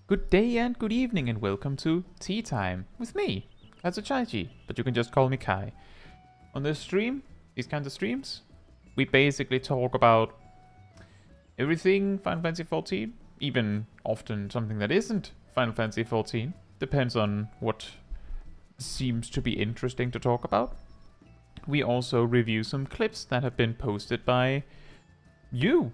Good day and good evening and welcome to Tea Time with me, Caetsu Chaiji, but you can just call me Kai. On this stream, these kinds of streams, we basically talk about everything Final Fantasy XIV, even often something that isn't Final Fantasy XIV, depends on what seems to be interesting to talk about. We also review some clips that have been posted by you.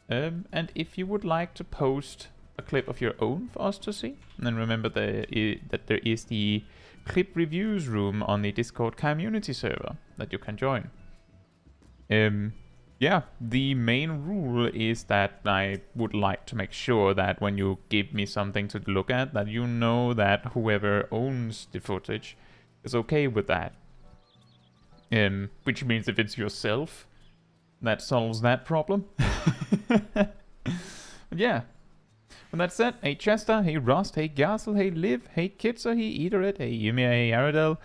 And if you would like to post a clip of your own for us to see, then remember that there is the clip reviews room on the Discord community server that you can join. Yeah, the main rule is that I would like to make sure that when you give me something to look at, that you know that whoever owns the footage is okay with that. Which means if it's yourself, that solves that problem. But yeah. With that said, hey Chester, hey Rust, hey Gassel, hey Liv, hey Kitzer, hey Eaterit, hey Yumi, hey Aradel,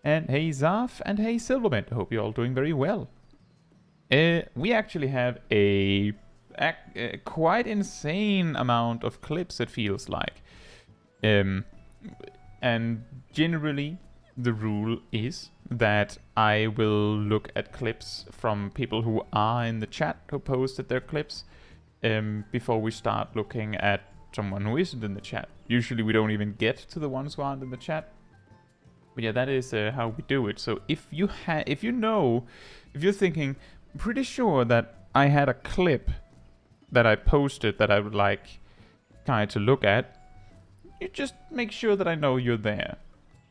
and hey Zaf, and hey Silvermint. I hope you're all doing very well. We actually have a quite insane amount of clips, it feels like. And generally, the rule is that I will look at clips from people who are in the chat who posted their clips before we start looking at someone who isn't in the chat. Usually we don't even get to the ones who aren't in the chat. But yeah, that is how we do it. So if you're thinking, I'm pretty sure that I had a clip that I posted that I would like kind of to look at, you just make sure that I know you're there.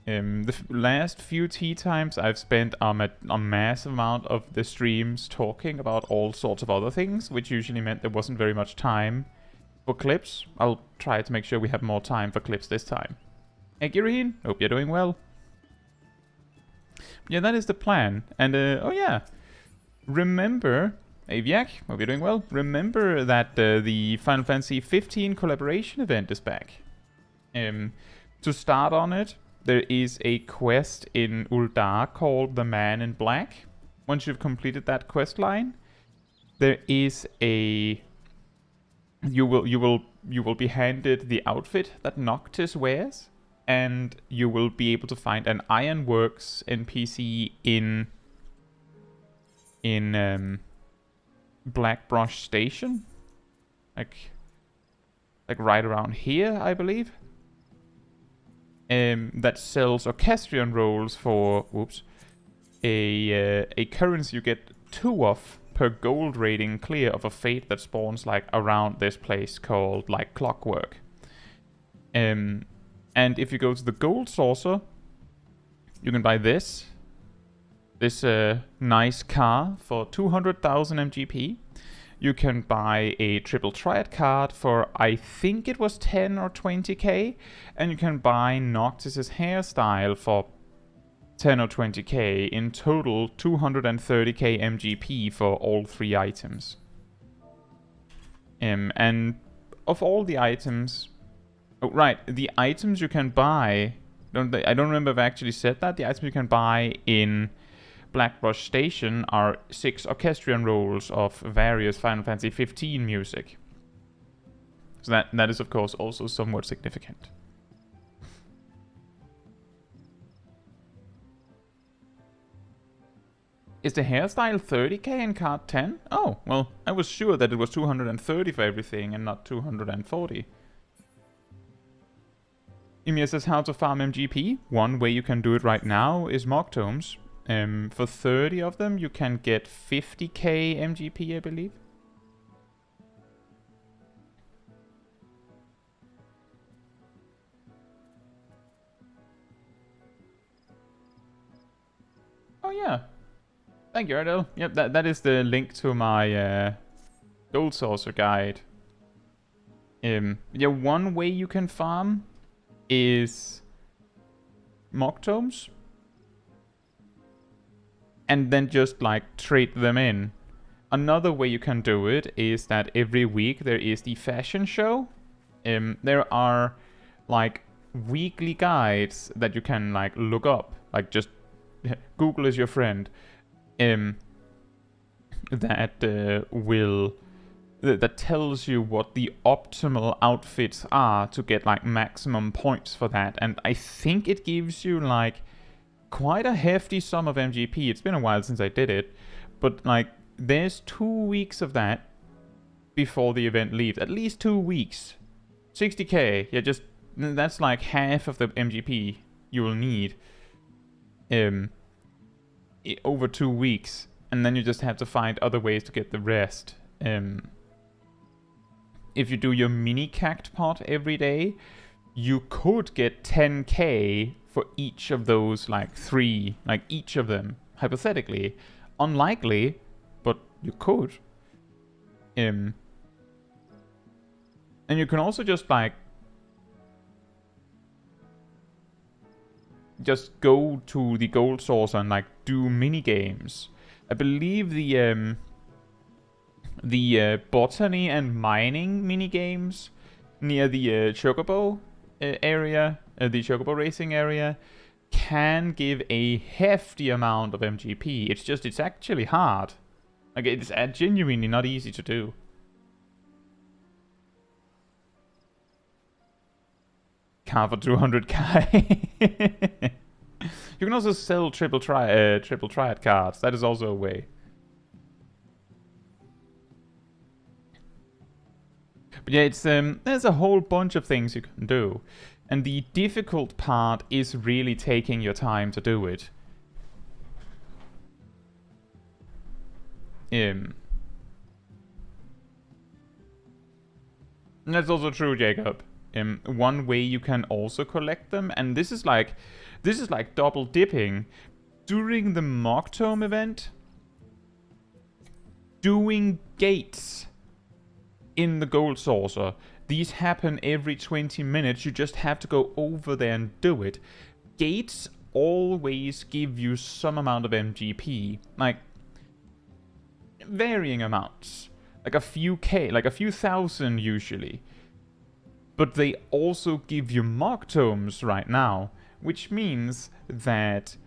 The last few tea times I've spent a massive amount of the streams talking about all sorts of other things, which usually meant there wasn't very much time for clips. I'll try to make sure we have more time for clips this time. Hey Girahin, hope you're doing well. Yeah, that is the plan. And oh yeah, remember, Aviak, hope you're doing well. Remember that the Final Fantasy XV collaboration event is back. To start on it, there is a quest in Uldar called The Man in Black. Once you've completed that quest line, there is a you will be handed the outfit that Noctis wears, and you will be able to find an Ironworks NPC in Blackbrush Station, like right around here, I believe. That sells Orchestrion rolls for a currency you get 2 of per gold rating clear of a fate that spawns like around this place called like Clockwork. And if you go to the gold saucer, you can buy this nice car for 200,000 MGP. You can buy a triple triad card for, I think it was 10 or 20k, and you can buy Noctis's hairstyle for 10 or 20k. In total, 230k MGP for all 3 items. And of all the items, oh right, the items you can buy, I don't remember if I actually said that. The items you can buy in Blackbrush Station are 6 Orchestrion rolls of various Final Fantasy XV music. So that is of course also somewhat significant. Is the hairstyle 30k in card 10? Oh, well, I was sure that it was 230 for everything and not 240. Emir says how to farm MGP. One way you can do it right now is Mock Tomes. For 30 of them, you can get 50k MGP, I believe. Oh yeah. Thank you, Ardell. Yep, that is the link to my Gold Saucer guide. Yeah, one way you can farm is Mock Tomes. And then just like trade them in. Another way you can do it is that every week there is the fashion show. There are like weekly guides that you can like look up. Like just Google is your friend. That will that tells you what the optimal outfits are to get like maximum points for that. And I think it gives you like quite a hefty sum of MGP. It's been a while since I did it, but like there's 2 weeks of that before the event leaves. At least 2 weeks. 60k. Yeah, just that's like half of the MGP you will need over 2 weeks, and then you just have to find other ways to get the rest. If you do your mini cact pot every day, you could get 10k for each of those like 3, like each of them, hypothetically. Unlikely, but you could. And you can also just like go to the gold source and like do mini games. I believe the botany and mining mini games near the chocobo area, the chocobo racing area, can give a hefty amount of MGP. It's actually hard. Like, it's genuinely not easy to do. Car for 200k. You can also sell triple triad cards. That is also a way. But yeah, it's there's a whole bunch of things you can do, and the difficult part is really taking your time to do it. And that's also true, Jacob. One way you can also collect them, and this is like double dipping. During the Mock Tome event, doing gates in the Gold Saucer. These happen every 20 minutes. You just have to go over there and do it. Gates always give you some amount of MGP. Like, varying amounts. Like a few K, like a few thousand usually. But they also give you Mock Tomes right now, which means that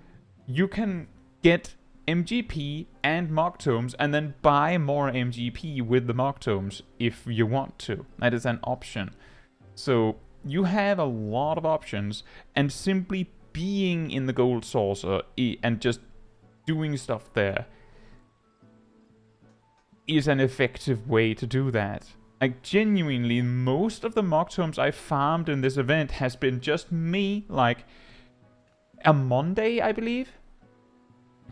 you can get MGP and Mock Tomes and then buy more MGP with the Mock Tomes if you want to. That is an option. So you have a lot of options, and simply being in the Gold Saucer and just doing stuff there is an effective way to do that. Like, genuinely, most of the Mock Tomes I farmed in this event has been just me, like, a Monday, I believe,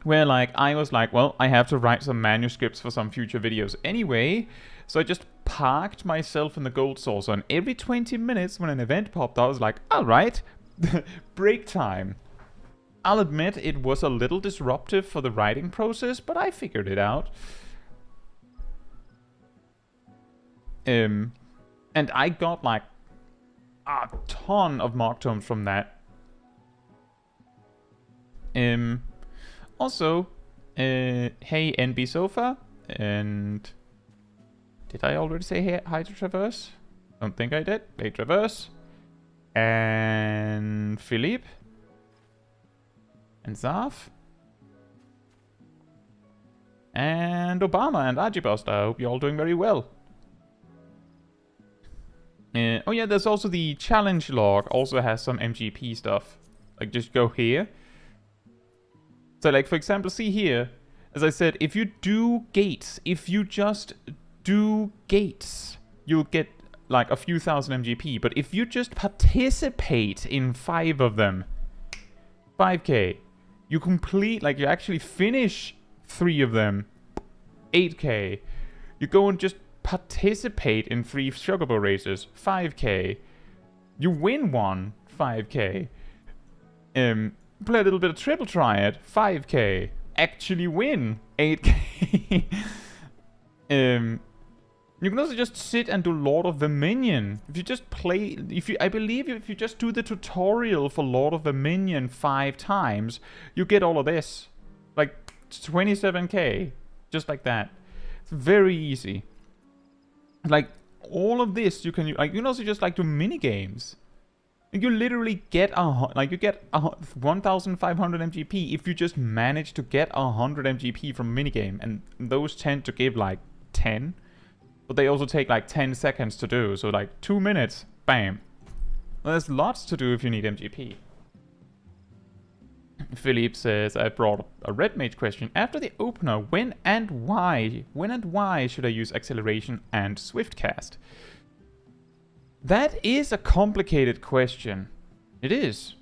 where, like, I was like, well, I have to write some manuscripts for some future videos anyway, so I just parked myself in the Gold Saucer, and every 20 minutes when an event popped out, I was like, alright, break time. I'll admit it was a little disruptive for the writing process, but I figured it out. And I got, like, a ton of Mock Tomes from that. Also, hey NB Sofa, and did I already say hi to Traverse? Don't think I did. Hey Traverse, and Philippe, and Zaf, and Obama, and Arjibost. I hope you're all doing very well. Oh yeah, there's also the challenge log, also has some MGP stuff. Like, just go here. So, like, for example, see here, as I said, if you do gates, if you just do gates, you'll get, like, a few thousand MGP. But if you just participate in 5 of them, 5k. You complete, like, you actually finish 3 of them, 8k. You go and just participate in 3 Chocobo races, 5k. You win one, 5k. Play a little bit of Triple Triad, 5k. Actually win, 8k. You can also just sit and do Lord of Verminion. If you just play, I believe if you just do the tutorial for Lord of Verminion 5 times, you get all of this. Like, 27k. Just like that. It's very easy. Like, all of this you can also just, like, do mini games. You literally get 1,500 MGP if you just manage to get 100 MGP from a minigame, and those tend to give like 10. but they also take like 10 seconds to do. So like 2 minutes, bam. Well, there's lots to do if you need MGP. Philippe says, I brought a red mage question. After the opener, when and why should I use acceleration and swift cast? That is a complicated question. It is.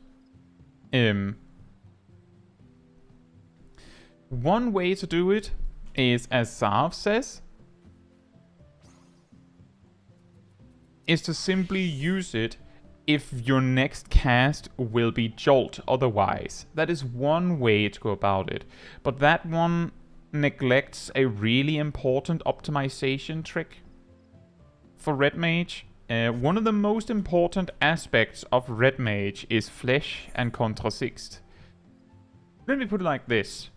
One way to do it is, as Zarv says, is to simply use it if your next cast will be Jolt otherwise. That is one way to go about it. But that one neglects a really important optimization trick for Red Mage. One of the most important aspects of Red Mage is Flesh and Contra Sixt. Let me put it like this.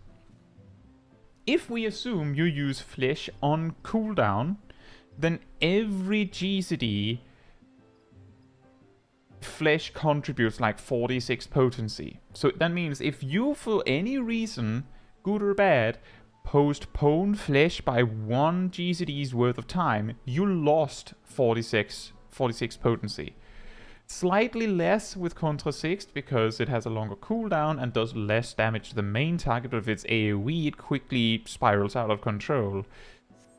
If we assume you use Flesh on cooldown, then every GCD Flesh contributes like 46 potency. So that means if you, for any reason, good or bad, postpone Flesh by 1 GCD's worth of time, you lost 46 potency. Slightly less with Contra Sixt because it has a longer cooldown and does less damage to the main target, but if it's AoE, it quickly spirals out of control.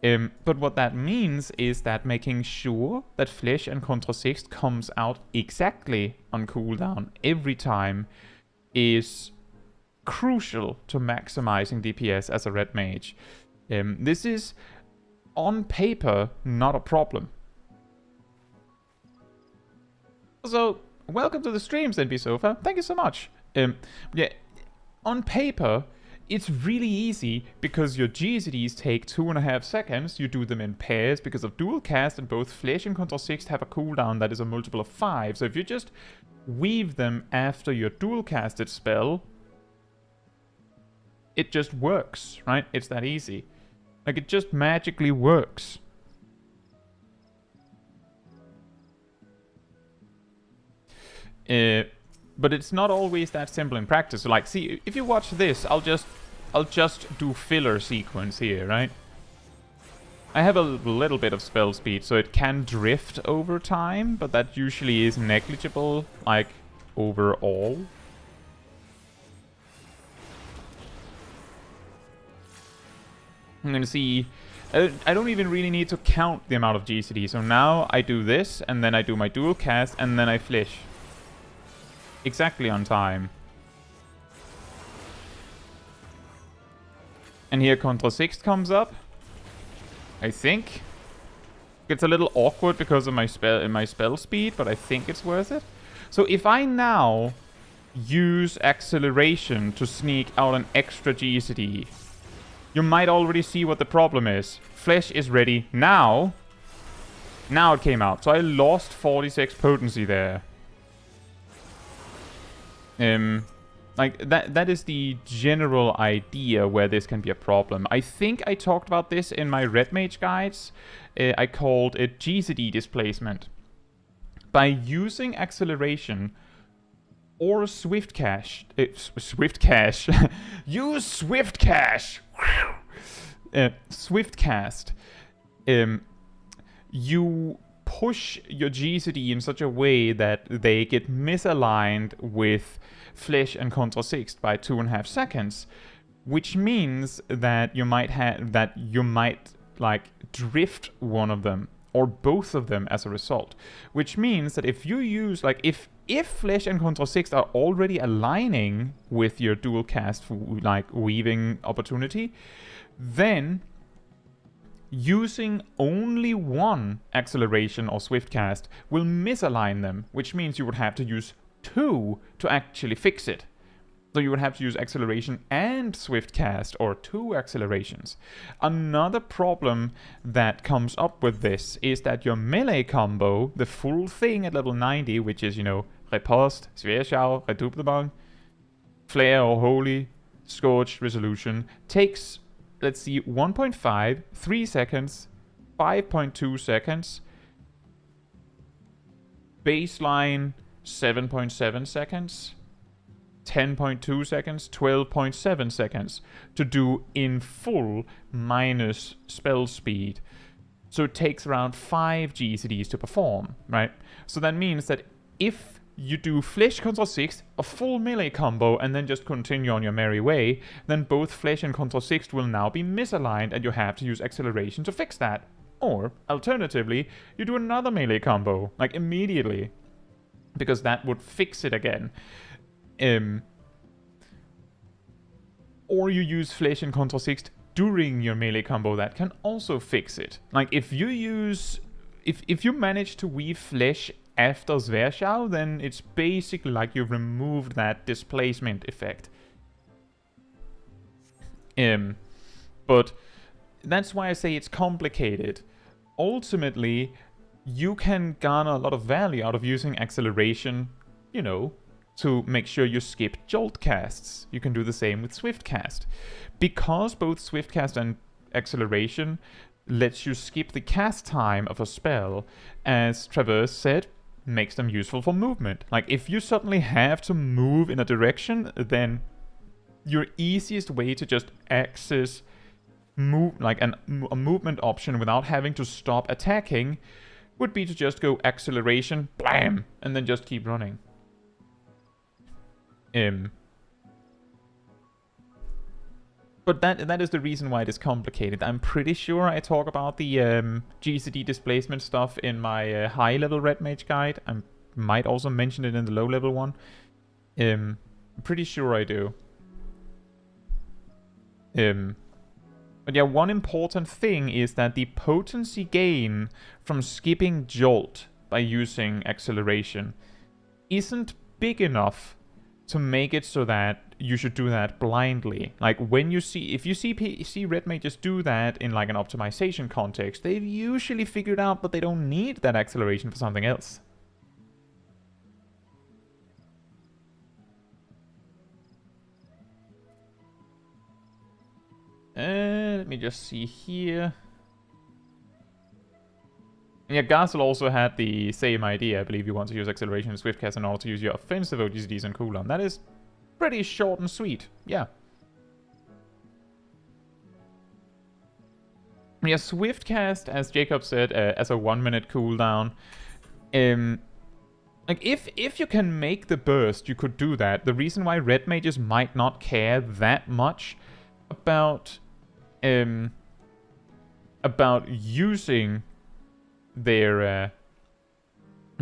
But what that means is that making sure that Flesh and Contra Sixt comes out exactly on cooldown every time is crucial to maximizing DPS as a Red Mage. This is, on paper, not a problem. So, welcome to the streams, NBSofa. Thank you so much. Yeah, on paper, it's really easy because your GCDs take 2.5 seconds. You do them in pairs because of dual cast, and both Flesh and Contra Sixt have a cooldown that is a multiple of 5. So if you just weave them after your dual casted spell, it just works, right? It's that easy. Like, it just magically works. But it's not always that simple in practice. So like, see, if you watch this, I'll just do filler sequence here, right? I have a little bit of spell speed, so it can drift over time, but that usually is negligible, like, overall. I'm gonna see... I don't even really need to count the amount of GCD, so now I do this, and then I do my dual cast, and then I Flesh. Exactly on time. And here Contra Sixt comes up. I think. It's a little awkward because of my spell speed, but I think it's worth it. So if I now use acceleration to sneak out an extra GCD, you might already see what the problem is. Flesh is ready now. Now it came out. So I lost 46 potency there. Like, that is the general idea where this can be a problem. I think I talked about this in my Red Mage guides. I called it GCD displacement. By using acceleration or Swift Cache... Swift Cache. Use Swift Cache! Swift Cast. You push your GCD in such a way that they get misaligned with Flesh and Contra Sixt by 2.5 seconds, which means that you might like drift one of them or both of them as a result. Which means that if you use, like, if Flesh and Contra Sixt are already aligning with your dual cast, like, weaving opportunity, then using only one acceleration or swift cast will misalign them, which means you would have to use 2 to actually fix it. So you would have to use acceleration and swift cast, or 2 accelerations. Another problem that comes up with this is that your melee combo, the full thing at level 90, which is, you know, Riposte, Svirschau, Redoublement, Flare or Holy, Scorch, Resolution, takes, let's see, 1.5, 3 seconds, 5.2 seconds, baseline 7.7 seconds, 10.2 seconds, 12.7 seconds to do in full minus spell speed. So it takes around 5 GCDs to perform, right? So that means that if you do Flesh Control 6, a full melee combo, and then just continue on your merry way, then both Flesh and Control 6 will now be misaligned, and you have to use acceleration to fix that. Or, alternatively, you do another melee combo, like immediately, because that would fix it again. Or you use Flesh and Control 6 during your melee combo, that can also fix it. Like, if you manage to weave Flesh after Zwerchau, then it's basically like you've removed that displacement effect. But that's why I say it's complicated. Ultimately, you can garner a lot of value out of using acceleration, you know, to make sure you skip jolt casts. You can do the same with swift cast. Because both swift cast and acceleration lets you skip the cast time of a spell, as Traverse said, makes them useful for movement. Like, if you suddenly have to move in a direction, then your easiest way to just access a movement option without having to stop attacking would be to just go acceleration, blam, and then just keep running. But that is the reason why it is complicated. I'm pretty sure I talk about the GCD displacement stuff in my high-level Red Mage guide. I might also mention it in the low-level one. I'm pretty sure I do. But yeah, one important thing is that the potency gain from skipping Jolt by using acceleration isn't big enough to make it so that you should do that blindly. Like, if you see Red Mages do that in like an optimization context, they've usually figured out that they don't need that acceleration for something else. Let me just see here. Yeah, Garcel also had the same idea. I believe you want to use acceleration and swift cast in order to use your offensive OGCDs and cooldown. That is pretty short and sweet. Yeah. Yeah, swift cast, as Jacob said, as a 1-minute cooldown. Like, if you can make the burst, you could do that. The reason why Red Mages might not care that much about using their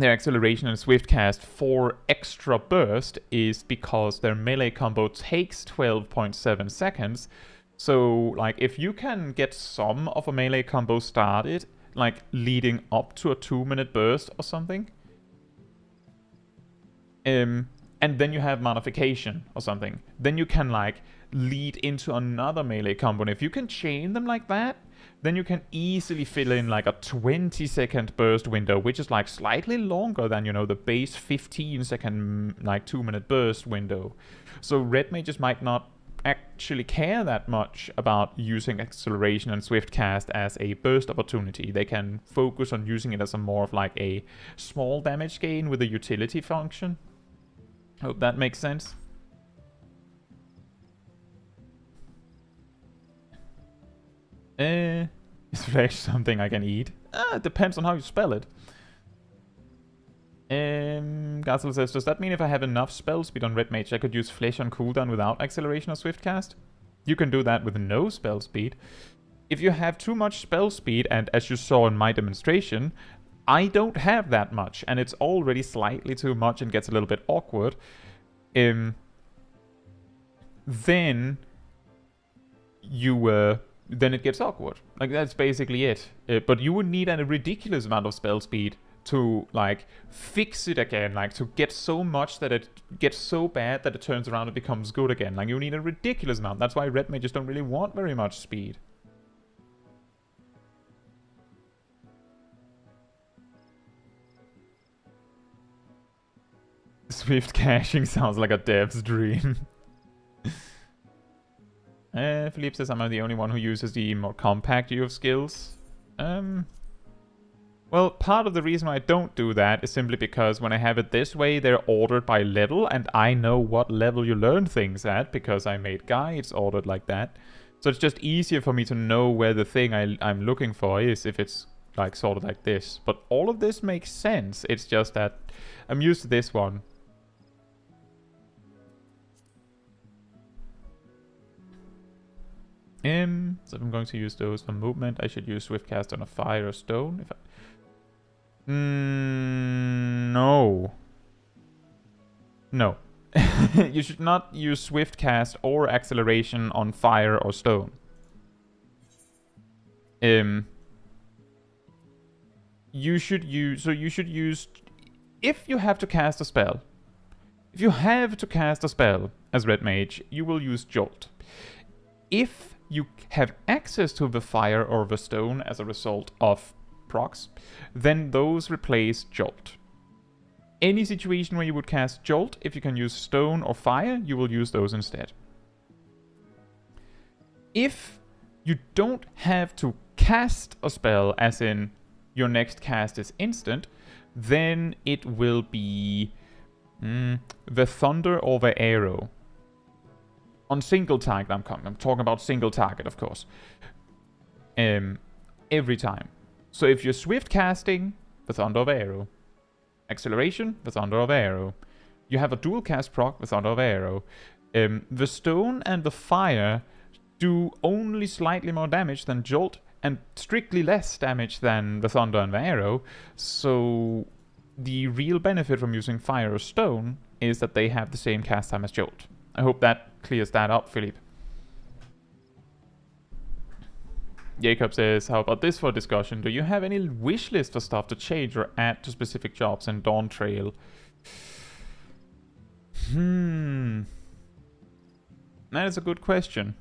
acceleration and swift cast for extra burst is because their melee combo takes 12.7 seconds. So, like, if you can get some of a melee combo started, like, leading up to a 2-minute burst or something, and then you have modification or something, then you can, like, lead into another melee combo. And if you can chain them like that, then you can easily fill in like a 20-second burst window, which is like slightly longer than, you know, the base 15-second like 2-minute burst window. So Red Mages might not actually care that much about using acceleration and swift cast as a burst opportunity. They can focus on using it as a more of like a small damage gain with a utility function. Hope that makes sense. Is flesh something I can eat? It depends on how you spell it. Gazel says, does that mean if I have enough spell speed on Red Mage, I could use flesh on cooldown without acceleration or swift cast? You can do that with no spell speed. If you have too much spell speed, and as you saw in my demonstration, I don't have that much, and it's already slightly too much and gets a little bit awkward, then it gets awkward. Like, that's basically it. But you would need a ridiculous amount of spell speed to, like, fix it again. Like, to get so much that it gets so bad that it turns around and becomes good again. Like, you need a ridiculous amount. That's why Red Mages don't really want very much speed. Swift caching sounds like a dev's dream. Philippe says, am I the only one who uses the more compact view of skills? Well, part of the reason why I don't do that is simply because when I have it this way, they're ordered by level, and I know what level you learn things at, because I made guides ordered like that. So it's just easier for me to know where the thing I'm looking for is, if it's like sort of like this. But all of this makes sense. It's just that I'm used to this one. So if I'm going to use those for movement, I should use Swift Cast on a fire or stone. If I... no. No. You should not use Swift Cast or Acceleration on fire or stone. You should use... If you have to cast a spell. If you have to cast a spell as Red Mage, you will use Jolt. If you have access to the fire or the stone as a result of procs, then those replace Jolt. Any situation where you would cast Jolt, if you can use stone or fire, you will use those instead. If you don't have to cast a spell, as in your next cast is instant, then it will be the Thunder or the Arrow. On single target, I'm talking about single target, of course. Every time. So if you're Swift Casting, the Thunder or the Arrow. Acceleration, the Thunder or the Arrow. You have a dual cast proc, the Thunder or the Arrow. The Stone and the Fire do only slightly more damage than Jolt, and strictly less damage than the Thunder and the Arrow. So the real benefit from using Fire or Stone is that they have the same cast time as Jolt. I hope that clears that up, Philippe. Jacob says, how about this for discussion? Do you have any wish list for stuff to change or add to specific jobs in Dawn Trail? That is a good question.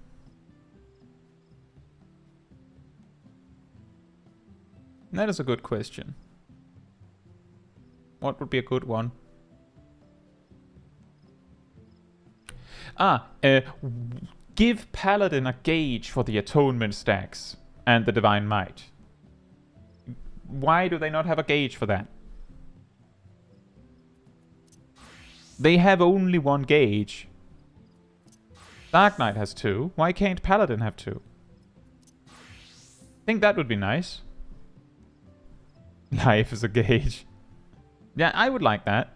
That is a good question. What would be a good one? Give Paladin a gauge for the Atonement stacks and the Divine Might. Why do they not have a gauge for that? They have only one gauge. Dark Knight has 2. Why can't Paladin have 2? I think that would be nice. Life is a gauge. Yeah, I would like that.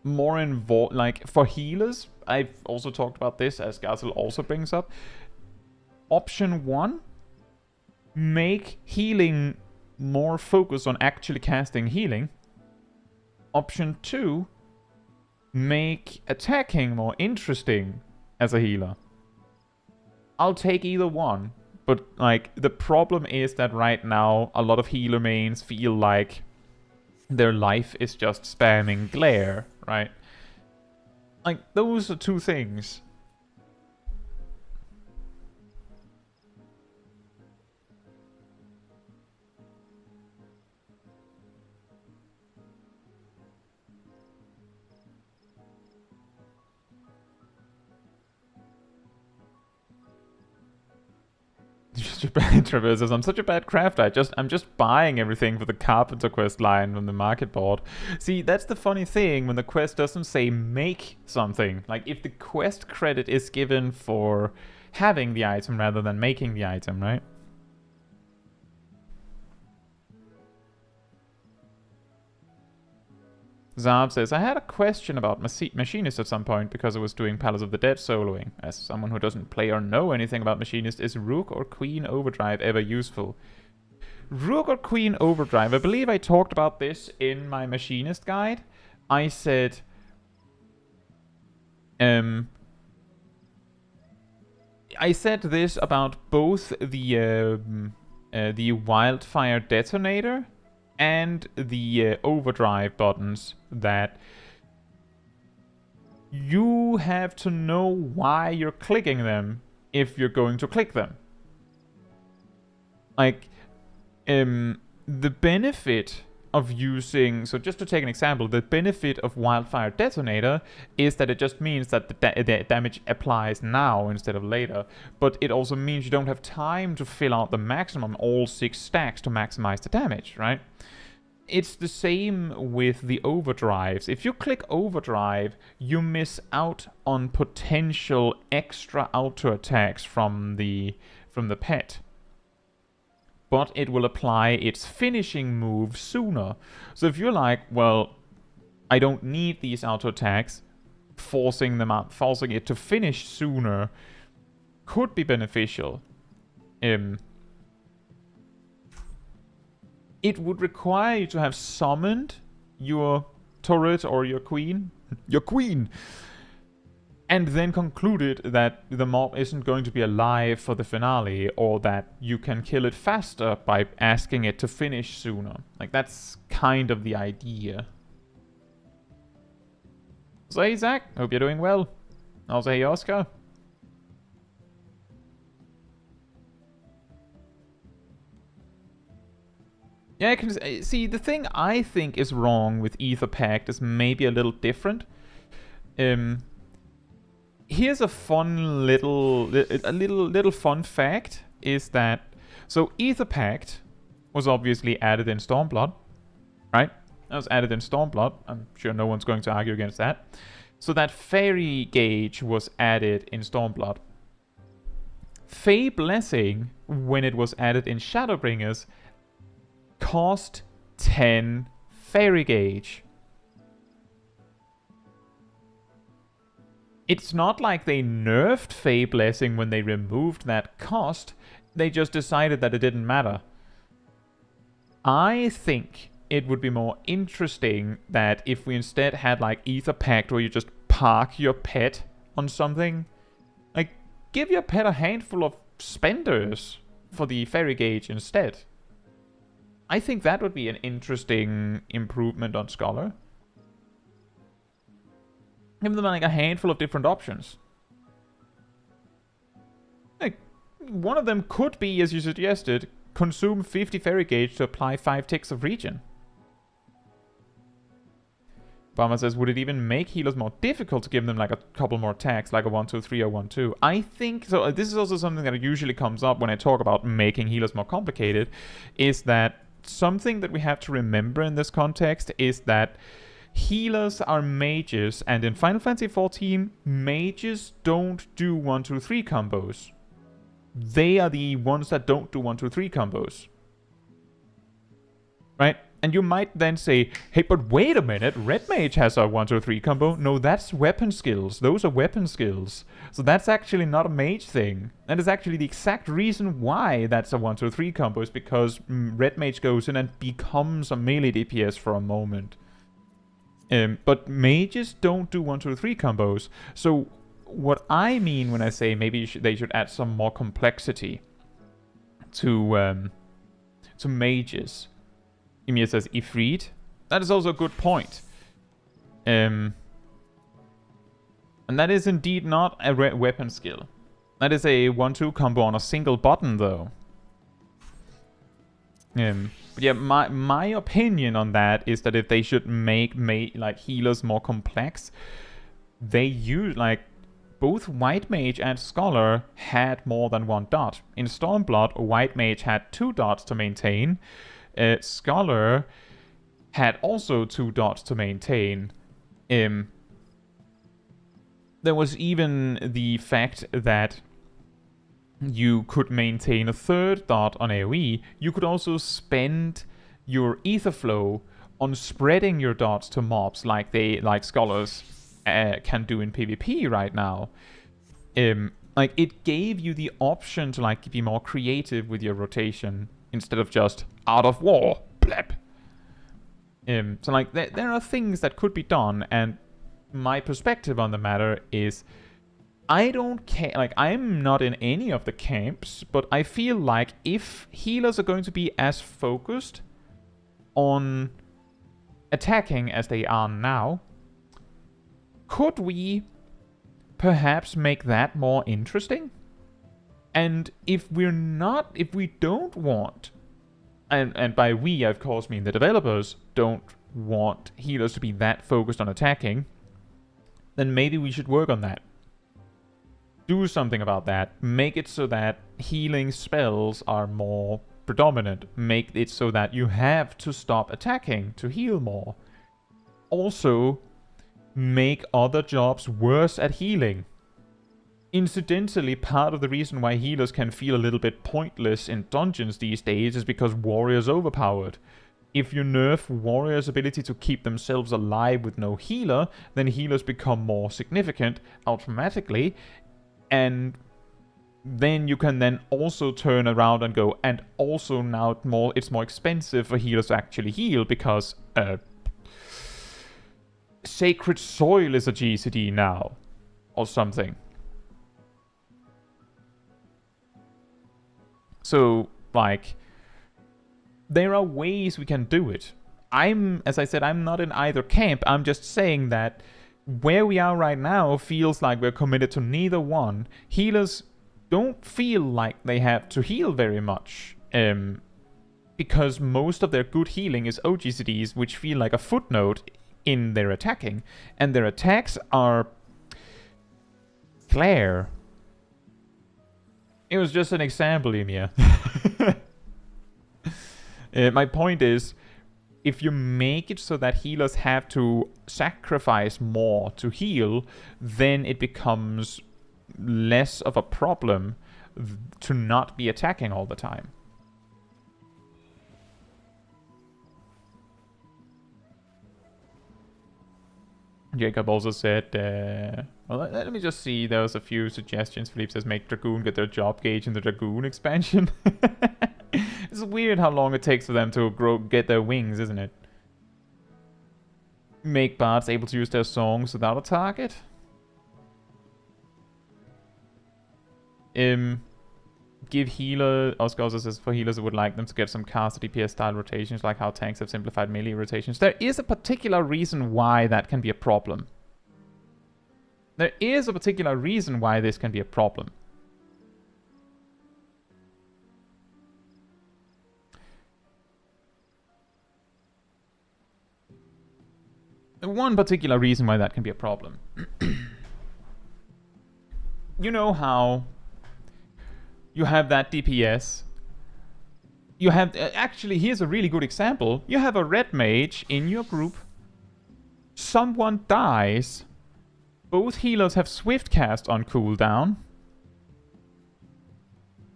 More involved, like for healers, I've also talked about this, as Gazel also brings up. Option 1, make healing more focused on actually casting healing. Option 2, make attacking more interesting as a healer. I'll take either one, but like the problem is that right now a lot of healer mains feel like their life is just spamming glare, right? Like, those are two things. Trevor says, I'm such a bad crafter. I'm just buying everything for the Carpenter quest line from the market board. See, that's the funny thing when the quest doesn't say make something. Like, if the quest credit is given for having the item rather than making the item, right? Zarb says, I had a question about Machinist at some point because I was doing Palace of the Dead soloing. As someone who doesn't play or know anything about Machinist, is Rook or Queen Overdrive ever useful? Rook or Queen Overdrive? I believe I talked about this in my Machinist guide. I said... I said this about both the Wildfire Detonator and the overdrive buttons, that you have to know why you're clicking them if you're going to click them. Like, the benefit of using... So just to take an example, the benefit of Wildfire Detonator is that it just means that the damage applies now instead of later. But it also means you don't have time to fill out the maximum, all 6 stacks to maximize the damage, right? It's the same with the overdrives. If you click overdrive, you miss out on potential extra auto attacks from the pet. but it will apply its finishing move sooner. So if you're like, well, I don't need these auto attacks, forcing it to finish sooner could be beneficial. It would require you to have summoned your turret or your queen, and then concluded that the mob isn't going to be alive for the finale, or that you can kill it faster by asking it to finish sooner. Like, that's kind of the idea. So hey Zach, hope you're doing well. Also hey Oscar. Yeah, see, the thing I think is wrong with Ether Pact is maybe a little different. Here's a fun little fun fact is that, so Ether Pact was obviously added in Stormblood, right? That was added in Stormblood. I'm sure no one's going to argue against that. So that Fairy Gauge was added in Stormblood. Fey Blessing, when it was added in Shadowbringers, cost 10 Fairy Gauge. It's not like they nerfed Fey Blessing when they removed that cost. They just decided that it didn't matter. I think it would be more interesting that if we instead had like Ether Pact, where you just park your pet on something. Like, give your pet a handful of spenders for the Fairy Gauge instead. I think that would be an interesting improvement on Scholar. Give them like a handful of different options. Like, one of them could be, as you suggested, consume 50 Fairy Gauge to apply 5 ticks of regen. Bama says, would it even make healers more difficult to give them like a couple more attacks, like a 1-2-3 or 1-2? I think so. This is also something that usually comes up when I talk about making healers more complicated, is that something that we have to remember in this context is that healers are mages, and in Final Fantasy XIV, mages don't do 1-2-3 combos. They are the ones that don't do 1-2-3 combos. Right? And you might then say, hey, but wait a minute, Red Mage has a 1-2-3 combo. No, that's weapon skills. Those are weapon skills. So that's actually not a mage thing. That is actually the exact reason why that's a 1-2-3 combo, is because Red Mage goes in and becomes a melee DPS for a moment. But mages don't do 1-2-3 combos. So what I mean when I say maybe they should add some more complexity to mages. Emir says Ifrit. That is also a good point. And that is indeed not a weapon skill. That is a 1-2 combo on a single button, though. But yeah, my opinion on that is that if they should make like healers more complex, they use like both White Mage and Scholar had more than 1 dot. In Stormblood, White Mage had 2 dots to maintain. Scholar had also 2 dots to maintain. There was even the fact that you could maintain a 3rd dot on AoE. You could also spend your ether flow on spreading your dots to mobs like Scholars can do in PvP right now. Like, it gave you the option to like be more creative with your rotation instead of just out of war, blep. So like there are things that could be done, and my perspective on the matter is I don't care. Like, I'm not in any of the camps, but I feel like if healers are going to be as focused on attacking as they are now, could we perhaps make that more interesting? And if we don't want, and by we, I of course mean the developers, don't want healers to be that focused on attacking, then maybe we should work on that. Do something about that. Make it so that healing spells are more predominant. Make it so that you have to stop attacking to heal more. Also, make other jobs worse at healing. Incidentally, part of the reason why healers can feel a little bit pointless in dungeons these days is because warriors overpowered. If you nerf warriors' ability to keep themselves alive with no healer, then healers become more significant automatically, and then you can then also turn around and go, and also now it's more expensive for healers to actually heal because Sacred Soil is a GCD now, or something. So, like, there are ways we can do it. As I said, I'm not in either camp. I'm just saying that where we are right now feels like we're committed to neither one. Healers don't feel like they have to heal very much. Because most of their good healing is OGCDs, which feel like a footnote in their attacking. And their attacks are Glare. It was just an example, Emia. My point is, if you make it so that healers have to sacrifice more to heal, then it becomes less of a problem to not be attacking all the time. Jacob also said, well, let me just see, there was a few suggestions. Philippe says, make Dragoon get their job gauge in the Dragoon expansion. It's weird how long it takes for them to get their wings, isn't it? Make bards able to use their songs without a target? Give healer... Oscar also says, for healers, I would like them to get some caster DPS style rotations, like how tanks have simplified melee rotations. There is a particular reason why that can be a problem. There is a particular reason why this can be a problem. One particular reason why that can be a problem. You know how you have that DPS. You have... actually, here's a really good example. You have a red mage in your group. Someone dies. Both healers have Swift Cast on cooldown.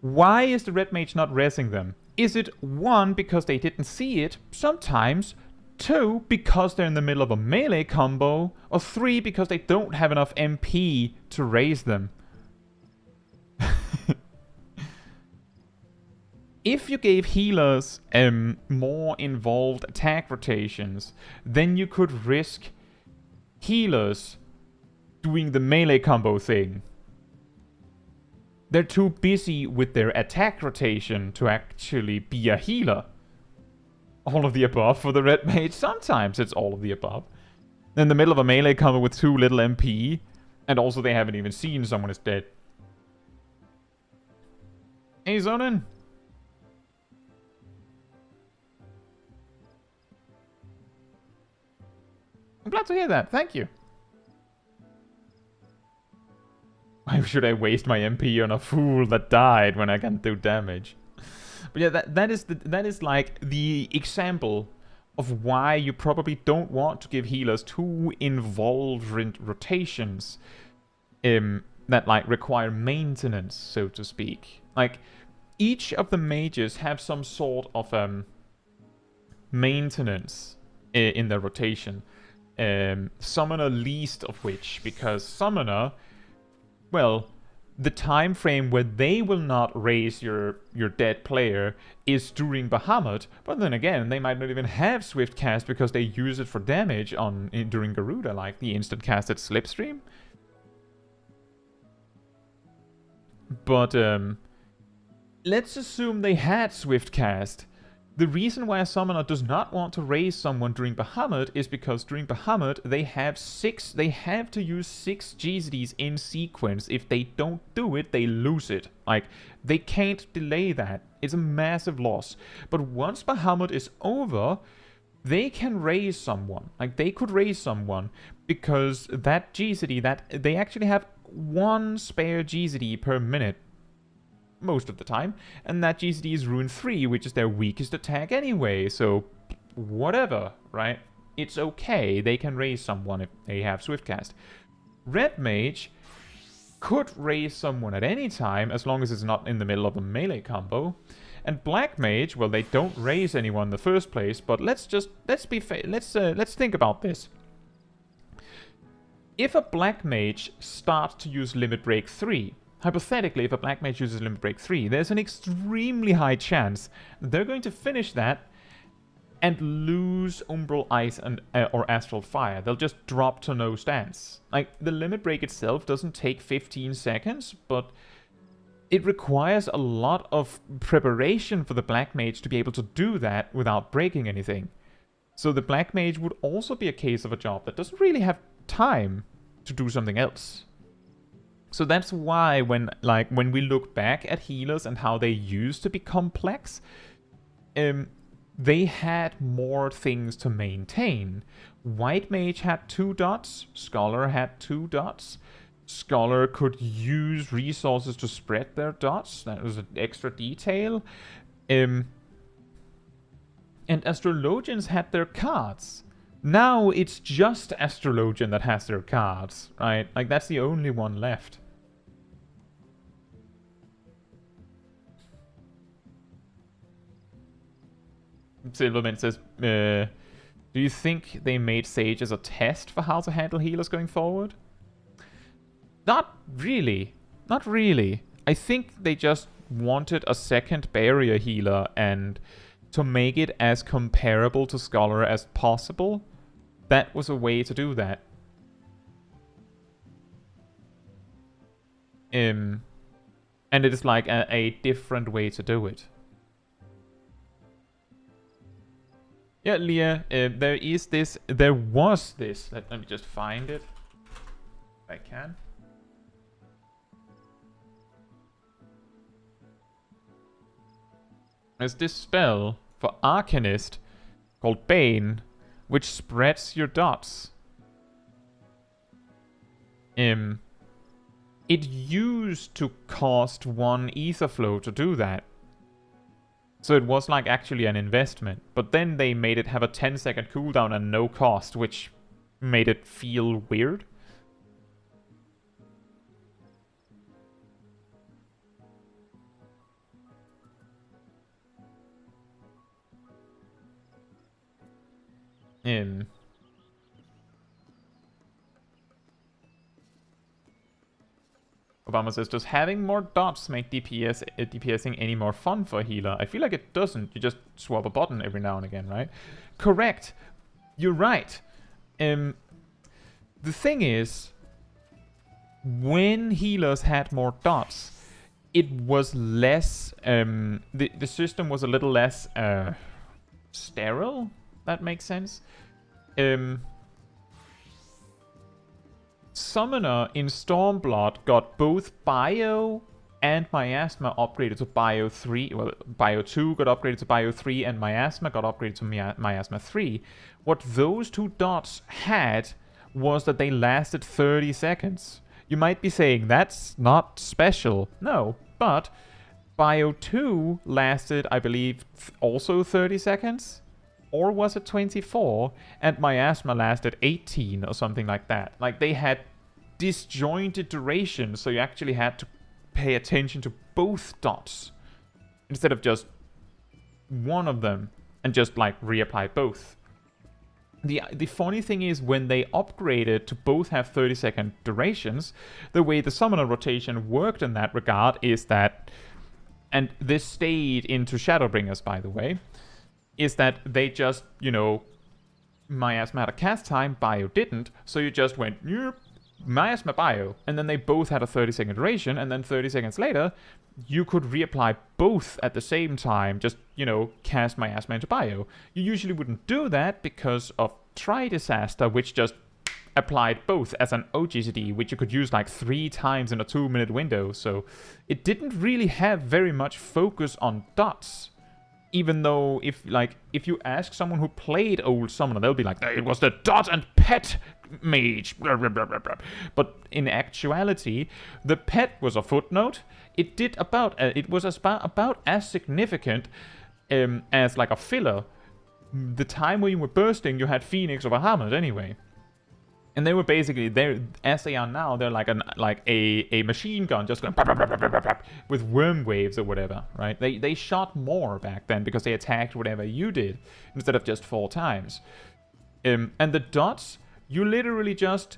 Why is the red mage not rezzing them? Is it 1, because they didn't see it? Sometimes. 2, because they're in the middle of a melee combo. Or 3, because they don't have enough MP to raise them. If you gave healers more involved attack rotations, then you could risk healers doing the melee combo thing. They're too busy with their attack rotation to actually be a healer. All of the above for the red mage. Sometimes it's all of the above. In the middle of a melee combo with 2 little MP, and also they haven't even seen someone is dead. Hey, Zonin. I'm glad to hear that. Thank you. Why should I waste my MP on a fool that died when I can do damage? But yeah, that is like the example of why you probably don't want to give healers too involved rotations that like require maintenance, so to speak. Like each of the mages have some sort of maintenance in their rotation. Summoner least of which, because Summoner, well, the time frame where they will not raise your dead player is during Bahamut, but then again, they might not even have Swift Cast because they use it for damage during Garuda, like the instant casted Slipstream. But let's assume they had Swift Cast. The reason why a summoner does not want to raise someone during Bahamut is because during Bahamut they have to use 6 GZDs in sequence. If they don't do it, they lose it. Like, they can't delay that. It's a massive loss. But once Bahamut is over, they can raise someone. Like, they could raise someone because that GZD, they actually have 1 spare GZD per minute. Most of the time, and that GCD is Rune 3, which is their weakest attack anyway, so whatever, right? It's okay, they can raise someone if they have Swiftcast. Red Mage, could raise someone at any time as long as it's not in the middle of a melee combo. And Black Mage, well, they don't raise anyone in the first place, but let's think about this. If a Black Mage starts to use Limit Break 3, hypothetically, if a Black Mage uses Limit Break 3, there's an extremely high chance that they're going to finish that and lose Umbral Ice and or Astral Fire. They'll just drop to no stance. Like, the Limit Break itself doesn't take 15 seconds, but it requires a lot of preparation for the Black Mage to be able to do that without breaking anything. So the Black Mage would also be a case of a job that doesn't really have time to do something else. So that's why when we look back at healers and how they used to be complex, they had more things to maintain. White Mage had 2 dots, Scholar had 2 dots. Scholar could use resources to spread their dots. That was an extra detail. And Astrologians had their cards. Now it's just Astrologian that has their cards, right? Like, that's the only one left. Silverman says, do you think they made Sage as a test for how to handle healers going forward? Not really. Not really. I think they just wanted a second barrier healer and to make it as comparable to Scholar as possible. That was a way to do that. And it is like a different way to do it. Yeah, Leah, there was this. Let me just find it. If I can. There's this spell for Arcanist called Bane, which spreads your dots. It used to cost 1 ether flow to do that. So it was like actually an investment. But then they made it have a 10-second cooldown and no cost, which made it feel weird. Obama says, does having more dots make DPSing any more fun for a healer? I feel like it doesn't. You just swap a button every now and again, right? Correct. You're right. The thing is, when healers had more dots, it was less... the system was a little less sterile. That makes sense. Summoner in Stormblood got both Bio and Miasma upgraded to Bio 3. Well, Bio 2 got upgraded to Bio 3 and Miasma got upgraded to Miasma 3. What those 2 dots had was that they lasted 30 seconds. You might be saying, that's not special. No, but Bio 2 lasted, I believe, also 30 seconds? Or was it 24? And Miasma lasted 18 or something like that. Like, they had disjointed duration, so you actually had to pay attention to both dots instead of just one of them and just, like, reapply both. The funny thing is, when they upgraded to both have 30-second durations, the way the summoner rotation worked in that regard is that, and this stayed into Shadowbringers, by the way, is that they just, you know, Miasma had a cast time, Bio didn't, so you just went, yep, Miasma Bio, and then they both had a 30-second duration, and then 30 seconds later, you could reapply both at the same time, just, you know, cast Miasma into Bio. You usually wouldn't do that because of Tri-Disaster, which just applied both as an OGCD, which you could use like 3 times in a 2-minute window, so it didn't really have very much focus on dots. Even though, if you ask someone who played Old Summoner, they'll be like, it was the dot and pet mage. But in actuality, the pet was a footnote. It did it was about as significant as like a filler. The time when you were bursting, you had Phoenix or Bahamut anyway. And they were basically, as they are now, they're like a machine gun just going pop, pop, pop, pop, pop, pop, with worm waves or whatever, right? They shot more back then because they attacked whatever you did instead of just 4 times. And the dots, you literally just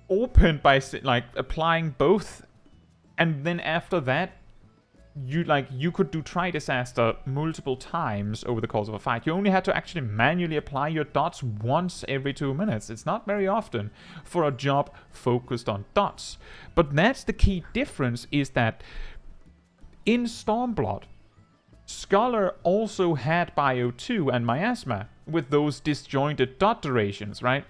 opened by like applying both, and then after that, you could do Try Disaster multiple times over the course of a fight. You only had to actually manually apply your dots once every 2 minutes. It's not very often for a job focused on dots. But that's the key difference, is that in Stormblood, Scholar also had Bio 2 and Miasma with those disjointed dot durations, right?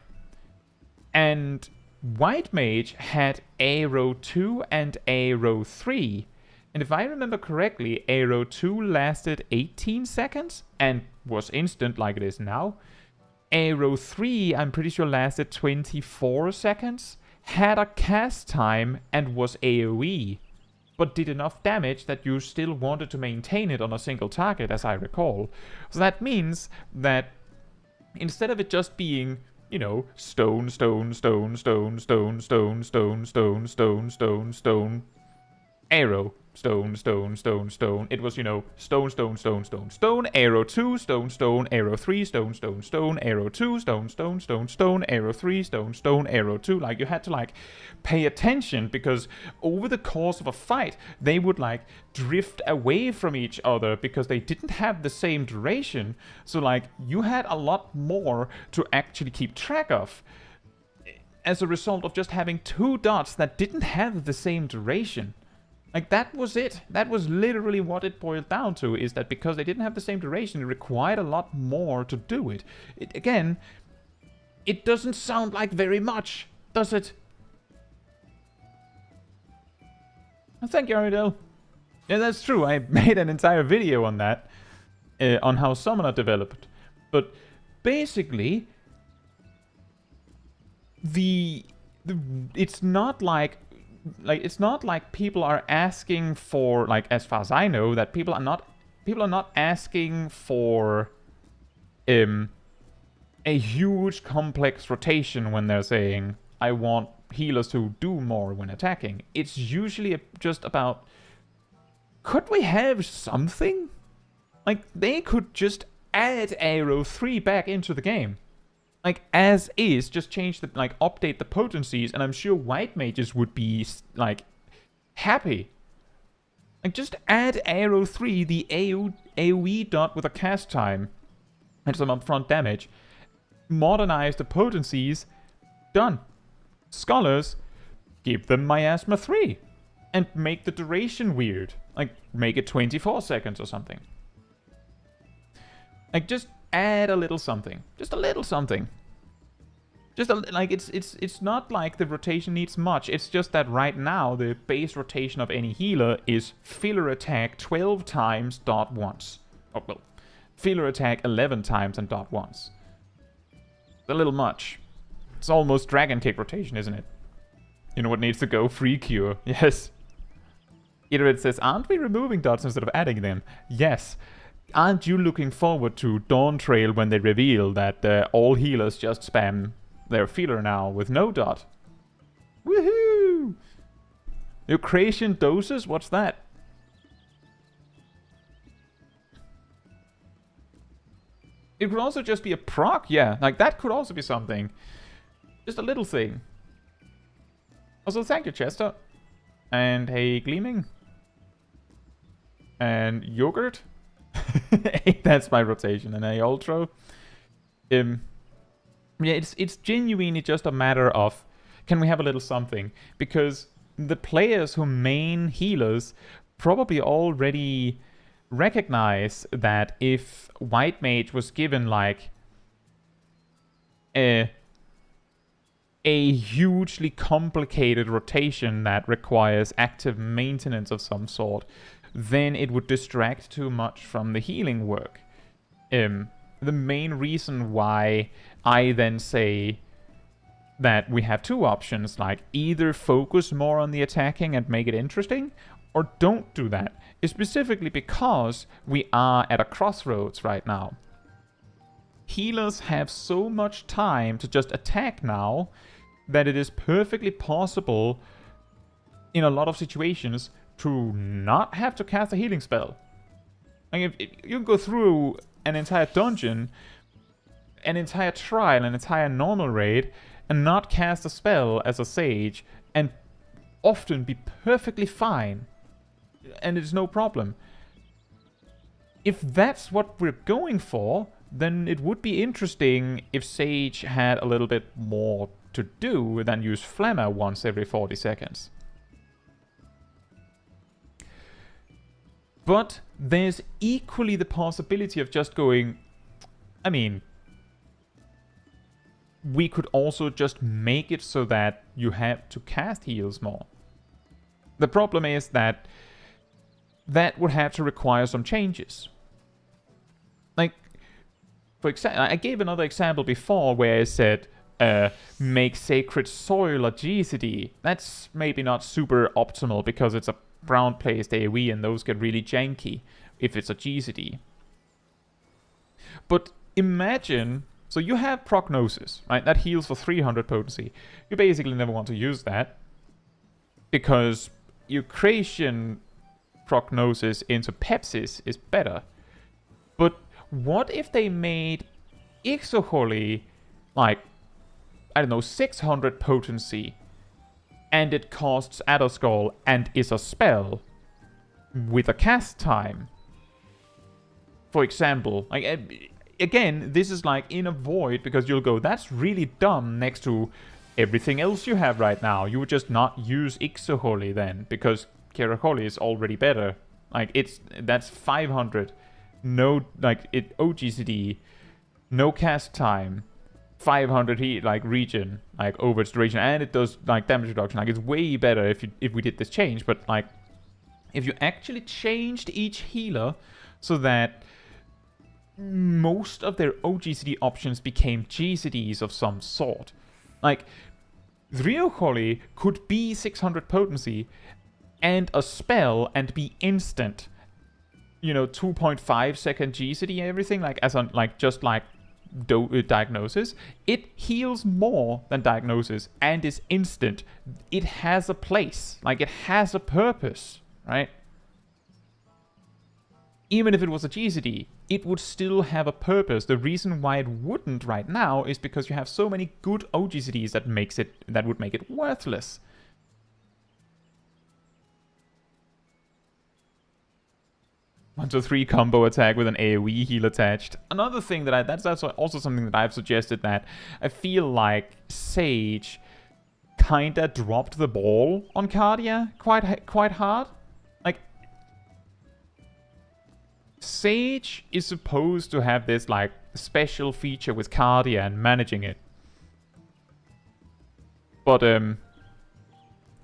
And White Mage had Aero 2 and Aero 3. And if I remember correctly, Aero 2 lasted 18 seconds and was instant like it is now. Aero 3, I'm pretty sure, lasted 24 seconds, had a cast time and was AoE, but did enough damage that you still wanted to maintain it on a single target, as I recall. So that means that instead of it just being, you know, stone, stone, stone, stone, stone, stone, stone, stone, stone, stone, stone, arrow, stone, stone, stone, stone. It was, you know, stone, stone, stone, stone, stone, arrow 2, stone, stone, arrow 3, stone, stone, stone, arrow 2, stone, stone, stone, stone, arrow 3, stone, stone, arrow 2. Like, you had to, like, pay attention, because over the course of a fight, they would, like, drift away from each other because they didn't have the same duration. So, like, you had a lot more to actually keep track of as a result of just having 2 dots that didn't have the same duration. Like, that was it. That was literally what it boiled down to, is that because they didn't have the same duration, it required a lot more to do it. Again, it doesn't sound like very much, does it? Thank you, Aridel. Yeah, that's true. I made an entire video on that, on how Summoner developed. But basically, it's not like it's not like people are asking for, like, as far as I know, that people are not asking for a huge complex rotation when they're saying, I want healers to do more when attacking. It's usually just about, could we have something? Like, they could just add Aero 3 back into the game. Like, as is, just change the, like, update the potencies, and I'm sure white mages would be, like, happy. Like, just add Aero 3, the AoE dot with a cast time, and some upfront damage. Modernize the potencies, done. Scholars, give them Miasma 3, and make the duration weird. Like, make it 24 seconds or something. Like, just add a little something. Just a little something. Just like, it's not like the rotation needs much. It's just that right now the base rotation of any healer is filler attack 12 times dot once. Oh, well, filler attack 11 times and dot once. It's a little much. It's almost dragon kick rotation, isn't it? You know what needs to go? Free cure. Yes. Iterate says, aren't we removing dots instead of adding them? Yes. Aren't you looking forward to Dawn Trail when they reveal that all healers just spam their feeler now with no dot? Woohoo! Eucration doses? What's that? It could also just be a proc, yeah. Like, that could also be something. Just a little thing. Also, thank you, Chester. And hey, Gleaming. And Yogurt. That's my rotation. And hey, Ultra. Yeah, it's genuinely just a matter of, can we have a little something? Because the players who main healers probably already recognize that if White Mage was given, like, a hugely complicated rotation that requires active maintenance of some sort, then it would distract too much from the healing work. The main reason why I then say that we have 2 options, like either focus more on the attacking and make it interesting, or don't do that, is specifically because we are at a crossroads right now. Healers have so much time to just attack now that it is perfectly possible in a lot of situations to not have to cast a healing spell. Like if you can go through an entire dungeon, an entire trial, an entire normal raid, and not cast a spell as a sage, and often be perfectly fine, and it's no problem. If that's what we're going for, then it would be interesting if Sage had a little bit more to do than use Flammer once every 40 seconds. But there's equally the possibility of just going... I mean, we could also just make it so that you have to cast heals more. The problem is that that would have to require some changes. Like, for example, I gave another example before where I said, make Sacred Soil a GCD. That's maybe not super optimal because it's a brown-placed AoE and those get really janky if it's a GCD. But imagine, so you have Prognosis, right? That heals for 300 potency. You basically never want to use that because Eucratian Prognosis into Pepsis is better. But what if they made Ixoholy like, I don't know, 600 potency and it costs Adderskull and is a spell with a cast time? For example, like, again, this is like in a void because you'll go, that's really dumb next to everything else you have right now. You would just not use Ixoholy then because Keraholy is already better. Like, that's 500. No, like, OGCD, no cast time, 500 heat, like, regen, like, over its duration, and it does, like, damage reduction. Like, it's way better if we did this change, but, like, if you actually changed each healer so that most of their OGCD options became GCDs of some sort. Like, Ryoholy could be 600 potency and a spell and be instant. You know, 2.5 second GCD and everything, like, as on, like, just like Diagnosis. It heals more than Diagnosis and is instant. It has a place, like, it has a purpose, right? Even if it was a GCD, it would still have a purpose. The reason why it wouldn't right now is because you have so many good OGCDs that would make it worthless. One to 3 combo attack with an AoE heal attached. Another thing that's also something that I've suggested, that I feel like Sage kinda dropped the ball on Cardia quite hard. Like, Sage is supposed to have this, like, special feature with Cardia and managing it. But,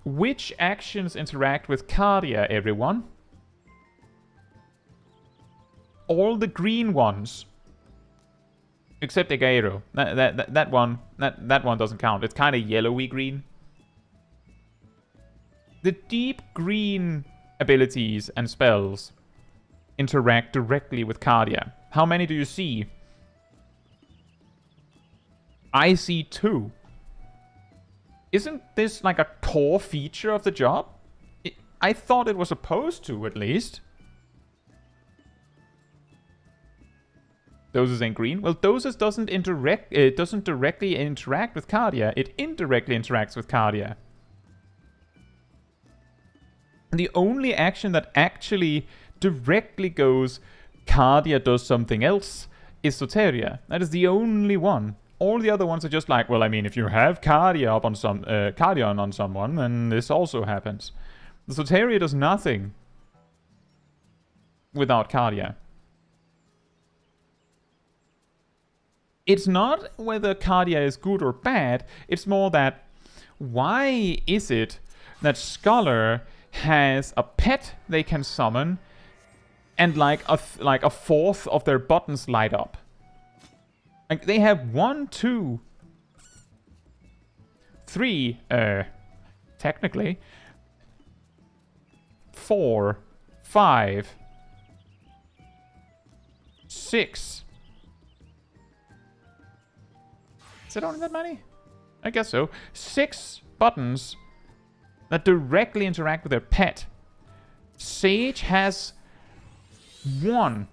which actions interact with Cardia, everyone? All the green ones. Except Egeiro. That one doesn't count. It's kind of yellowy green. The deep green abilities and spells interact directly with Cardia. How many do you see? I see 2. Isn't this like a core feature of the job? I thought it was supposed to, at least. Doses ain't green. Well, Doses doesn't directly interact with Cardia. It indirectly interacts with Cardia. The only action that actually directly goes Cardia does something else is Soteria. That is the only one. All the other ones are just like, well, I mean, if you have Cardia up on Cardion on someone, then this also happens. The Soteria does nothing without Cardia. It's not whether Cardia is good or bad, it's more that why is it that Scholar has a pet they can summon and like a fourth of their buttons light up? Like, they have 1, 2, 3, technically 4, 5, 6. Is it only that many? I guess so. 6 buttons that directly interact with their pet. Sage has 1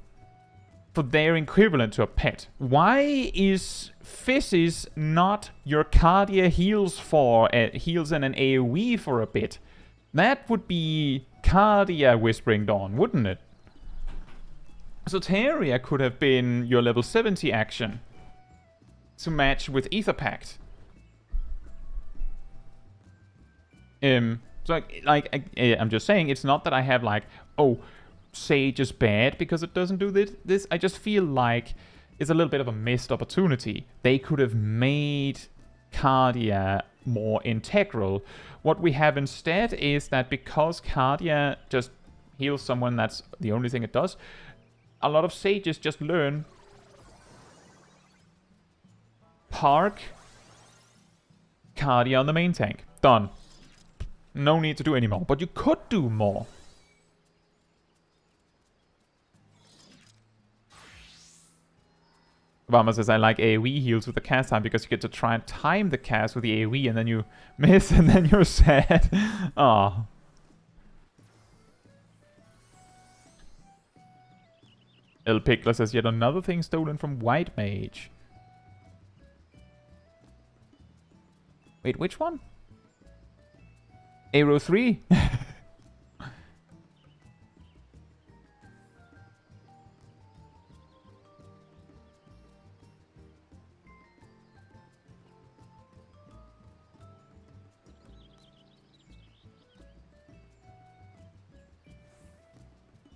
for their equivalent to a pet. Why is Fizz not your Cardia heals heals in an AoE for a bit? That would be Cardia Whispering Dawn, wouldn't it? Soteria could have been your level 70 action to match with Ether Pact. So I'm just saying, it's not that I have like, oh, Sage is bad because it doesn't do this. I just feel like it's a little bit of a missed opportunity. They could have made Cardia more integral. What we have instead is that because Cardia just heals someone, that's the only thing it does, a lot of Sages just learn park Cardia on the main tank. Done. No need to do any more. But you could do more. Obama says, I like AoE heals with the cast time because you get to try and time the cast with the AoE and then you miss and then you're sad. Aw. El Pickler says, yet another thing stolen from White Mage. Wait, which one? Aero 3?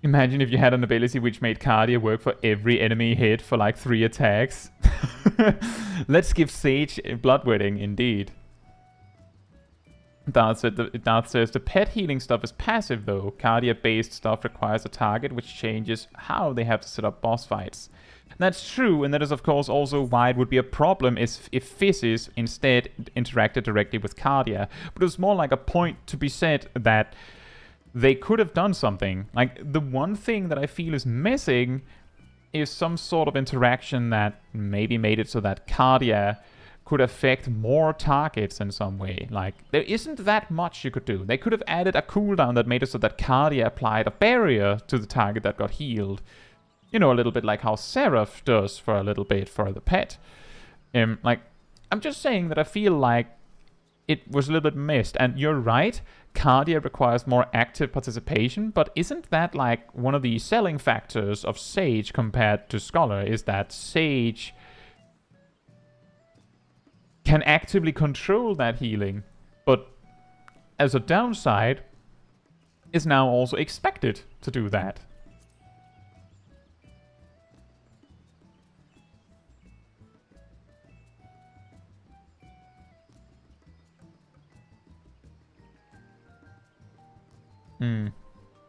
Imagine if you had an ability which made Cardia work for every enemy hit for like 3 attacks. Let's give Sage Bloodwetting, indeed. Darth says, the pet healing stuff is passive though. Cardia-based stuff requires a target, which changes how they have to set up boss fights. That's true, and that is of course also why it would be a problem if Fizz instead interacted directly with Cardia. But it was more like a point to be said that they could have done something. Like, the one thing that I feel is missing is some sort of interaction that maybe made it so that Cardia could affect more targets in some way. Like, there isn't that much you could do. They could have added a cooldown that made it so that Cardia applied a barrier to the target that got healed. You know, a little bit like how Seraph does for a little bit for the pet. Like, I'm just saying that I feel like it was a little bit missed. And you're right, Cardia requires more active participation, but isn't that like one of the selling factors of Sage compared to Scholar, is that Sage can actively control that healing, but as a downside, is now also expected to do that.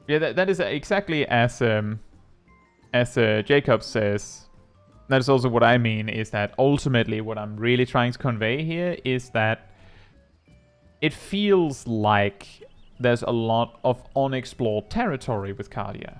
Yeah, that is exactly as Jacob says. That is also what I mean, is that ultimately what I'm really trying to convey here is that it feels like there's a lot of unexplored territory with Cardia.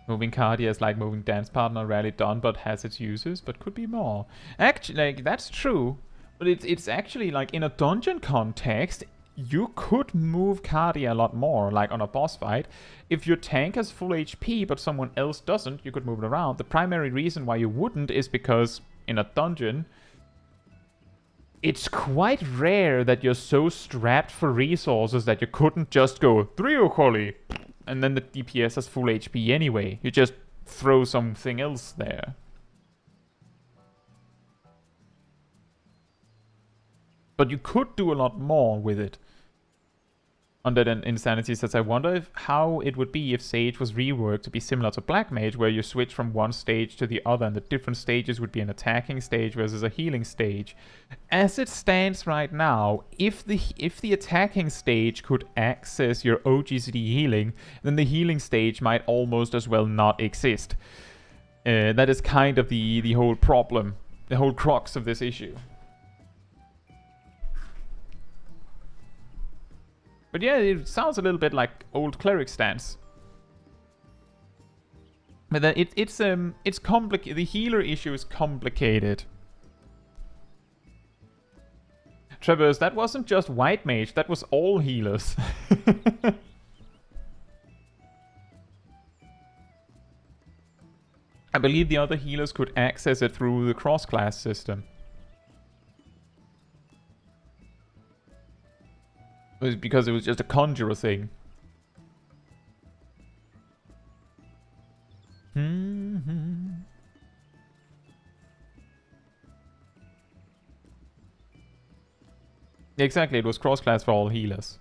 Moving Cardia is like moving dance partner, rarely done, but has its uses, but could be more. Actually, like, that's true, but it's actually, like, in a dungeon context, you could move Cardia a lot more, like on a boss fight. If your tank has full HP, but someone else doesn't, you could move it around. The primary reason why you wouldn't is because, in a dungeon, it's quite rare that you're so strapped for resources that you couldn't just go, Driokoli, and then the DPS has full HP anyway. You just throw something else there. But you could do a lot more with it. Undead Insanity says, I wonder how it would be if Sage was reworked to be similar to Black Mage, where you switch from one stage to the other, and the different stages would be an attacking stage versus a healing stage. As it stands right now, if the attacking stage could access your OGCD healing, then the healing stage might almost as well not exist. That is kind of the whole problem, the whole crux of this issue. But yeah, it sounds a little bit like old cleric stance. But then it's complicated. The healer issue is complicated. Traverse, that wasn't just white mage, that was all healers. I believe the other healers could access it through the cross-class system. It was because it was just a conjurer thing. Exactly, it was cross-class for all healers.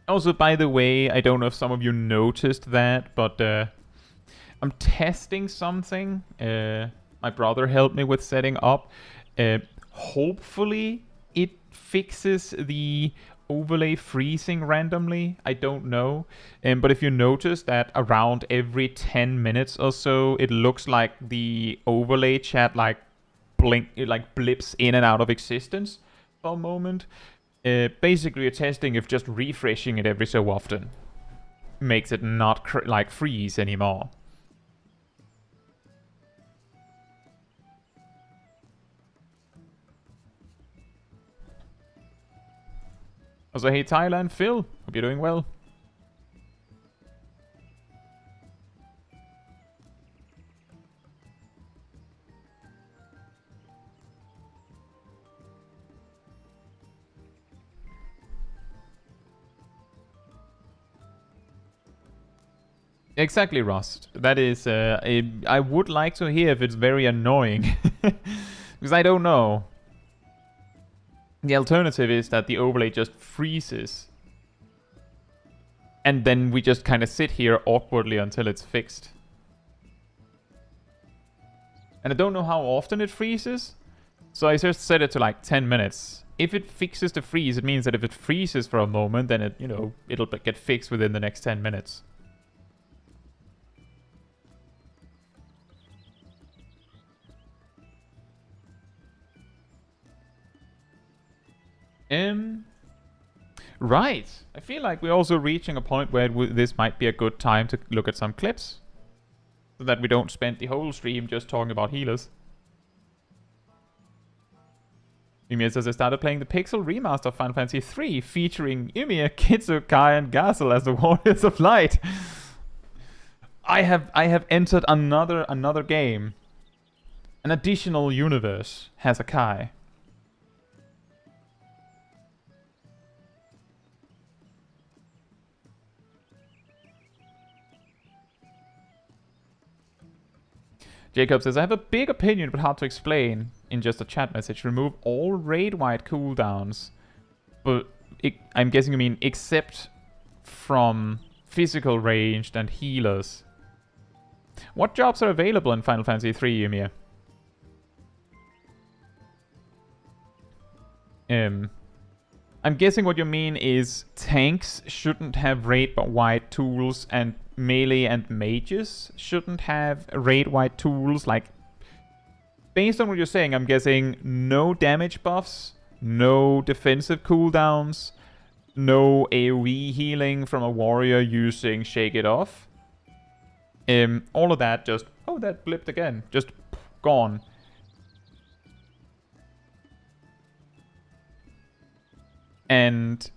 Also, by the way, I don't know if some of you noticed that, but I'm testing something. My brother helped me with setting up. Hopefully, it fixes the overlay freezing randomly. I don't know. But if you notice that around every 10 minutes or so, it looks like the overlay chat it blips in and out of existence for a moment. Basically, you're testing if just refreshing it every so often makes it not freeze anymore. Also, hey Thailand, Phil, hope you're doing well. Exactly, Rust. That is, I would like to hear if it's very annoying. Because I don't know. The alternative is that the overlay just freezes. And then we just kind of sit here awkwardly until it's fixed. And I don't know how often it freezes. So I just set it to like 10 minutes. If it fixes the freeze, it means that if it freezes for a moment, then it, it'll get fixed within the next 10 minutes. Right. I feel like we're also reaching a point where this might be a good time to look at some clips. So that we don't spend the whole stream just talking about healers. Ymir says I started playing the Pixel remaster of Final Fantasy III featuring Ymir, Caetsu, Kai, and Gazel as the Warriors of Light. I have entered another game. An additional universe has a Kai. Jacob says, I have a big opinion but hard to explain in just a chat message. Remove all raid-wide cooldowns. But I'm guessing you mean except from physical ranged and healers. What jobs are available in Final Fantasy III, Ymir? I'm guessing what you mean is tanks shouldn't have raid-wide tools and melee and mages shouldn't have raid-wide tools. Like, based on what you're saying, I'm guessing no damage buffs, no defensive cooldowns, no AoE healing from a warrior using Shake It Off. All of that just... Oh, that blipped again. Just gone. And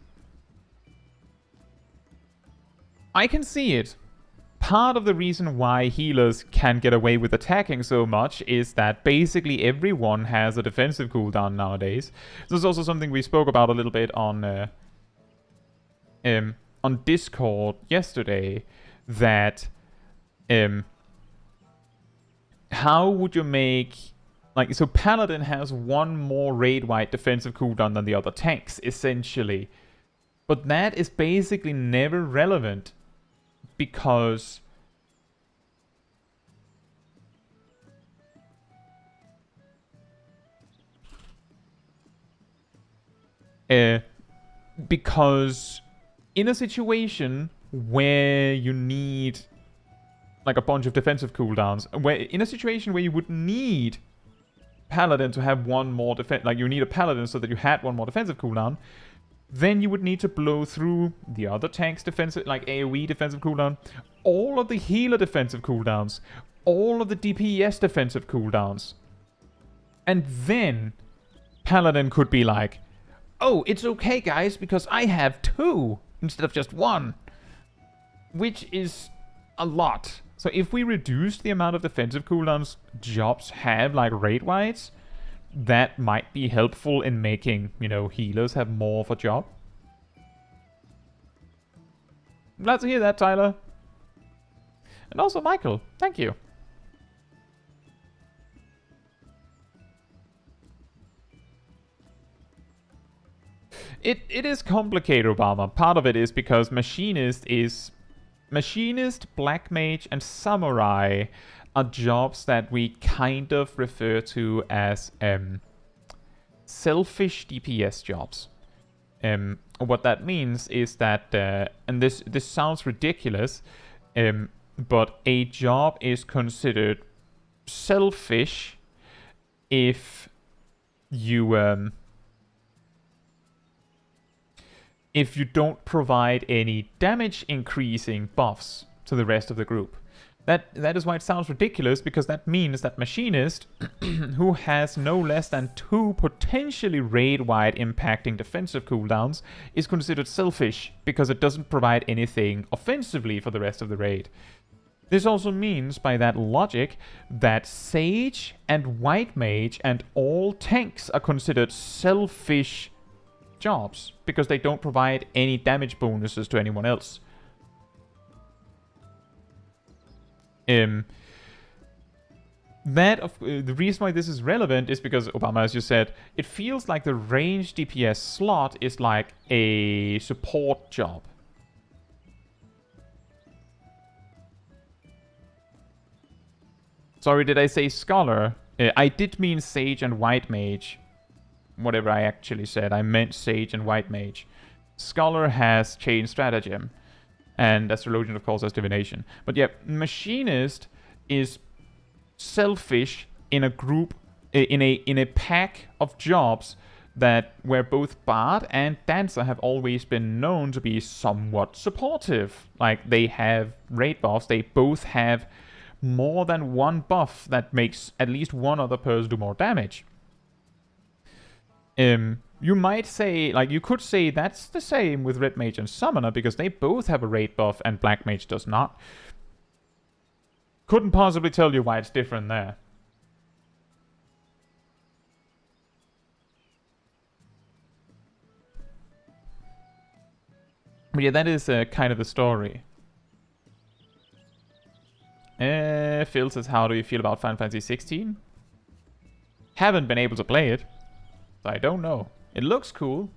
I can see it. Part of the reason why healers can get away with attacking so much is that basically everyone has a defensive cooldown nowadays. This is also something we spoke about a little bit on Discord yesterday. That how would you make... Like, so Paladin has one more raid-wide defensive cooldown than the other tanks, essentially. But that is basically never relevant. Because... because in a situation where you need like a bunch of defensive cooldowns, in a situation where you would need paladin to have one more defense, like you need a paladin so that you had one more defensive cooldown, then you would need to blow through the other tank's defensive, like AoE defensive cooldown, all of the healer defensive cooldowns, all of the DPS defensive cooldowns. And then paladin could be like, oh, it's okay guys, because I have 2 instead of just 1. Which is a lot. So if we reduce the amount of defensive cooldowns jobs have, like raid-wise, that might be helpful in making, you know, healers have more of a job. Glad to hear that, Tyler. And also Michael, thank you. It is complicated, Obama. Part of it is because Machinist, Black Mage, and Samurai are jobs that we kind of refer to as selfish DPS jobs. What that means is that, and this sounds ridiculous, but a job is considered selfish if you don't provide any damage increasing buffs to the rest of the group. That is why it sounds ridiculous, because that means that Machinist, who has no less than 2 potentially raid-wide impacting defensive cooldowns, is considered selfish because it doesn't provide anything offensively for the rest of the raid. This also means, by that logic, that Sage and White Mage and all tanks are considered selfish jobs because they don't provide any damage bonuses to anyone else. The reason why this is relevant is because, Obama, as you said, it feels like the range DPS slot is like a support job. Sorry, did I say Scholar? I did mean Sage and White Mage. Whatever I actually said, I meant Sage and White Mage. Scholar has Chain Stratagem, and Astrologian, of course, has Divination. But yeah, Machinist is selfish in a group, in a pack of jobs where both Bard and Dancer have always been known to be somewhat supportive. Like, they have raid buffs, they both have more than one buff that makes at least one other person do more damage. You might say, like, you could say that's the same with Red Mage and Summoner, because they both have a raid buff and Black Mage does not. Couldn't possibly tell you why it's different there. But yeah, that is kind of the story. Phil says, how do you feel about Final Fantasy 16? Haven't been able to play it, so I don't know. It looks cool.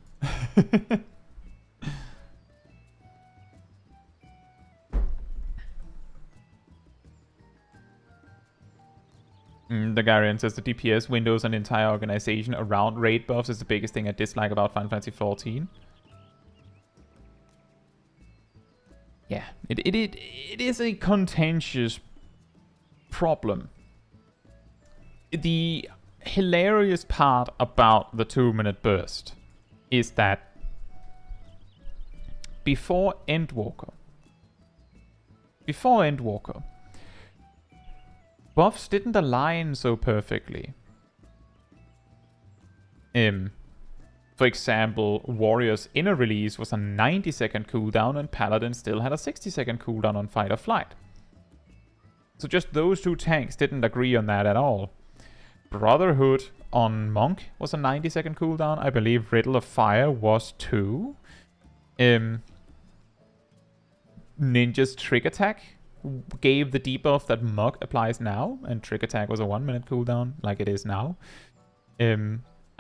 Dagarian says the DPS windows and entire organization around raid buffs is the biggest thing I dislike about Final Fantasy 14. Yeah, it is a contentious problem. The hilarious part about the 2-minute burst is that before Endwalker, buffs didn't align so perfectly. For example, Warrior's Inner Release was a 90-second cooldown and Paladin still had a 60-second cooldown on Fight or Flight. So just those two tanks didn't agree on that at all. Brotherhood on Monk was a 90-second cooldown. I believe Riddle of Fire was too. Ninja's Trick Attack gave the debuff that Mug applies now, and Trick Attack was a 1-minute cooldown, like it is now.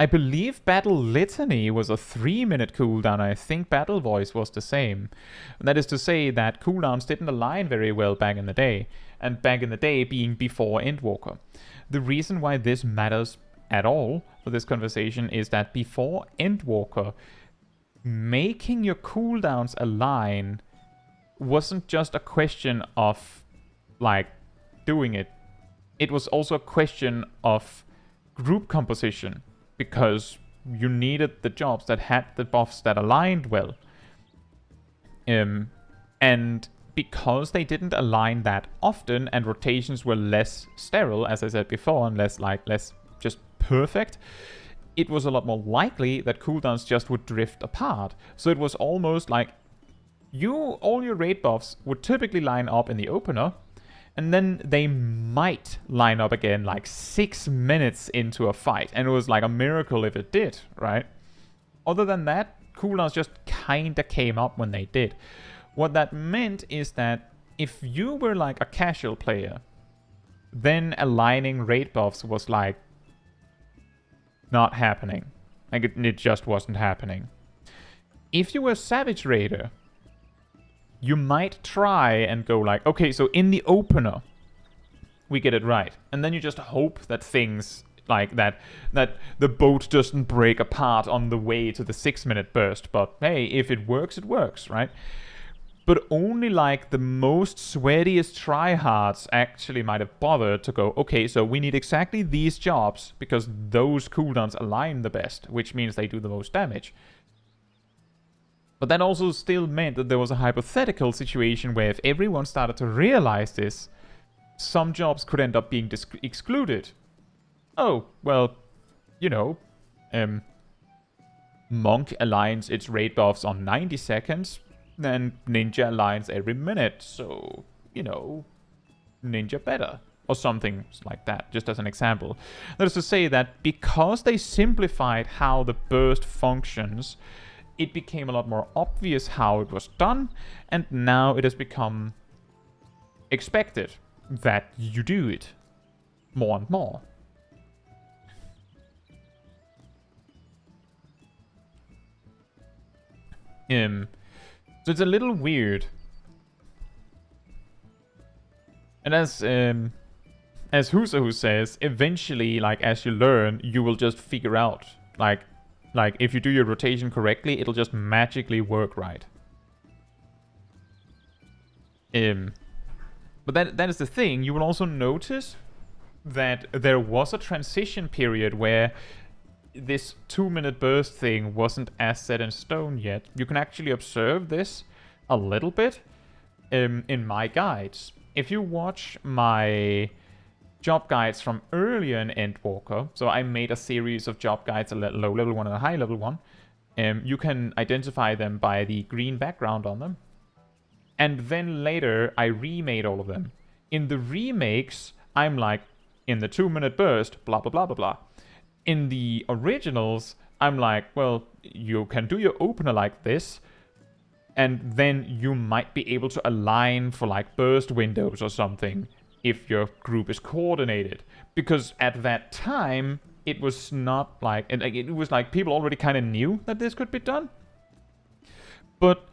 I believe Battle Litany was a 3-minute cooldown. I think Battle Voice was the same. And that is to say that cooldowns didn't align very well back in the day, and back in the day being before Endwalker. The reason why this matters at all for this conversation is that before Endwalker, making your cooldowns align wasn't just a question of, like, doing it. It was also a question of group composition, because you needed the jobs that had the buffs that aligned well. And because they didn't align that often and rotations were less sterile, as I said before, and less just perfect, it was a lot more likely that cooldowns just would drift apart. So it was almost like all your raid buffs would typically line up in the opener, and then they might line up again like 6 minutes into a fight. And it was like a miracle if it did, right? Other than that, cooldowns just kinda came up when they did. What that meant is that if you were like a casual player, then aligning raid buffs was like not happening. Like it just wasn't happening. If you were a Savage Raider, you might try and go like, okay, so in the opener, we get it right. And then you just hope that things like that the boat doesn't break apart on the way to the 6-minute burst. But hey, if it works, right? But only like the most sweatiest tryhards actually might have bothered to go, okay, so we need exactly these jobs because those cooldowns align the best, which means they do the most damage. But that also still meant that there was a hypothetical situation where if everyone started to realize this, some jobs could end up being excluded. Oh, well, you know, Monk aligns its raid buffs on 90 seconds, then Ninja aligns every minute, so, you know, Ninja better. Or something like that, just as an example. That is to say that because they simplified how the burst functions, it became a lot more obvious how it was done, and now it has become expected that you do it more and more. So it's a little weird. And as Husahu says, eventually, like, as you learn, you will just figure out, like if you do your rotation correctly, it'll just magically work right. But that is the thing. You will also notice that there was a transition period where this 2-minute burst thing wasn't as set in stone yet. You can actually observe this a little bit in my guides. If you watch my job guides from earlier in Endwalker, so I made a series of job guides, a low level one and a high level one, you can identify them by the green background on them. And then later, I remade all of them. In the remakes, I'm like, in the 2-minute burst, blah, blah, blah, blah, blah. In the originals, I'm like, well, you can do your opener like this, and then you might be able to align for like burst windows or something if your group is coordinated. Because at that time, it was not like, it was like people already kind of knew that this could be done. But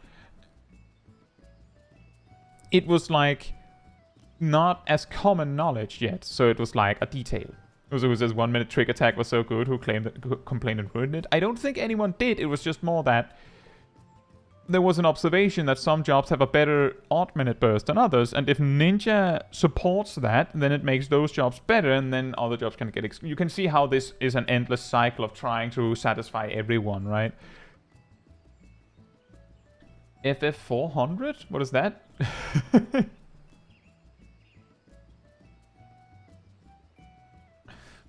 it was like not as common knowledge yet, so it was like a detail. It was this 1-minute trick attack was so good, who complained and ruined it? I don't think anyone did. It was just more that there was an observation that some jobs have a better odd-minute burst than others, and if Ninja supports that, then it makes those jobs better, and then other jobs can get you can see how this is an endless cycle of trying to satisfy everyone, right? FF400? What is that?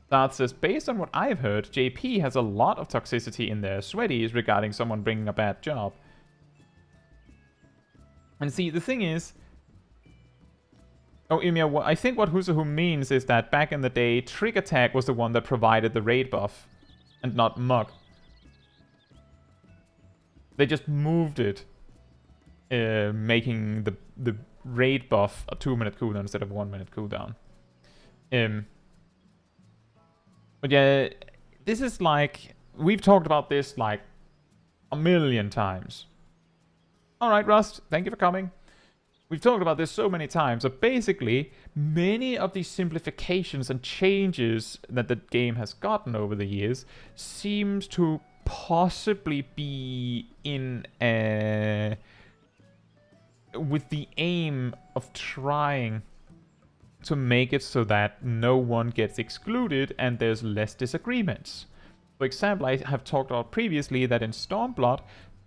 That says, based on what I've heard, JP has a lot of toxicity in their sweaties regarding someone bringing a bad job. And see, the thing is... Oh, Ymir, I think what Husahu means is that back in the day, Trick Attack was the one that provided the raid buff, and not Mug. They just moved it, making the raid buff a 2-minute cooldown instead of 1-minute cooldown. But yeah, this is like... We've talked about this like a million times. Alright, Rust, thank you for coming. We've talked about this so many times. So basically, many of these simplifications and changes that the game has gotten over the years seems to possibly be in with the aim of trying to make it so that no one gets excluded and there's less disagreements. For example, I have talked about previously that in Stormblood,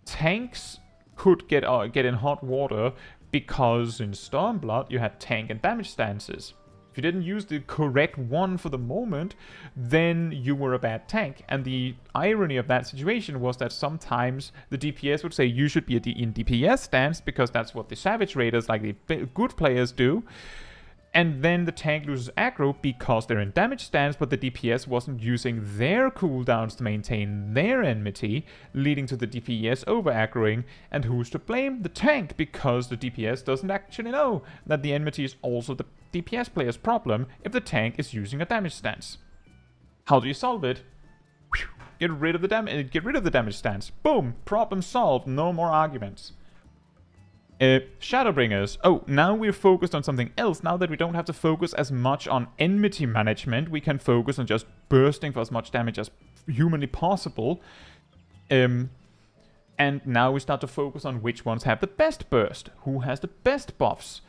tanks could get in hot water because in Stormblood you had tank and damage stances. If you didn't use the correct one for the moment, then you were a bad tank. And the irony of that situation was that sometimes the DPS would say you should be in DPS stance because that's what the Savage Raiders, like the good players, do. And then the tank loses aggro because they're in damage stance, but the DPS wasn't using their cooldowns to maintain their enmity, leading to the DPS over-aggroing. And who's to blame? The tank, because the DPS doesn't actually know that the enmity is also the DPS player's problem if the tank is using a damage stance. How do you solve it? Get rid of the damage stance. Boom! Problem solved. No more arguments. Shadowbringers. Oh, now we're focused on something else. Now that we don't have to focus as much on enmity management, we can focus on just bursting for as much damage as humanly possible. And now we start to focus on which ones have the best burst, who has the best buffs,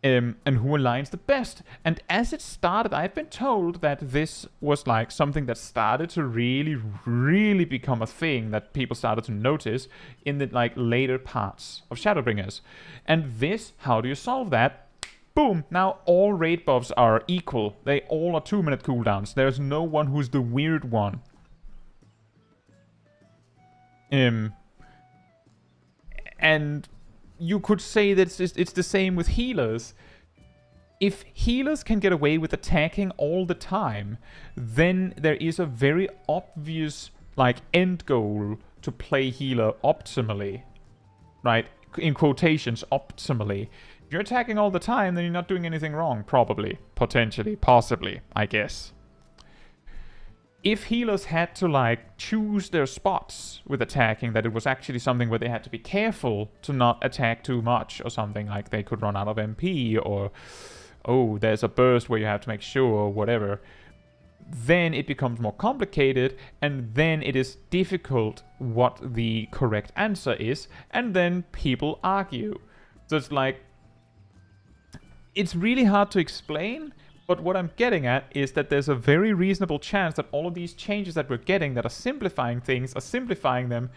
and who aligns the best. And as it started, I've been told that this was like something that started to really become a thing that people started to notice in the like later parts of Shadowbringers. And this, how do you solve that? Boom! Now all raid buffs are equal. They all are 2-minute cooldowns. There's no one who's the weird one. And you could say that it's the same with healers. If healers can get away with attacking all the time, then there is a very obvious like end goal to play healer optimally, right? In quotations, optimally. If you're attacking all the time, then you're not doing anything wrong, probably, potentially, possibly, I guess. If healers had to like choose their spots with attacking, that it was actually something where they had to be careful to not attack too much or something, like they could run out of MP or, oh, there's a burst where you have to make sure or whatever, then it becomes more complicated and then it is difficult what the correct answer is, and then people argue. So it's like, it's really hard to explain. But what I'm getting at is that there's a very reasonable chance that all of these changes that we're getting that are simplifying things are simplifying them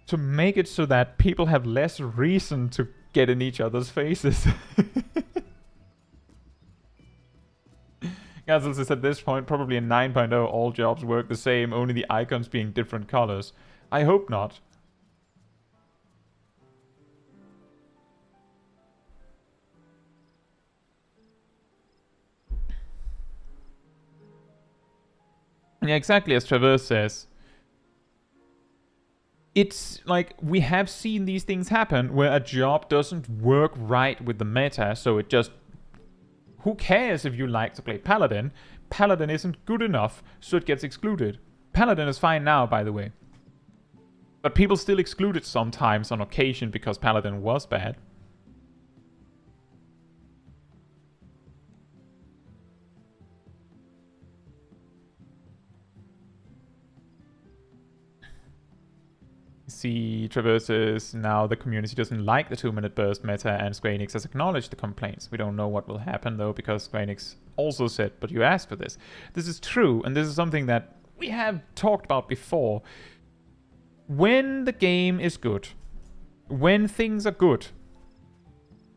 to make it so that people have less reason to get in each other's faces. Gazelle says at this point, probably in 9.0, all jobs work the same, only the icons being different colors. I hope not. Yeah, exactly as Traverse says. It's like we have seen these things happen where a job doesn't work right with the meta, so it just... Who cares if you like to play Paladin? Paladin isn't good enough, so it gets excluded. Paladin is fine now, by the way. But people still exclude it sometimes on occasion because Paladin was bad. See, Traverses, now the community doesn't like the 2-minute burst meta and Square Enix has acknowledged the complaints. We don't know what will happen though, because Square Enix also said, but you asked for this. This is true, and this is something that we have talked about before. When the game is good, when things are good,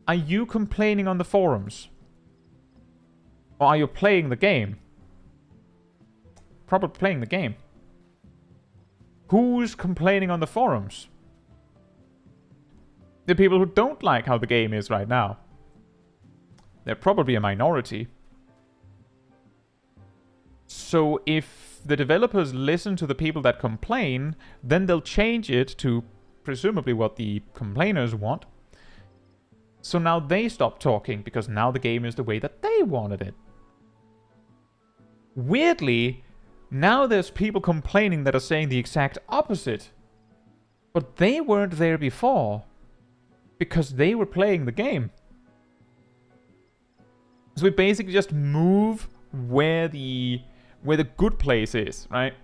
are you complaining on the forums? Or are you playing the game? Probably playing the game. Who's complaining on the forums? The people who don't like how the game is right now. They're probably a minority. So if the developers listen to the people that complain, then they'll change it to presumably what the complainers want. So now they stop talking because now the game is the way that they wanted it. Weirdly, now there's people complaining that are saying the exact opposite. But they weren't there before. Because they were playing the game. So we basically just move where the good place is, right?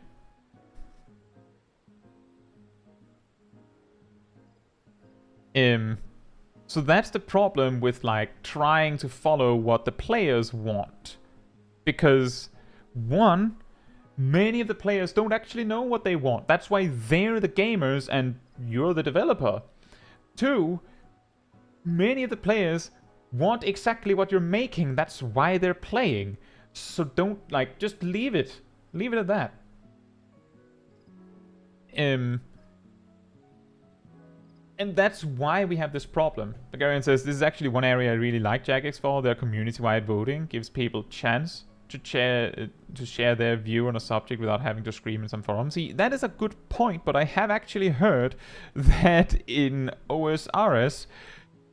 So that's the problem with like trying to follow what the players want. Because one, many of the players don't actually know what they want. That's why they're the gamers and you're the developer. Two, many of the players want exactly what you're making. That's why they're playing. So don't, like, just leave it. Leave it at that. And that's why we have this problem. Bulgarian says, this is actually one area I really like Jagex for. Their community-wide voting gives people chance to share their view on a subject without having to scream in some forum. See, that is a good point, but I have actually heard that in OSRS,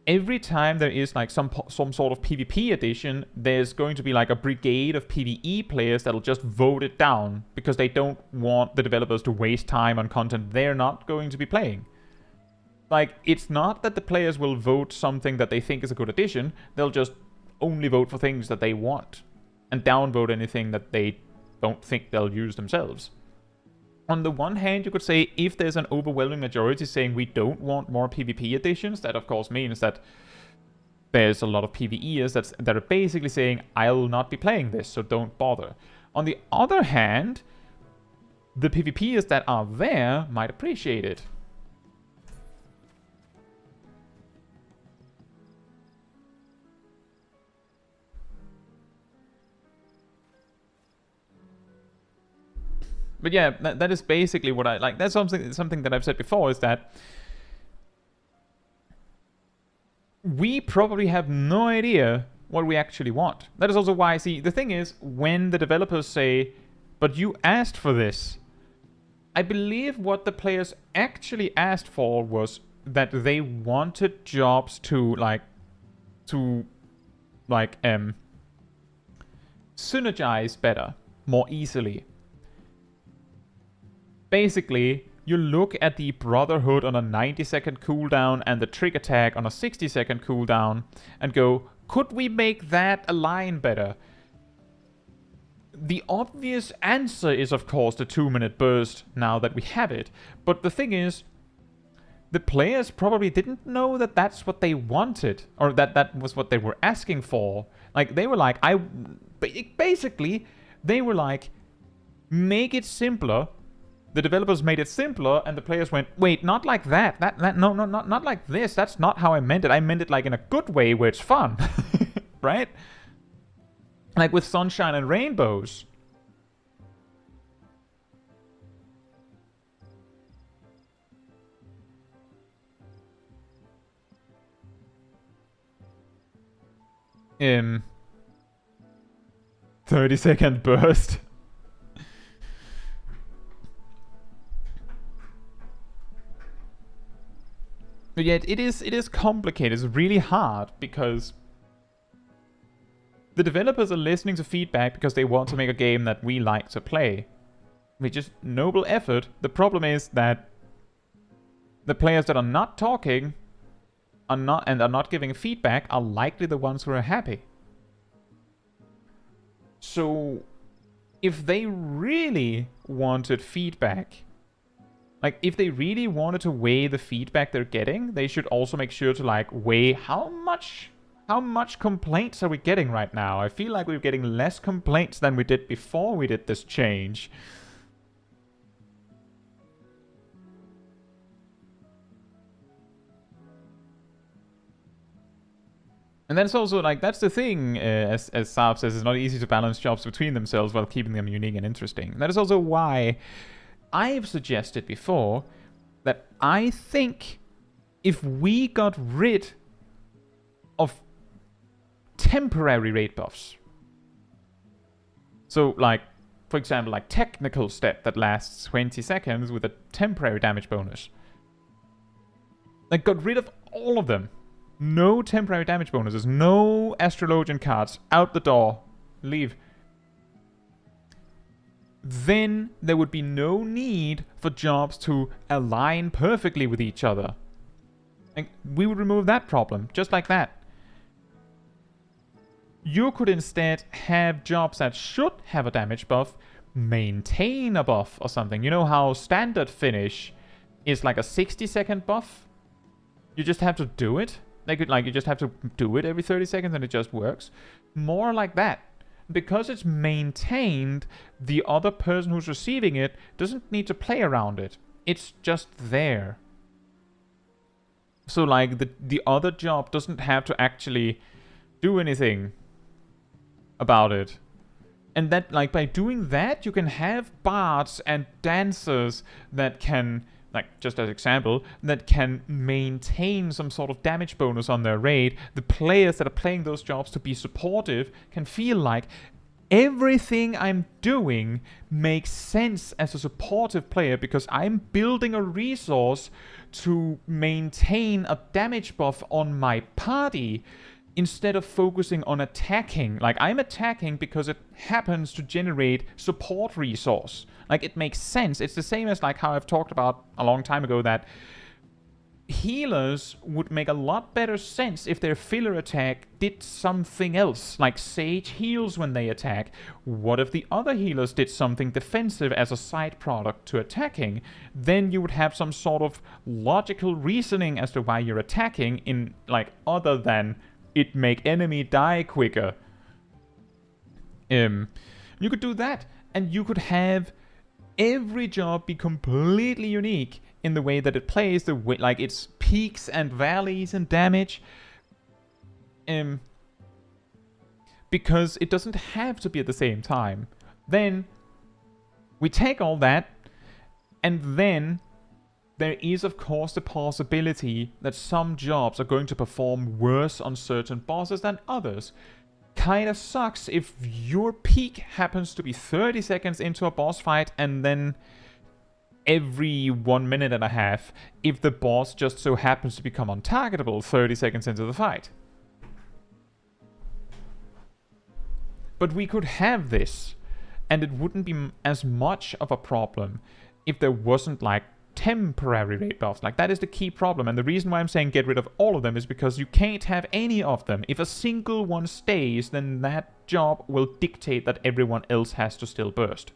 every time there is like some sort of PvP edition, there's going to be like a brigade of PvE players that'll just vote it down because they don't want the developers to waste time on content they're not going to be playing. Like, it's not that the players will vote something that they think is a good addition, they'll just only vote for things that they want, and downvote anything that they don't think they'll use themselves. On the one hand, you could say, if there's an overwhelming majority saying we don't want more PvP additions, that of course means that there's a lot of PvEers that are basically saying, I'll not be playing this, so don't bother. On the other hand, the PvPers that are there might appreciate it. But yeah, that is basically what I like. That's something that I've said before, is that we probably have no idea what we actually want. That is also why, see, the thing is, when the developers say, but you asked for this, I believe what the players actually asked for was that they wanted jobs to synergize better, more easily. Basically, you look at the Brotherhood on a 90-second cooldown and the Trick Attack on a 60-second cooldown and go, could we make that align better? The obvious answer is, of course, the 2-minute burst now that we have it. But the thing is, the players probably didn't know that that's what they wanted, or that was what they were asking for. Like, they were like, basically, they were like, make it simpler. The developers made it simpler, and the players went, wait, not like that. No, not like this. That's not how I meant it. I meant it like in a good way where it's fun. Right? Like with sunshine and rainbows. In 30-second burst. But yet it is complicated. It's really hard because the developers are listening to feedback because they want to make a game that we like to play, which is noble effort. The problem is that the players that are not talking are not giving feedback are likely the ones who are happy. So if they really wanted feedback, like, if they really wanted to weigh the feedback they're getting, they should also make sure to, like, weigh how much complaints are we getting right now. I feel like we're getting less complaints than we did before we did this change. And that's also, like, that's the thing, as Saab says, it's not easy to balance jobs between themselves while keeping them unique and interesting. And that is also why I've suggested before that I think if we got rid of temporary rate buffs, so like, for example, like technical step that lasts 20 seconds with a temporary damage bonus, like got rid of all of them, no temporary damage bonuses, no astrologian cards, out the door, leave, then there would be no need for jobs to align perfectly with each other. And we would remove that problem, just like that. You could instead have jobs that should have a damage buff maintain a buff or something. You know how standard finish is like a 60-second buff? You just have to do it. You just have to do it every 30 seconds and it just works. More like that. Because it's maintained, the other person who's receiving it doesn't need to play around it. It's just there. So like the other job doesn't have to actually do anything about it. And that, like, by doing that, you can have bards and dancers that can, like, just as example, that can maintain some sort of damage bonus on their raid. The players that are playing those jobs to be supportive can feel like everything I'm doing makes sense as a supportive player because I'm building a resource to maintain a damage buff on my party instead of focusing on attacking. Like, I'm attacking because it happens to generate support resource. Like, it makes sense. It's the same as like how I've talked about a long time ago that healers would make a lot better sense if their filler attack did something else. Like, Sage heals when they attack. What if the other healers did something defensive as a side product to attacking? Then you would have some sort of logical reasoning as to why you're attacking in, like, other than it make enemy die quicker. You could do that, and you could have every job be completely unique in the way that it plays, the way, like, its peaks and valleys and damage. Because it doesn't have to be at the same time. Then we take all that, and then there is, of course, the possibility that some jobs are going to perform worse on certain bosses than others. Kinda sucks if your peak happens to be 30 seconds into a boss fight and then every 1 minute and a half if the boss just so happens to become untargetable 30 seconds into the fight. But we could have this, and it wouldn't be as much of a problem if there wasn't, like, temporary raid buffs. Like, that is the key problem, and the reason why I'm saying get rid of all of them is because you can't have any of them. If a single one stays, then that job will dictate that everyone else has to still burst.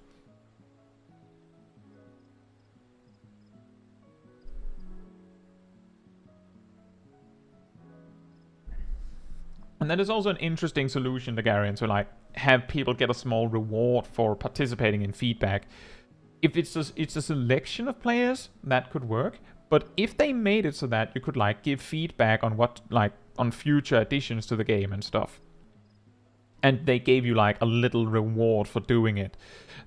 And that is also an interesting solution, Dagarian, to, like, have people get a small reward for participating in feedback. If it's a selection of players, that could work. But if they made it so that you could, like, give feedback on what, like, on future additions to the game and stuff, and they gave you, like, a little reward for doing it,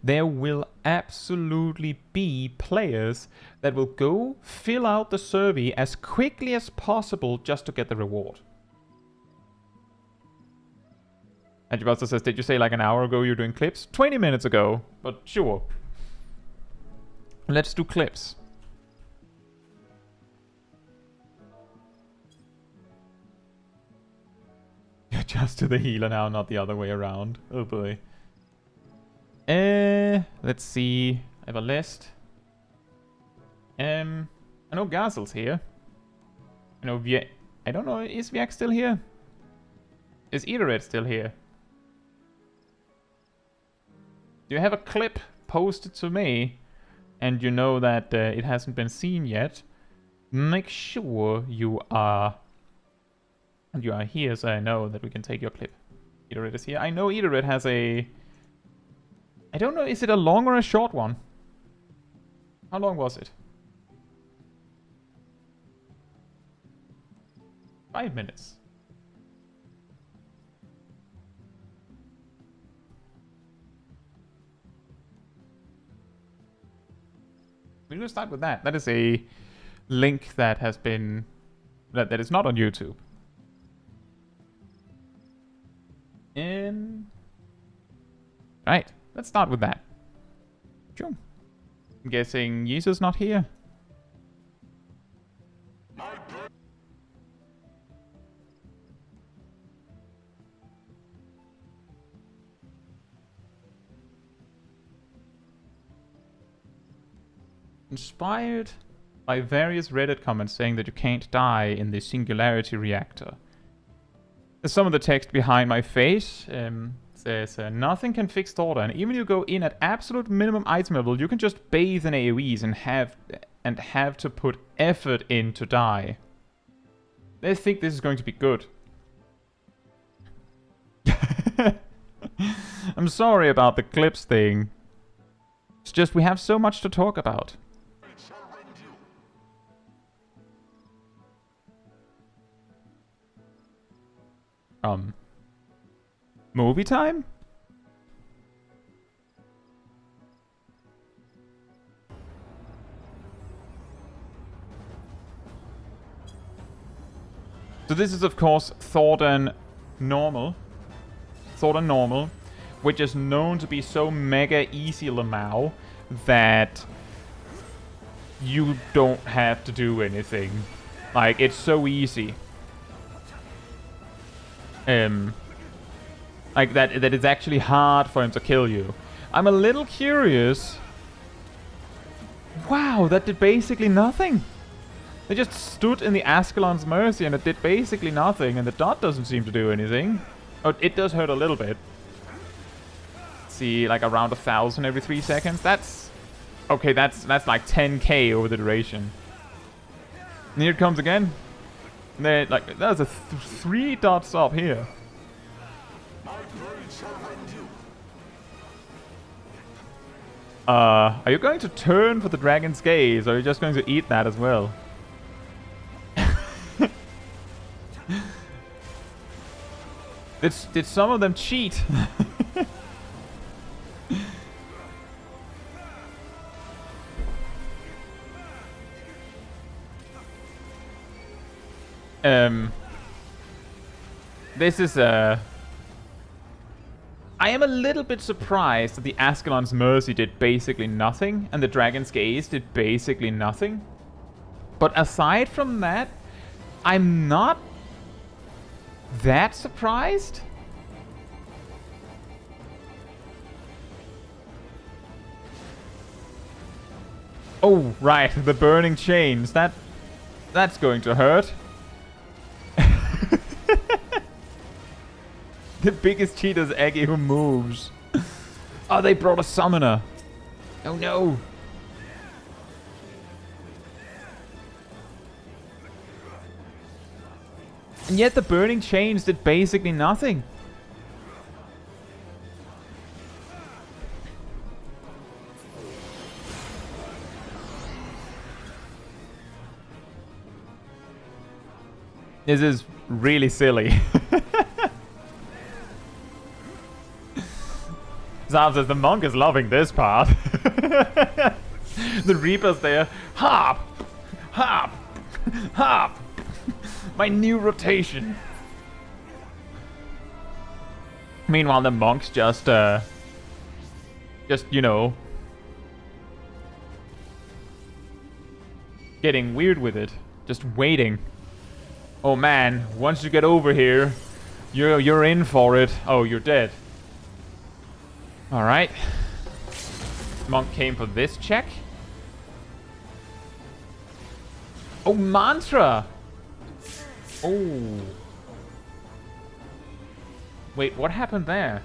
there will absolutely be players that will go fill out the survey as quickly as possible just to get the reward. And Jabasta says, did you say like an hour ago you're doing clips? 20 minutes ago, but sure. Let's do clips. You're just to the healer now, not the other way around. Oh boy. Let's see. I have a list. I know Gazel's here. I know I don't know, is Viek still here? Is Edored still here? Do you have a clip posted to me and you know that it hasn't been seen yet? Make sure you are here so I know that we can take your clip. Edored is here. I know Edored has a... I don't know, is it a long or a short one? How long was it? 5 minutes. We're going to start with that. That is a link that has been... that is not on YouTube. Right, let's start with that. Sure. I'm guessing Jesus not here. Inspired by various Reddit comments saying that you can't die in the singularity reactor. There's some of the text behind my face. Says, nothing can fix order, and even if you go in at absolute minimum item level, you can just bathe in AoEs and have to put effort in to die. They think this is going to be good. I'm sorry about the clips thing. It's just we have so much to talk about. Movie time? So this is of course Thornton Normal, which is known to be so mega easy Lamau that you don't have to do anything. Like, it's so easy. Like that it's actually hard for him to kill you. I'm a little curious. Wow, that did basically nothing. They just stood in the Ascalon's mercy and it did basically nothing, and the dot doesn't seem to do anything. Oh, it does hurt a little bit. See, like around 1,000 every 3 seconds. That's okay. That's like 10k over the duration. And here it comes again. And like there's a 3 dots up here. Are you going to turn for the dragon's gaze, or are you just going to eat that as well? Did some of them cheat? This is I am a little bit surprised that the Ascalon's Mercy did basically nothing, and the Dragon's Gaze did basically nothing. But aside from that, I'm not that surprised. Oh, right, the burning chains. That's going to hurt. The biggest cheater is Eggy who moves. Oh, they brought a summoner. Oh no. And yet the burning chains did basically nothing. This is really silly. Zav says the monk is loving this part. The Reaper's there. Hop! Hop! Hop! My new rotation. Meanwhile, the monk's just you know, getting weird with it. Just waiting. Oh man, once you get over here, you're in for it. Oh, you're dead. Alright. Monk came for this check. Oh, mantra! Oh. Wait, what happened there?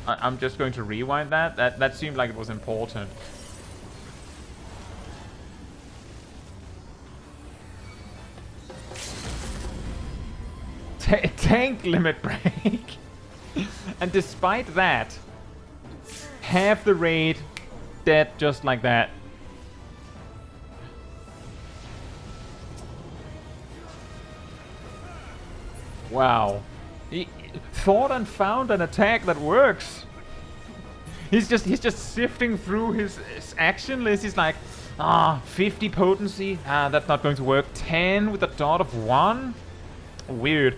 I'm just going to rewind that. That seemed like it was important. Tank limit break. And despite that, half the raid dead just like that. Wow. He thought and found an attack that works. He's just sifting through his action list. He's like, 50 potency. That's not going to work. 10 with a dot of 1. Weird.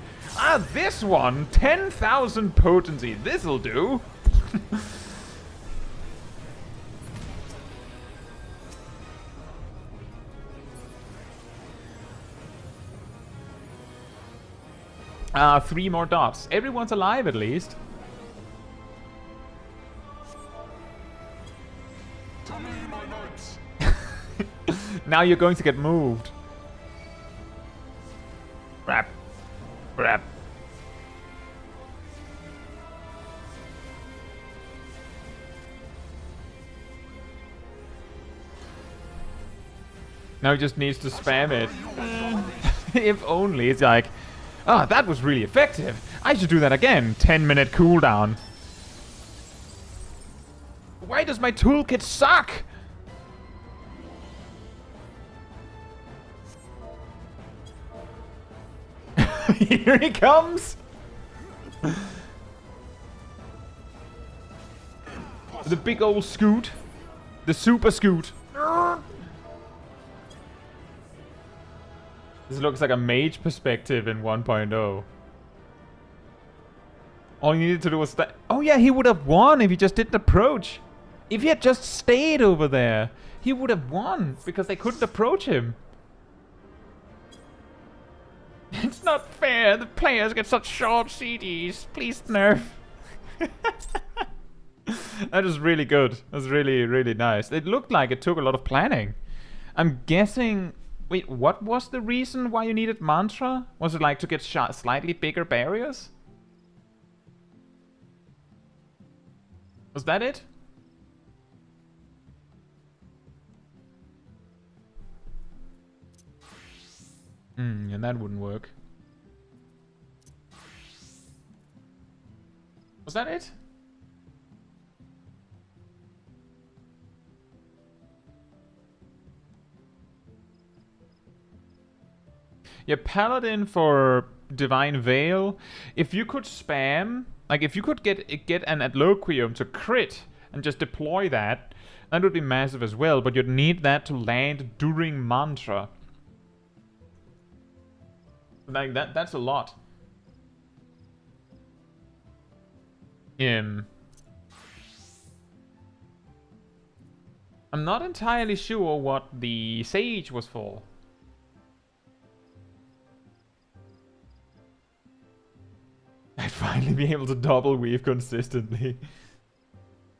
This one, 10,000 potency. This'll do. Three more dots. Everyone's alive at least. Now you're going to get moved. Rap. Rap. Now he just needs to spam it. If only. It's like, ah, that was really effective. I should do that again. 10-minute cooldown. Why does my toolkit suck? Here he comes. The big old scoot. The super scoot. This looks like a mage perspective in 1.0. All he needed to do was that. Oh yeah, he would have won if he just didn't approach. If he had just stayed over there, he would have won because they couldn't approach him. It's not fair. The players get such short CDs. Please nerf. That was really good. That was really, really nice. It looked like it took a lot of planning. I'm guessing... Wait, what was the reason why you needed mantra? Was it like to get slightly bigger barriers? Was that it? And that wouldn't work. Was that it? Yeah, Paladin for Divine Veil. If you could spam, like if you could get an Adloquium to crit and just deploy that, that would be massive as well, but you'd need that to land during mantra. Like that's a lot. I'm not entirely sure what the Sage was for. I'd finally be able to double weave consistently.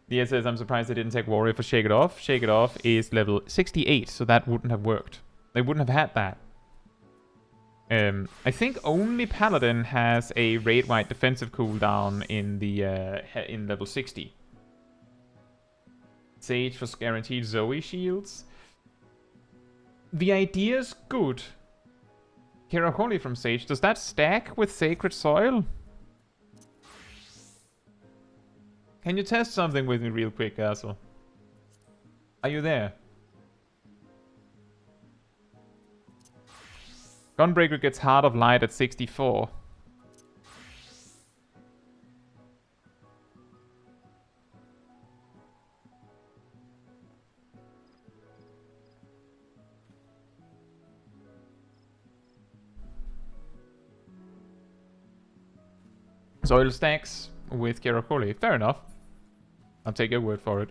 The says, I'm surprised they didn't take Warrior for Shake It Off. Shake It Off is level 68, so that wouldn't have worked. They wouldn't have had that. I think only Paladin has a raid-wide defensive cooldown in the in level 60. Sage for guaranteed Zoe shields. The idea's good. Kiraholi from Sage, does that stack with Sacred Soil? Can you test something with me real quick, Castle? Are you there? Gunbreaker gets Heart of Light at 64. Soil stacks with Kiraholi. Fair enough. I'll take your word for it.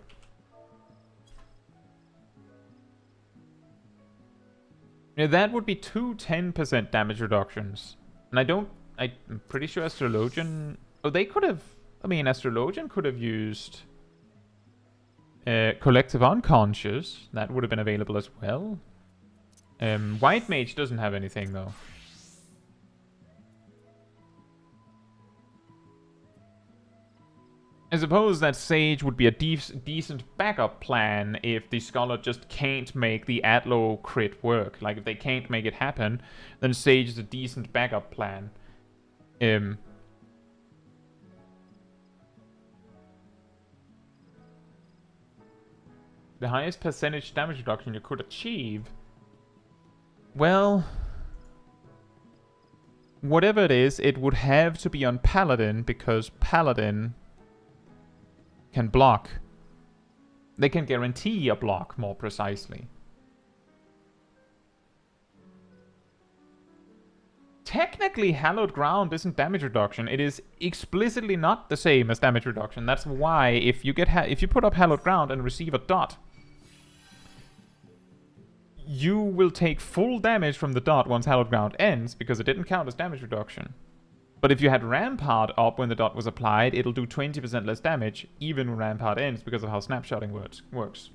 Yeah, that would be two 10% damage reductions. And I'm pretty sure Astrologian... Oh, they could have... I mean, Astrologian could have used... Collective Unconscious. That would have been available as well. White Mage doesn't have anything, though. I suppose that Sage would be a decent backup plan if the Scholar just can't make the Atlo crit work. Like, if they can't make it happen, then Sage is a decent backup plan. The highest percentage damage reduction you could achieve... Well... Whatever it is, it would have to be on Paladin, because Paladin... can block. They can guarantee a block, more precisely. Technically, Hallowed Ground isn't damage reduction. It is explicitly not the same as damage reduction. That's why if you put up Hallowed Ground and receive a dot, you will take full damage from the dot once Hallowed Ground ends, because it didn't count as damage reduction. But if you had Rampart up when the dot was applied, it'll do 20% less damage, even when Rampart ends, because of how snapshotting works.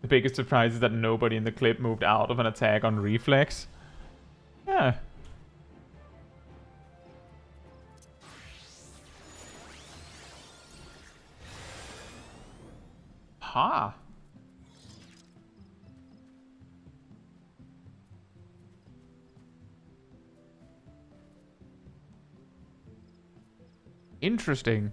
The biggest surprise is that nobody in the clip moved out of an attack on reflex. Yeah. Ha! Interesting.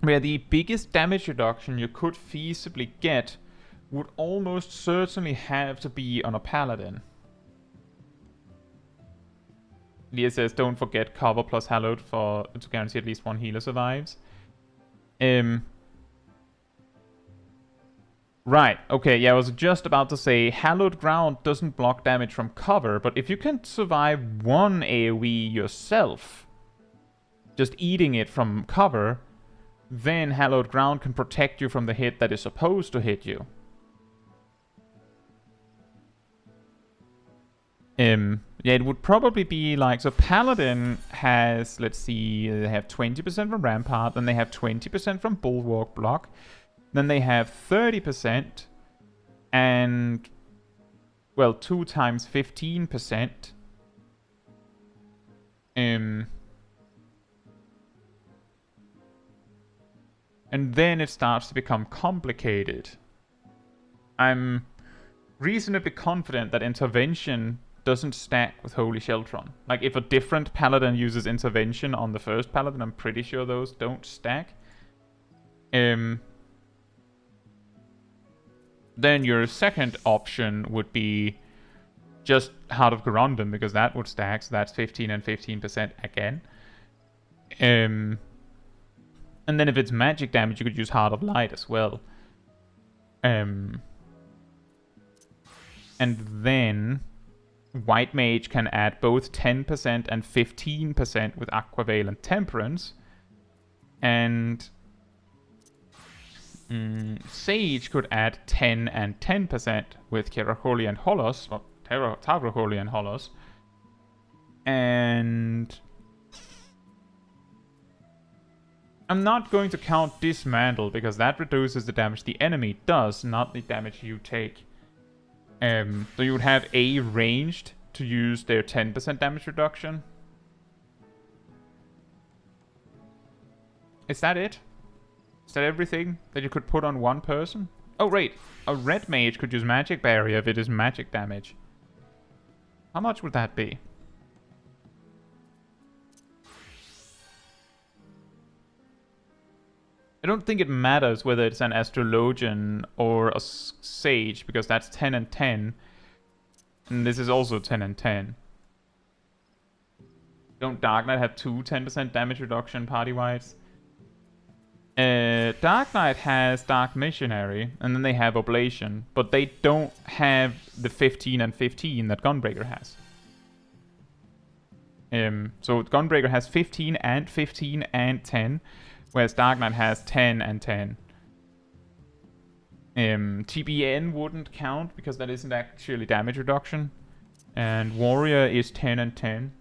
Where the biggest damage reduction you could feasibly get would almost certainly have to be on a paladin. Leah says, don't forget cover plus hallowed to guarantee at least one healer survives. Right, okay, yeah, I was just about to say, hallowed ground doesn't block damage from cover, but if you can survive one AoE yourself, just eating it from cover, then hallowed ground can protect you from the hit that is supposed to hit you. Yeah, it would probably be like, so Paladin has, let's see, they have 20% from Rampart, then they have 20% from Bulwark block, then they have 30%, and, well, 2 times 15%. And then it starts to become complicated. I'm reasonably confident that Intervention doesn't stack with Holy Sheltron. Like, if a different Paladin uses Intervention on the first Paladin, I'm pretty sure those don't stack. Then your second option would be just Heart of Corundum, because that would stack, so that's 15 and 15% again. And then if it's magic damage, you could use Heart of Light as well. And then White Mage can add both 10% and 15% with Aquaveil and Temperance. And Sage could add 10 and 10% with Keracholi and Holos, or Tavracholi and Holos. And I'm not going to count Dismantle, because that reduces the damage the enemy does, not the damage you take. So you would have A ranged to use their 10% damage reduction. Is that it? Is that everything that you could put on one person? Oh, right. A red mage could use magic barrier if it is magic damage. How much would that be? I don't think it matters whether it's an astrologian or a sage, because that's 10 and 10. And this is also 10 and 10. Don't Dark Knight have 2 10% damage reduction party-wise? Dark Knight has Dark Missionary, and then they have Oblation, but they don't have the 15 and 15 that Gunbreaker has. So Gunbreaker has 15 and 15 and 10, whereas Dark Knight has 10 and 10. TBN wouldn't count, because that isn't actually damage reduction. And Warrior is 10 and 10.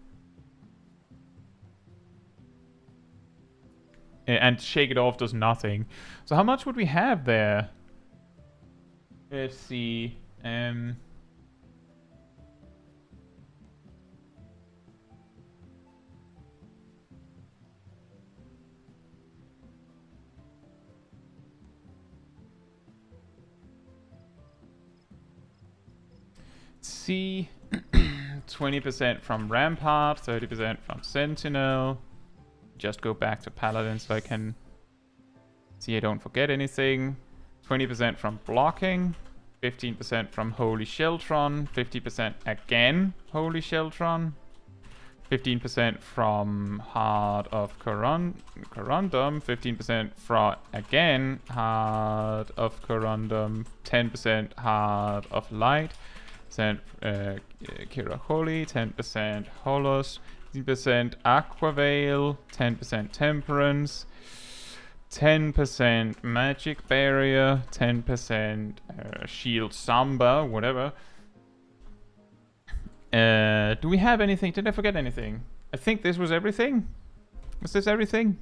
And Shake It Off does nothing. So how much would we have there? Let's see. See. 20% from Rampart, 30% from Sentinel. Just go back to Paladin so I can see I don't forget anything. 20% from blocking, 15% from Holy Sheltron, 50% again Holy Sheltron, 15% from Heart of Corundum, 15% from again Heart of Corundum, 10% Heart of Light, 10% Kiraholi, 10% Holos, 10% Aquaveil, 10% Temperance, 10% Magic Barrier, 10% Shield Samba, whatever. Do we have anything? Did I forget anything? I think this was everything. Was this everything?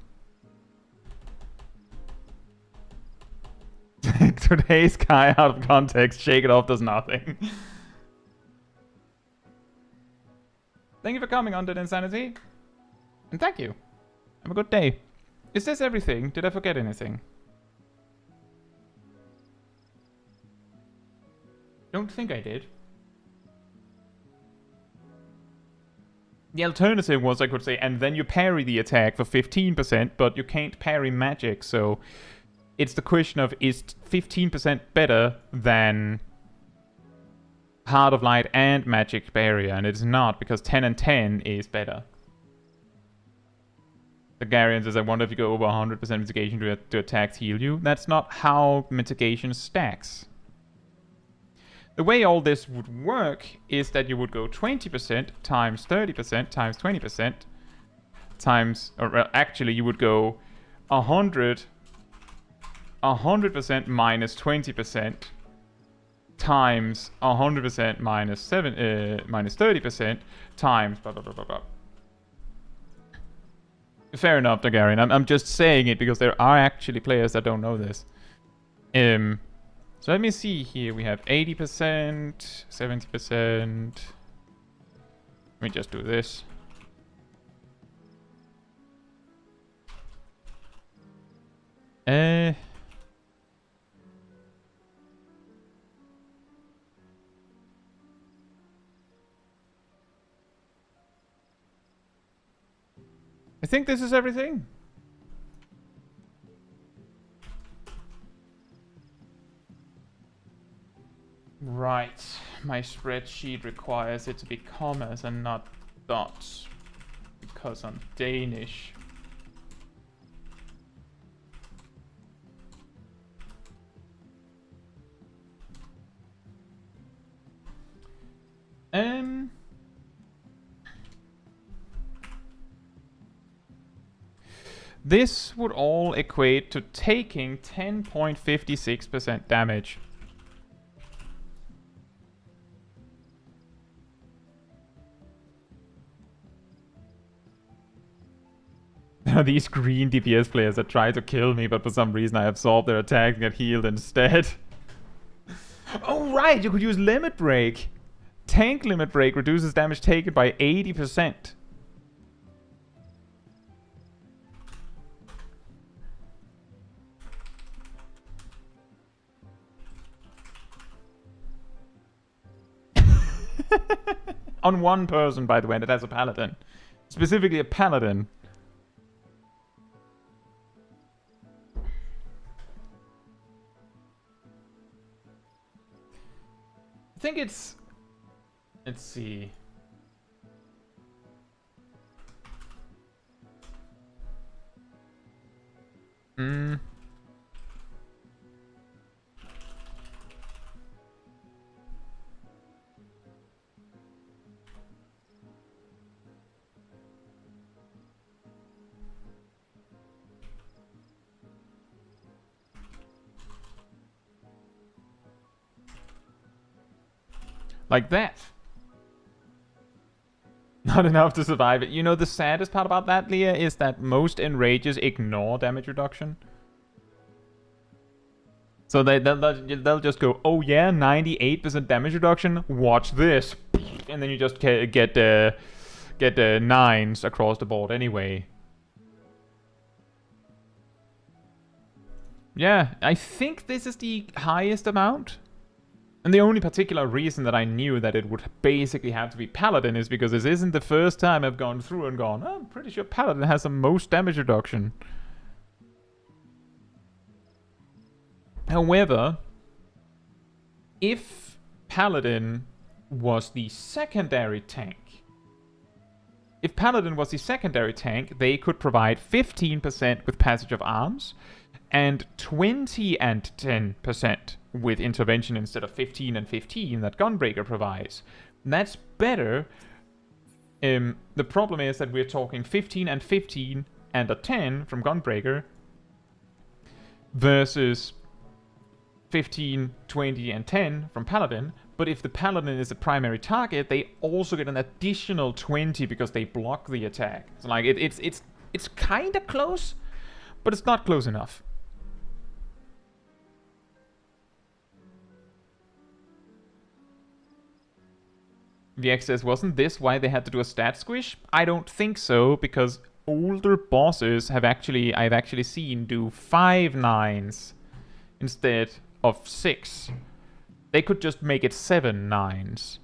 Today's guy out of context, Shake It Off does nothing. Thank you for coming, Undead Insanity. And thank you. Have a good day. Is this everything? Did I forget anything? Don't think I did. The alternative was I could say, and then you parry the attack for 15%, but you can't parry magic, so it's the question of, is 15% better than Heart of Light and Magic Barrier? And it's not, because 10 and 10 is better. The Garian says, I wonder if you go over 100% mitigation to attacks heal you. That's not how mitigation stacks. The way all this would work is that you would go 20% times 30% times 20% times, or actually you would go 100% minus 20% times 100% minus 30% times blah blah blah blah blah. Fair enough, Targaryen. I'm just saying it because there are actually players that don't know this. So let me see here. We have 80%, 70%. Let me just do this. I think this is everything. Right, my spreadsheet requires it to be commas and not dots, because I'm Danish. This would all equate to taking 10.56% damage. These green DPS players that try to kill me, but for some reason I absorb their attack and get healed instead. Oh right, you could use Limit Break. Tank Limit Break reduces damage taken by 80%. On one person, by the way, that has a paladin. Specifically a paladin. I think it's... Let's see. Like that. Not enough to survive it. You know, the saddest part about that, Leah, is that most enrages ignore damage reduction. So they'll just go, oh yeah, 98% damage reduction, watch this. And then you just get the 9s across the board anyway. Yeah, I think this is the highest amount. And the only particular reason that I knew that it would basically have to be Paladin is because this isn't the first time I've gone through and gone, oh, I'm pretty sure Paladin has the most damage reduction. However, if Paladin was the secondary tank, they could provide 15% with Passage of Arms and 20 and 10% with Intervention instead of 15 and 15 that Gunbreaker provides. That's better. The problem is that we're talking 15 and 15 and a 10 from Gunbreaker versus 15, 20, and 10 from Paladin. But if the Paladin is a primary target, they also get an additional 20 because they block the attack. So like it's kind of close, but it's not close enough. VX says, wasn't this why they had to do a stat squish? I don't think so, because older bosses I've actually seen do 5 9s instead of 6. They could just make it 7 9s.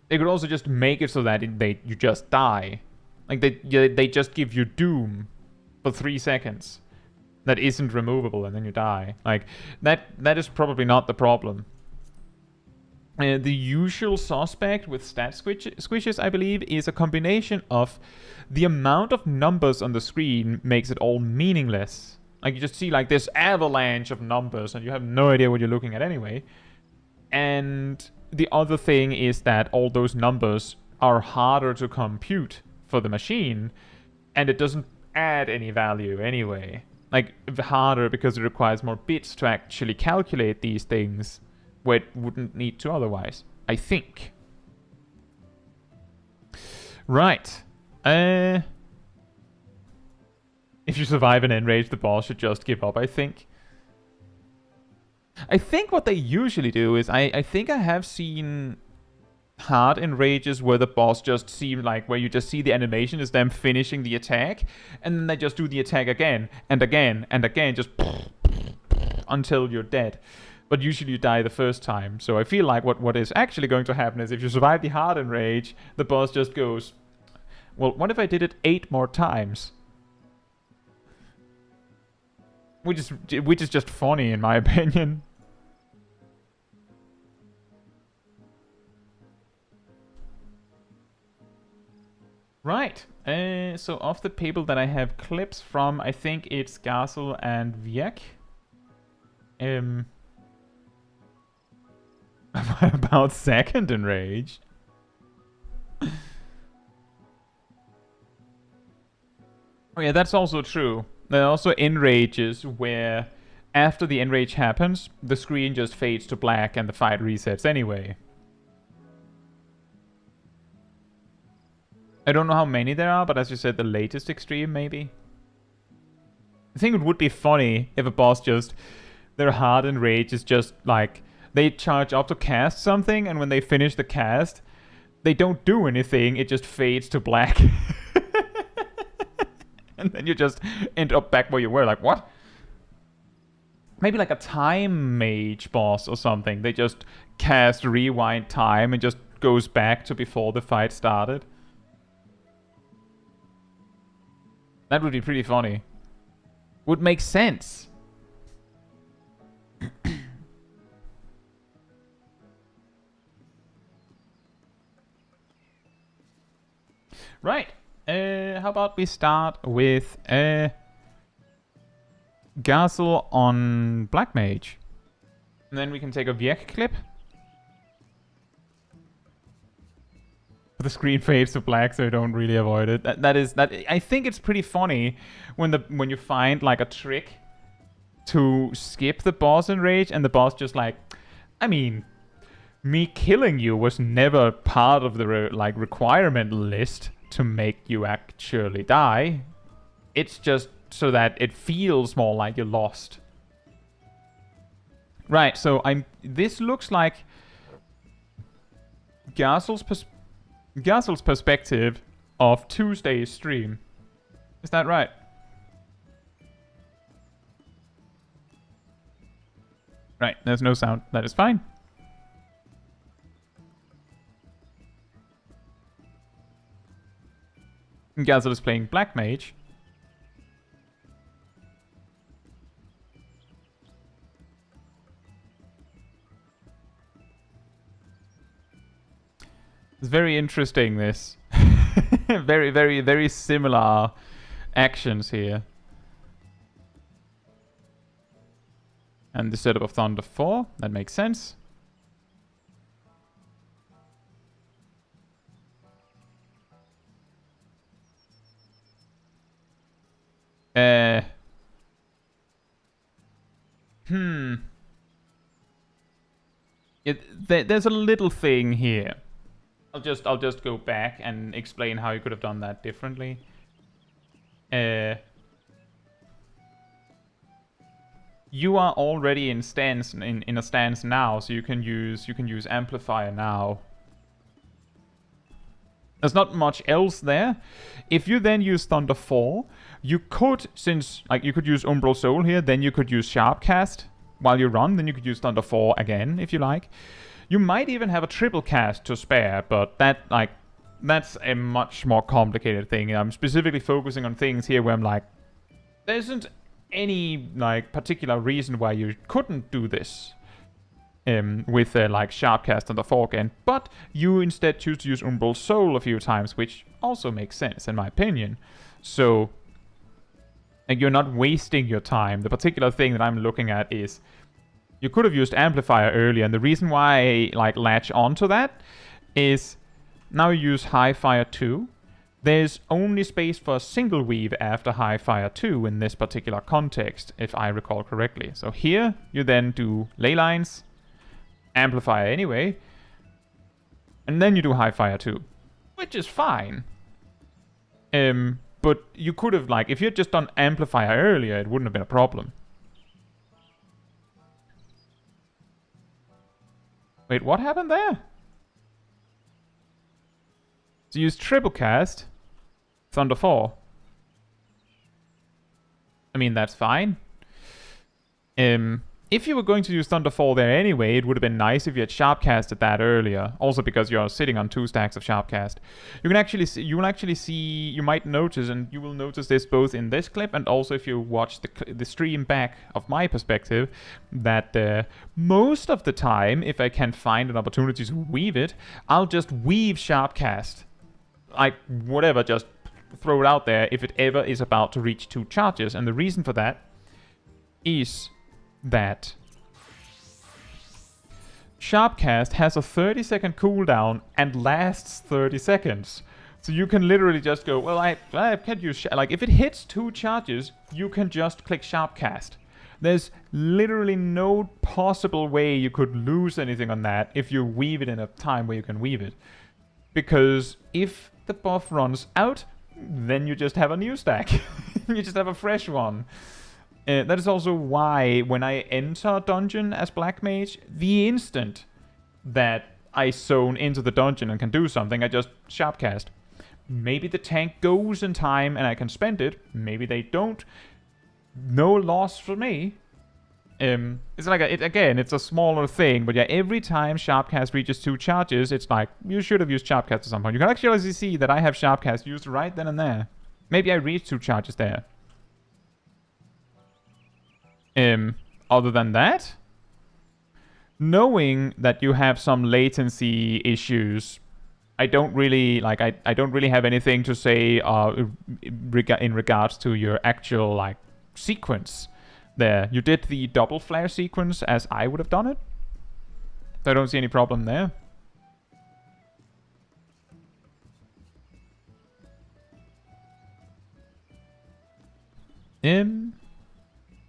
They could also just make it so that you just die. Like, they just give you doom for 3 seconds. That isn't removable, and then you die. Like, that is probably not the problem. The usual suspect with stat squishes, I believe, is a combination of the amount of numbers on the screen makes it all meaningless. Like, you just see, like, this avalanche of numbers, and you have no idea what you're looking at anyway. And the other thing is that all those numbers are harder to compute for the machine, and it doesn't add any value anyway. Like, harder because it requires more bits to actually calculate these things, where it wouldn't need to otherwise, I think. Right. If you survive an enrage, the boss should just give up, I think. I think what they usually do is, I think I have seen hard enrages where the boss just seems like, where you just see the animation is them finishing the attack, and then they just do the attack again, and again, and again, just until you're dead. But usually you die the first time, so I feel like what is actually going to happen is if you survive the hard enrage, the boss just goes, well, what if I did it 8 more times? Which is just funny, in my opinion. Right. So of the people that I have clips from, I think it's Gazel and Viek. About second enrage. Oh yeah, that's also true. There are also enrages where after the enrage happens, the screen just fades to black and the fight resets anyway. I don't know how many there are, but as you said, the latest extreme, maybe? I think it would be funny if a boss just... Their hard enrage is just, like... They charge up to cast something, and when they finish the cast, they don't do anything, it just fades to black. And then you just end up back where you were, like, what? Maybe like a time mage boss or something. They just cast rewind time and just goes back to before the fight started. That would be pretty funny. Would make sense. Right. How about we start with Gazel on Black Mage. And then we can take a Viek clip. The screen fades to black, so you don't really avoid it. I think it's pretty funny when you find like a trick to skip the boss enrage, and the boss just like, I mean, me killing you was never part of the requirement list to make you actually die. It's just so that it feels more like you lost. Right, so this looks like Gazel's perspective of Tuesday's stream. Is that right? Right, there's no sound. That is fine. Gazel is playing Black Mage. It's very interesting, this. Very, very, very similar actions here. And the setup of Thunder 4, that makes sense. There's a little thing here. I'll just go back and explain how you could have done that differently. You are already in stance in a stance now, so you can use amplifier now. There's not much else there. If you then use Thunder 4, you could, since like you could use Umbral Soul here, then you could use Sharpcast while you run, then you could use Thunder 4 again if you like. You might even have a triple cast to spare, but that's a much more complicated thing. I'm specifically focusing on things here where I'm like, there isn't any like particular reason why you couldn't do this. With like Sharpcast on the 4 again, but you instead choose to use Umbral Soul a few times, which also makes sense in my opinion. So you're not wasting your time. The particular thing that I'm looking at is you could have used Amplifier earlier, and the reason why I like latch onto that is now you use High Fire 2. There's only space for a single weave after High Fire 2 in this particular context, if I recall correctly. So here you then do ley lines, Amplifier anyway, and then you do High Fire 2, which is fine. But you could have, like, if you had just done Amplifier earlier, it wouldn't have been a problem. Wait, what happened there? So use triple cast, Thunder 4. I mean, that's fine. If you were going to use Thunder 4 there anyway, it would have been nice if you had Sharpcasted that earlier. Also because you're sitting on 2 stacks of Sharpcast. You can actually see, you might notice, and you will notice this both in this clip and also if you watch the stream back of my perspective, that most of the time, if I can find an opportunity to weave it, I'll just weave Sharpcast. Like, whatever, just throw it out there if it ever is about to reach 2 charges. And the reason for that is that Sharpcast has a 30-second cooldown and lasts 30 seconds. So you can literally just go, well, I can't use... like, if it hits 2 charges, you can just click Sharpcast. There's literally no possible way you could lose anything on that if you weave it in a time where you can weave it. Because if the buff runs out, then you just have a new stack. You just have a fresh one. That is also why when I enter a dungeon as Black Mage, the instant that I zone into the dungeon and can do something, I just Sharpcast. Maybe the tank goes in time and I can spend it. Maybe they don't. No loss for me. It's like, it's a smaller thing, but yeah, every time Sharpcast reaches 2 charges, it's like, you should have used Sharpcast at some point. You can actually see that I have Sharpcast used right then and there. Maybe I reached 2 charges there. Other than that, knowing that you have some latency issues, I don't really I don't really have anything to say in regards to your actual like sequence there. You did the double flare sequence as I would have done it, so I don't see any problem there.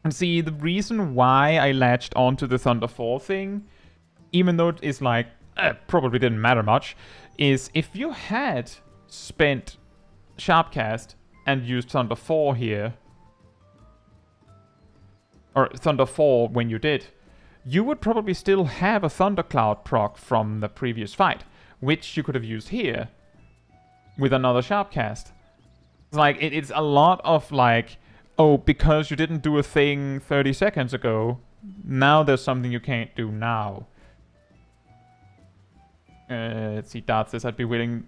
And see, the reason why I latched onto the Thunder 4 thing, even though it is like, probably didn't matter much, is if you had spent Sharpcast and used Thunder 4 here, or Thunder 4 when you did, you would probably still have a Thundercloud proc from the previous fight, which you could have used here with another Sharpcast. It's like, it's a lot of like, oh, because you didn't do a thing 30 seconds ago, now there's something you can't do now. Let's see, Dart says I'd be willing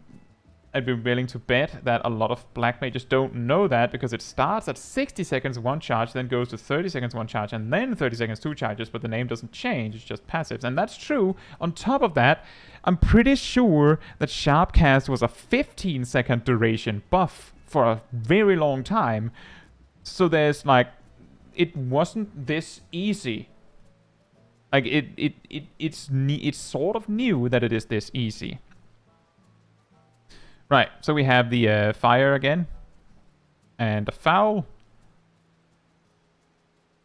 to bet that a lot of Black Mages don't know that, because it starts at 60 seconds 1 charge, then goes to 30 seconds 1 charge, and then 30 seconds 2 charges, but the name doesn't change, it's just passives. And that's true. On top of that, I'm pretty sure that Sharpcast was a 15-second duration buff for a very long time. So there's like, it wasn't this easy. Like it's sort of new that it is this easy. Right, so we have the fire again. And a foul.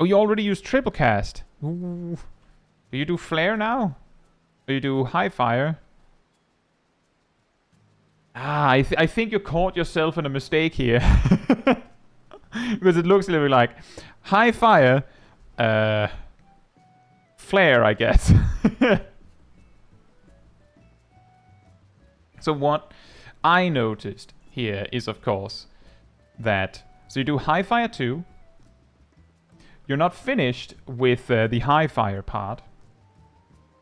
Oh, you already used triple cast. Ooh. Do you do flare now? Or you do high fire? Ah, I think you caught yourself in a mistake here. Because it looks a little bit like high fire, flare, I guess. So what I noticed here is, of course, that... So you do High Fire 2. You're not finished with the High Fire part.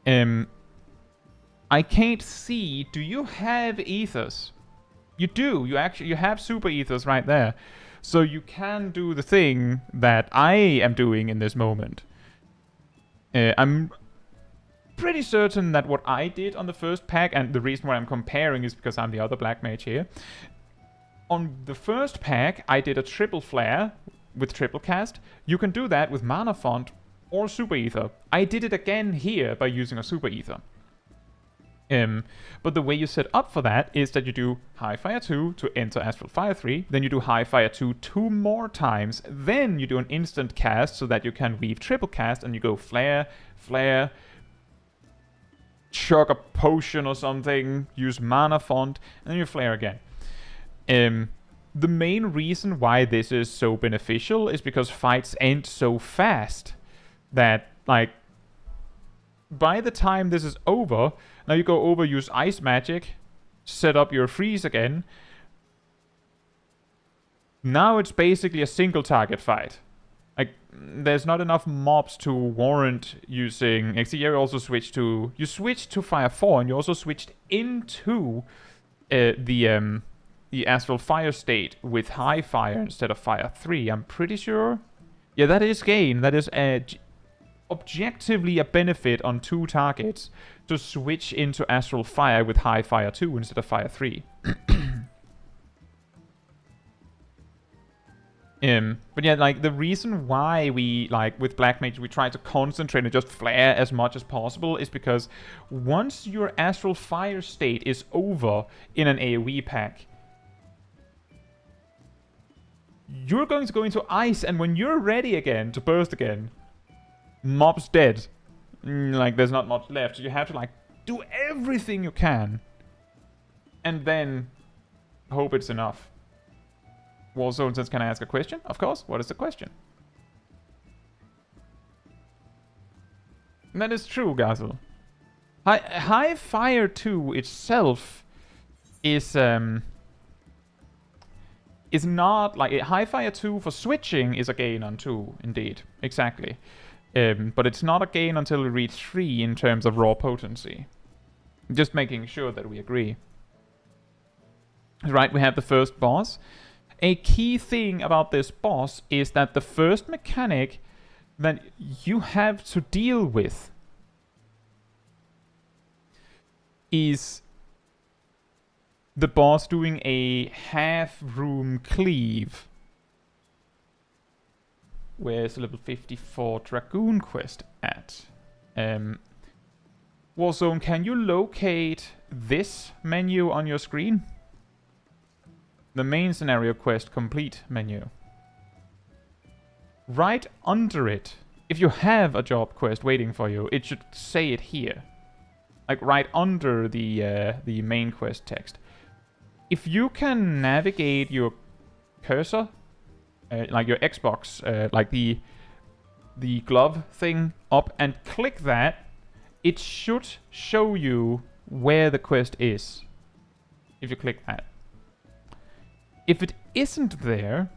I can't see... Do you have ethers? You do. You have super ethers right there. So you can do the thing that I am doing in this moment. I'm pretty certain that what I did on the first pack, and the reason why I'm comparing is because I'm the other black mage here. On the first pack, I did a triple flare with triple cast. You can do that with mana font or super ether. I did it again here by using a super ether. But the way you set up for that is that you do High Fire 2 to enter Astral Fire 3, then you do High Fire 2 2 more times, then you do an instant cast so that you can weave triple cast, and you go Flare, Flare, chug a potion or something, use Mana Font, and then you Flare again. The main reason why this is so beneficial is because fights end so fast that, like, by the time this is over, now you go over, use Ice Magic, set up your freeze again. Now it's basically a single target fight. Like, there's not enough mobs to warrant using... Actually, you also switched to... You switched to Fire 4, and you also switched into the Astral Fire state with High Fire instead of Fire 3, I'm pretty sure. Yeah, that is gain. That is objectively a benefit on 2 targets to switch into Astral Fire with High Fire 2 instead of Fire 3. But yeah, like, the reason why we, like, with Black Mage, we try to concentrate and just flare as much as possible is because once your Astral Fire state is over in an AoE pack, you're going to go into Ice, and when you're ready again to burst again, mob's dead. Like, there's not much left. So you have to, like, do everything you can. And then hope it's enough. Warzone says, can I ask a question? Of course. What is the question? That is true, Gazel. High Fire 2 itself is not... Like, High Fire 2 for switching is a gain on 2, indeed. Exactly. But it's not a gain until we reach 3 in terms of raw potency. Just making sure that we agree. Right, we have the first boss. A key thing about this boss is that the first mechanic that you have to deal with is the boss doing a half-room cleave. Where's level 54 Dragoon quest at? Warzone, can you locate this menu on your screen? The main scenario quest complete menu. Right under it, if you have a job quest waiting for you, it should say it here. Like right under the main quest text. If you can navigate your cursor, like your Xbox, like the glove thing up and click that, it should show you where the quest is. If you click that. If it isn't there,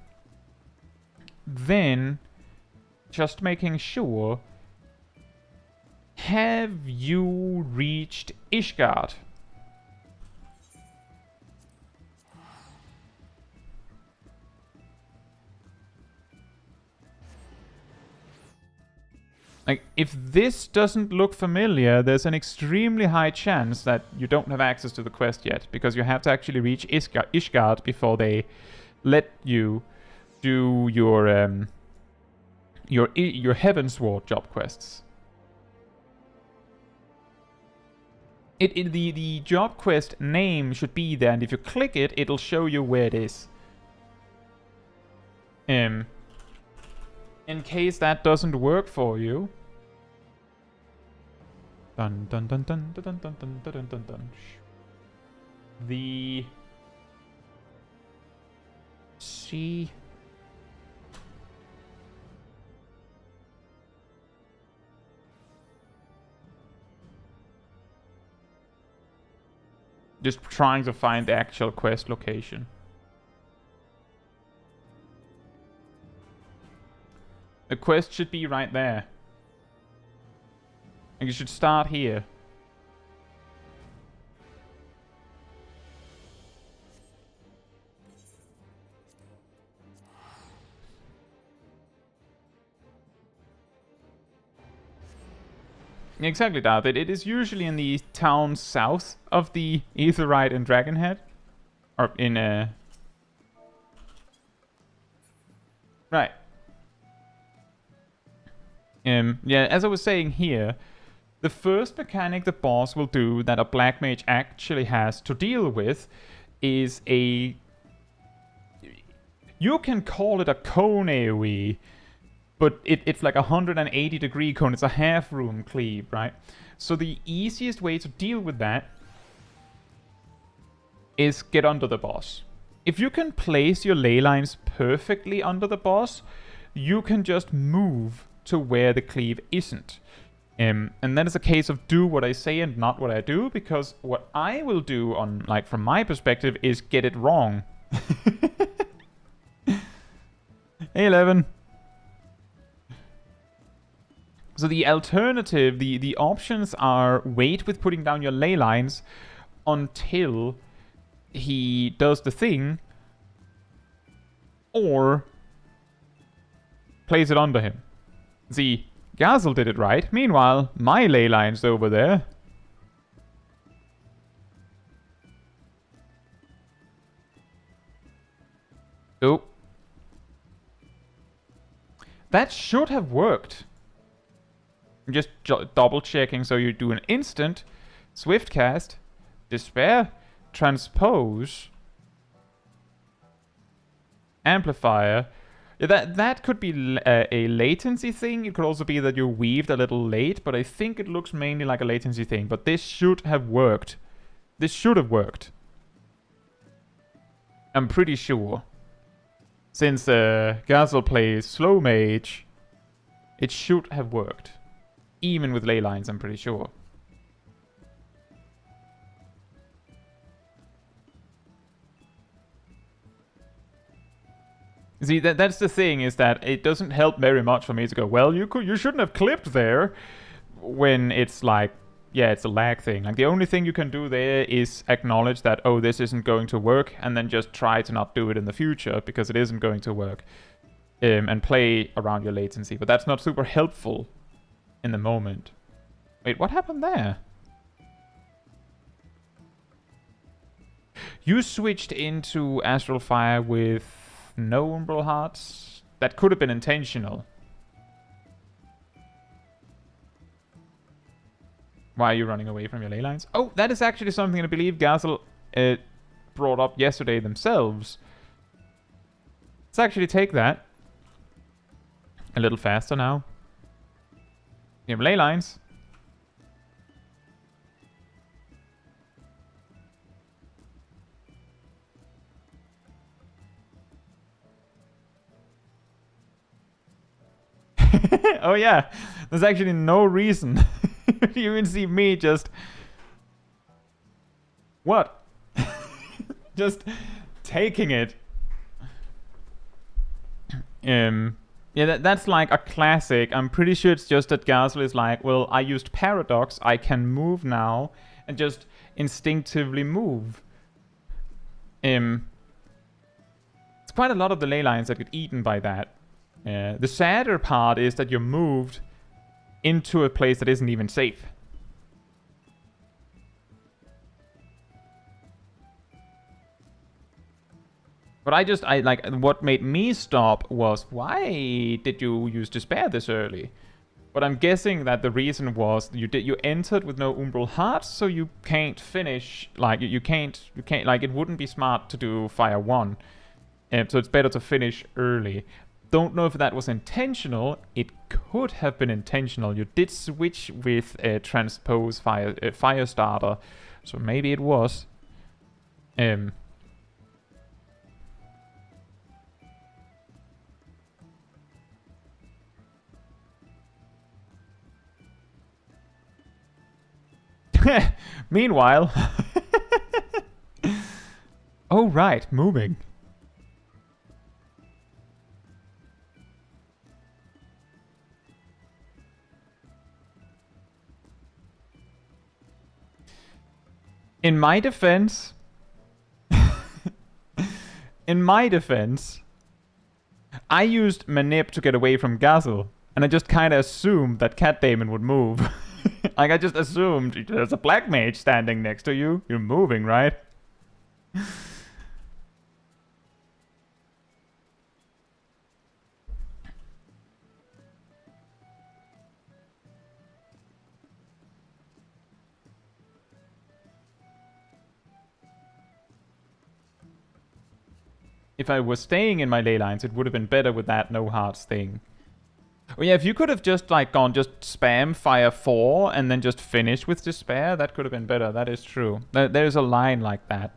then just making sure, have you reached Ishgard? Like, if this doesn't look familiar, there's an extremely high chance that you don't have access to the quest yet, because you have to actually reach Ishgard before they let you do your Heavensward job quests. The job quest name should be there, and if you click it, it'll show you where it is. In case that doesn't work for you. Dun dun dun dun dun dun dun dun dun dun. The see. Just trying to find the actual quest location. The quest should be right there. And you should start here. Exactly that. It is usually in the town south of the Aetheryte and Dragonhead. Or in Right. Yeah, as I was saying here, the first mechanic the boss will do that a black mage actually has to deal with is a... You can call it a cone AoE, but it's like a 180-degree cone. It's a half-room cleave, right? So the easiest way to deal with that is get under the boss. If you can place your ley lines perfectly under the boss, you can just move to where the cleave isn't. And then it's a case of do what I say and not what I do, because what I will do on, like, from my perspective, is get it wrong. Hey, 11. So the alternative, the options are wait with putting down your ley lines until he does the thing, or place it under him. See, Gazel did it right. Meanwhile, my ley line's over there. Oh. That should have worked. I'm just double checking, so you do an instant, swift cast, despair, transpose, amplifier. Yeah, that could be a latency thing. It could also be that you weaved a little late, but I think it looks mainly like a latency thing. But this should have worked. This should have worked. I'm pretty sure. Since Gazel plays slow mage, it should have worked. Even with ley lines, I'm pretty sure. See, that's the thing, is that it doesn't help very much for me to go, well, you shouldn't have clipped there, when it's like, yeah, it's a lag thing. Like, the only thing you can do there is acknowledge that, oh, this isn't going to work, and then just try to not do it in the future, because it isn't going to work. And play around your latency. But that's not super helpful in the moment. Wait, what happened there? You switched into Astral Fire with no Umbral Hearts? That could have been intentional. Why are you running away from your ley lines? Oh, that is actually something I believe Gazel brought up yesterday themselves. Let's actually take that a little faster now. You have ley lines. Oh yeah, there's actually no reason. You can see me just... What? Just taking it. Yeah, that's like a classic. I'm pretty sure it's just that Gazel is like, well, I used Paradox, I can move now, and just instinctively move. It's quite a lot of the ley lines that get eaten by that. The sadder part is that you're moved into a place that isn't even safe. But I like, what made me stop was, why did you use Despair this early? But I'm guessing that the reason was you entered with no Umbral Hearts, so you can't finish, like, you can't, like, it wouldn't be smart to do Fire 1. So it's better to finish early. Don't know if that was intentional. It could have been intentional. You did switch with Transpose Firestarter, so maybe it was. Meanwhile, Oh, right, moving. In my defense... In my defense... I used Manip to get away from Gazel, and I just kind of assumed that Cat Damon would move. Like, I just assumed there's a black mage standing next to you. You're moving, right? If I was staying in my ley lines, it would have been better with that no hearts thing. Oh yeah, if you could have just like gone just spam fire 4 and then just finished with despair, that could have been better. That is true. There's a line like that.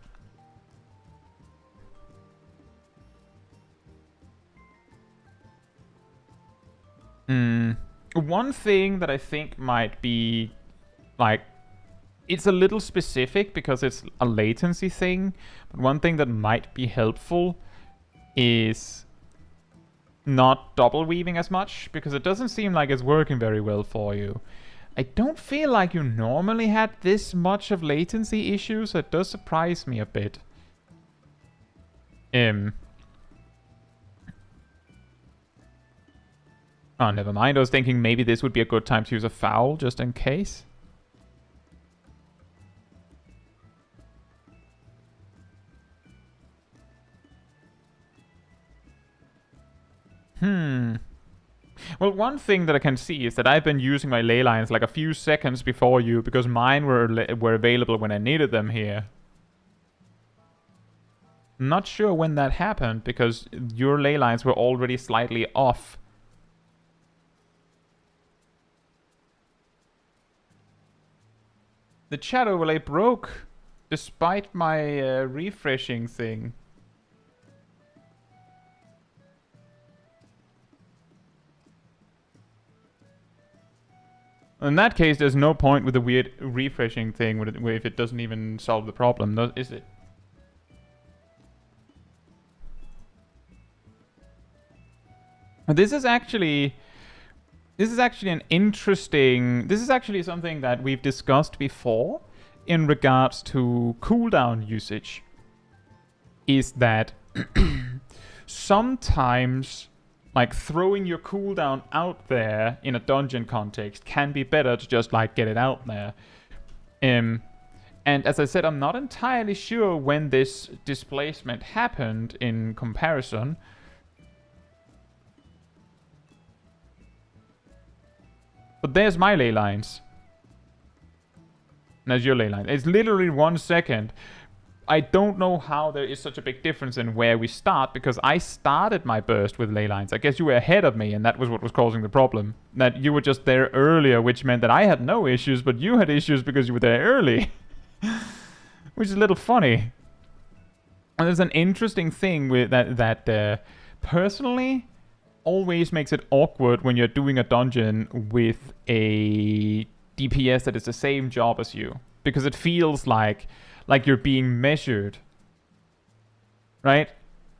One thing that I think might be like, it's a little specific because it's a latency thing, but one thing that might be helpful is not double weaving as much, because it doesn't seem like it's working very well for you. I don't feel like you normally had this much of latency issues, so it does surprise me a bit. Oh, never mind. I was thinking maybe this would be a good time to use a foul, just in case. Well, one thing that I can see is that I've been using my ley lines like a few seconds before you, because mine were available when I needed them here. I'm not sure when that happened, because your ley lines were already slightly off. The chat overlay broke, despite my refreshing thing. In that case, there's no point with the weird refreshing thing if it doesn't even solve the problem, is it? This is actually an interesting... This is actually something that we've discussed before in regards to cooldown usage. Is that sometimes... like, throwing your cooldown out there in a dungeon context can be better to just, like, get it out there. And as I said, I'm not entirely sure when this displacement happened in comparison. But there's my ley lines. And there's your ley line. It's literally 1 second. I don't know how there is such a big difference in where we start, because I started my burst with ley lines. I guess you were ahead of me, and that was what was causing the problem. That you were just there earlier, which meant that I had no issues, but you had issues because you were there early. Which is a little funny. And there's an interesting thing with that personally always makes it awkward when you're doing a dungeon with a DPS that is the same job as you. Because it feels like you're being measured, right?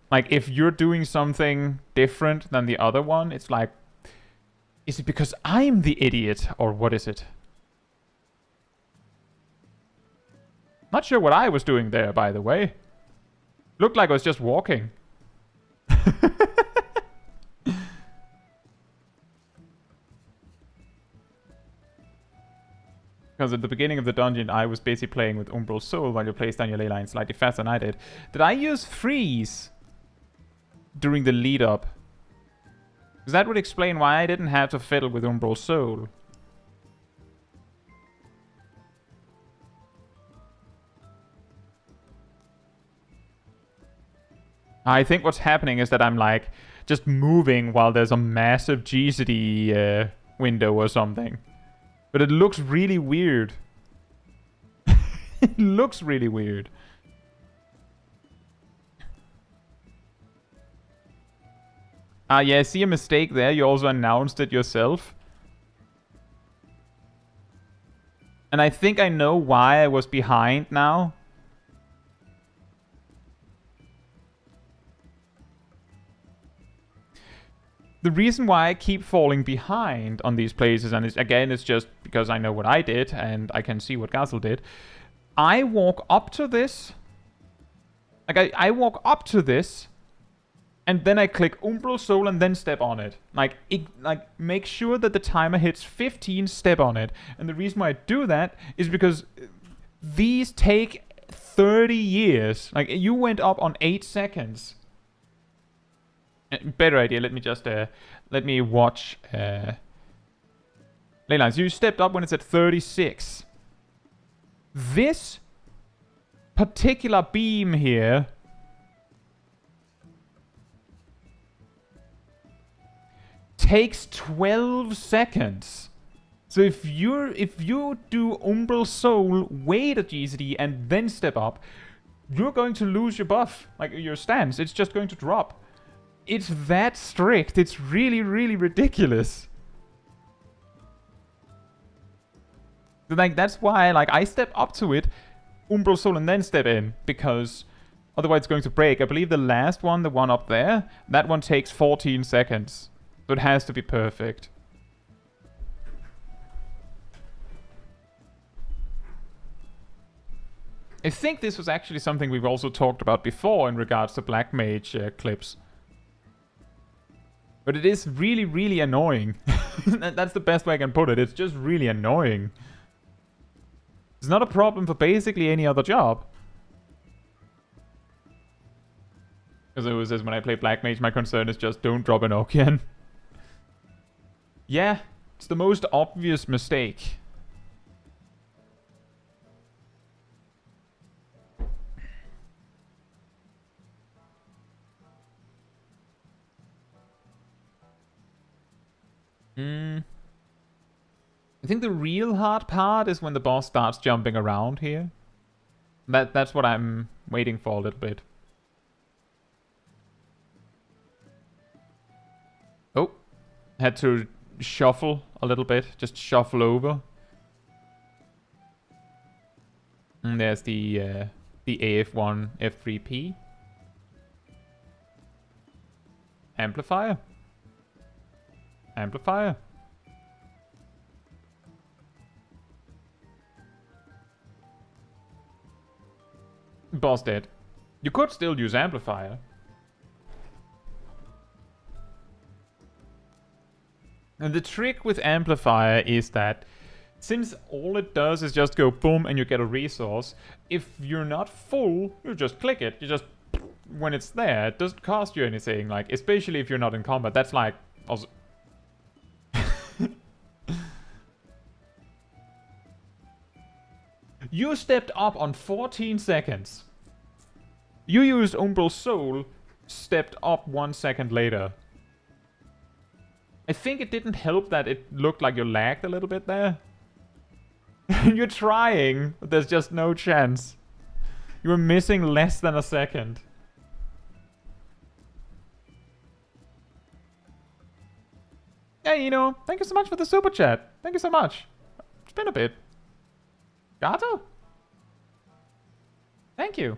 Like, if you're doing something different than the other one, it's like, is it because I'm the idiot, or what is it? Not sure what I was doing there, by the way. Looked like I was just walking. Because at the beginning of the dungeon, I was basically playing with Umbral Soul while you placed down your ley line slightly faster than I did. Did I use freeze during the lead up? Because that would explain why I didn't have to fiddle with Umbral Soul. I think what's happening is that I'm like just moving while there's a massive GCD window or something. But it looks really weird. It looks really weird. Yeah, I see a mistake there. You also announced it yourself. And I think I know why I was behind now. the reason why I keep falling behind on these places, and it's just because I know what I did and I can see what Gazel did. I walk up to this. Like, I walk up to this, and then I click Umbral Soul and then step on it. Like, make sure that the timer hits 15, step on it. And the reason why I do that is because these take 30 years. Like, you went up on 8 seconds. Better idea, let me just, let me watch, Leylines, you stepped up when it's at 36. This particular beam here takes 12 seconds. So if you do Umbral Soul, wait a GCD, and then step up, you're going to lose your buff, like your stance. It's just going to drop. It's that strict. It's really, really ridiculous. So, like, that's why, like, I step up to it, Umbral Soul, and then step in, because otherwise it's going to break. I believe the last one, the one up there, that one takes 14 seconds. So it has to be perfect. I think this was actually something we've also talked about before in regards to Black Mage clips. But it is really, really annoying. That's the best way I can put it. It's just really annoying. It's not a problem for basically any other job. As it always says, when I play Black Mage, my concern is just don't drop an Okian. Yeah, it's the most obvious mistake. I think the real hard part is when the boss starts jumping around here. That's what I'm waiting for a little bit. Oh, had to shuffle a little bit, just shuffle over. And there's the AF1 F3P amplifier. Amplifier. Boss dead. You could still use amplifier. And the trick with amplifier is that since all it does is just go boom and you get a resource, if you're not full, you just click it. You just, when it's there, it doesn't cost you anything. Like, especially if you're not in combat. That's like, also... You stepped up on 14 seconds. You used Umbral Soul, stepped up 1 second later. I think it didn't help that it looked like you lagged a little bit there. You're trying, but there's just no chance. You were missing less than a second. Hey, Eno, thank you so much for the super chat. Thank you so much. It's been a bit. Gato? Thank you.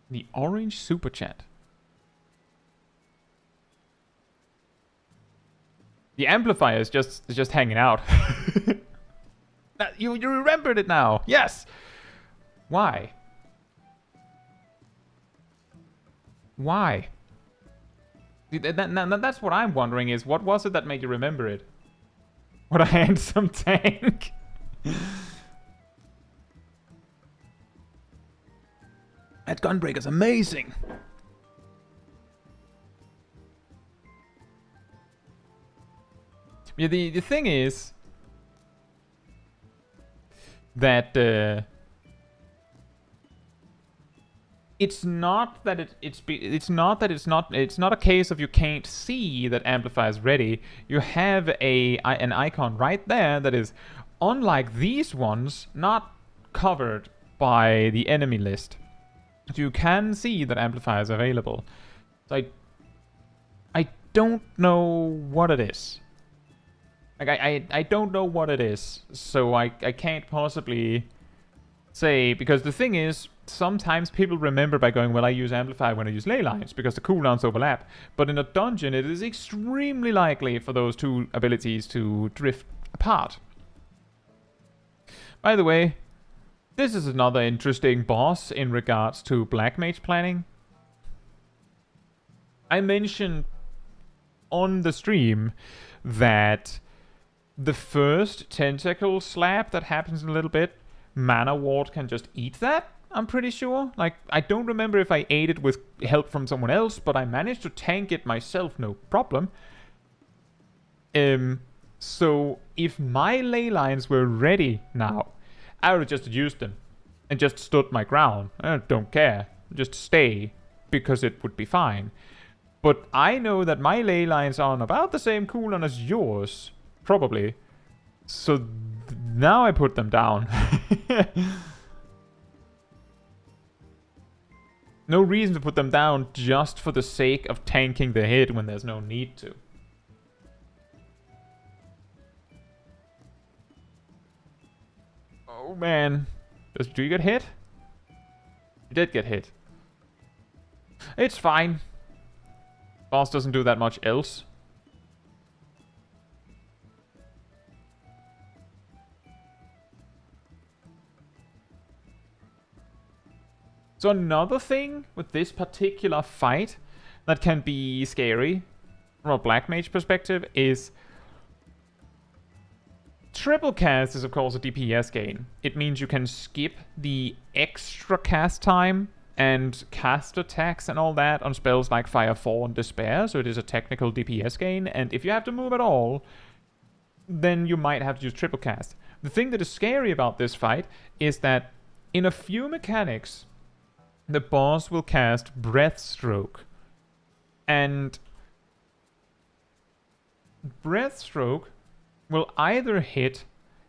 The orange super chat. The amplifier is just hanging out. You remembered it now. Yes. Why? Why? That's what I'm wondering is, what was it that made you remember it? What a handsome tank. That Gunbreaker's amazing. Yeah, the thing is that it's not a case of you can't see that amplifier is ready. You have an icon right there that is, unlike these ones, not covered by the enemy list. So you can see that amplifier is available. So I don't know what it is. Like I don't know what it is. So I can't possibly say, because the thing is, sometimes people remember by going, well, I use Amplify when I use ley lines, because the cooldowns overlap. But in a dungeon, it is extremely likely for those two abilities to drift apart. By the way, this is another interesting boss in regards to Black Mage planning. I mentioned on the stream that the first tentacle slap that happens in a little bit, Mana Ward can just eat that, I'm pretty sure. Like, I don't remember if I ate it with help from someone else, but I managed to tank it myself, no problem. So if my ley lines were ready now, I would have just used them and just stood my ground. I don't care. Just stay, because it would be fine. But I know that my ley lines are on about the same cooldown as yours, probably. So now I put them down. No reason to put them down just for the sake of tanking the hit when there's no need to. Oh man. Do you get hit? You did get hit. It's fine. Boss doesn't do that much else. So another thing with this particular fight that can be scary from a Black Mage perspective is triple cast is of course a DPS gain. It means you can skip the extra cast time and cast attacks and all that on spells like Fire 4 and Despair, so it is a technical DPS gain, and if you have to move at all, then you might have to use triple cast. The thing that is scary about this fight is that in a few mechanics, the boss will cast Breathstroke. And Breathstroke will either hit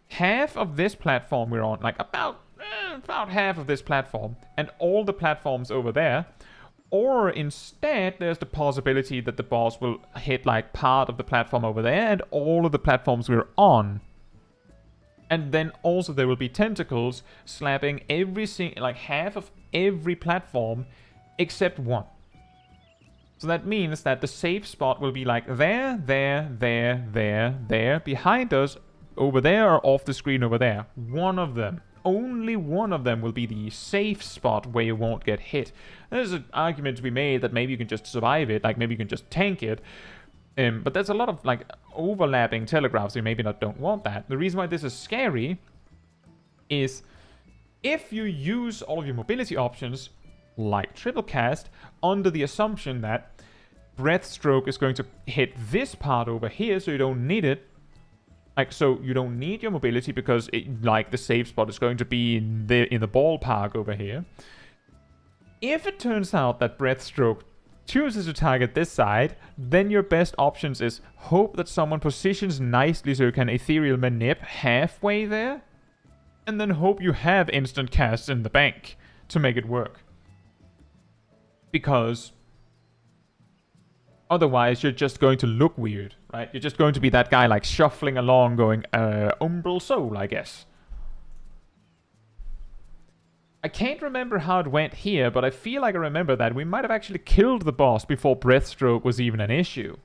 half of this platform we're on, like about half of this platform, and all the platforms over there, or instead there's the possibility that the boss will hit like part of the platform over there and all of the platforms we're on. And then also there will be tentacles slapping like half of every platform except one. So that means that the safe spot will be like there, behind us, over there, or off the screen over there. One of them. Only one of them will be the safe spot where you won't get hit. There's an argument to be made that maybe you can just survive it, like maybe you can just tank it. But there's a lot of like overlapping telegraphs, so you maybe don't want that. The reason why this is scary is if you use all of your mobility options, like triple cast, under the assumption that Breathstroke is going to hit this part over here, so you don't need it. Like, so you don't need your mobility because like the safe spot is going to be in the ballpark over here. If it turns out that Breathstroke chooses to target this side, then your best options is hope that someone positions nicely so you can ethereal manip halfway there, and then hope you have instant casts in the bank to make it work. Because otherwise you're just going to look weird, right? You're just going to be that guy like shuffling along going, Umbral Soul, I guess. I can't remember how it went here, but I feel like I remember that we might have actually killed the boss before Breathstroke was even an issue.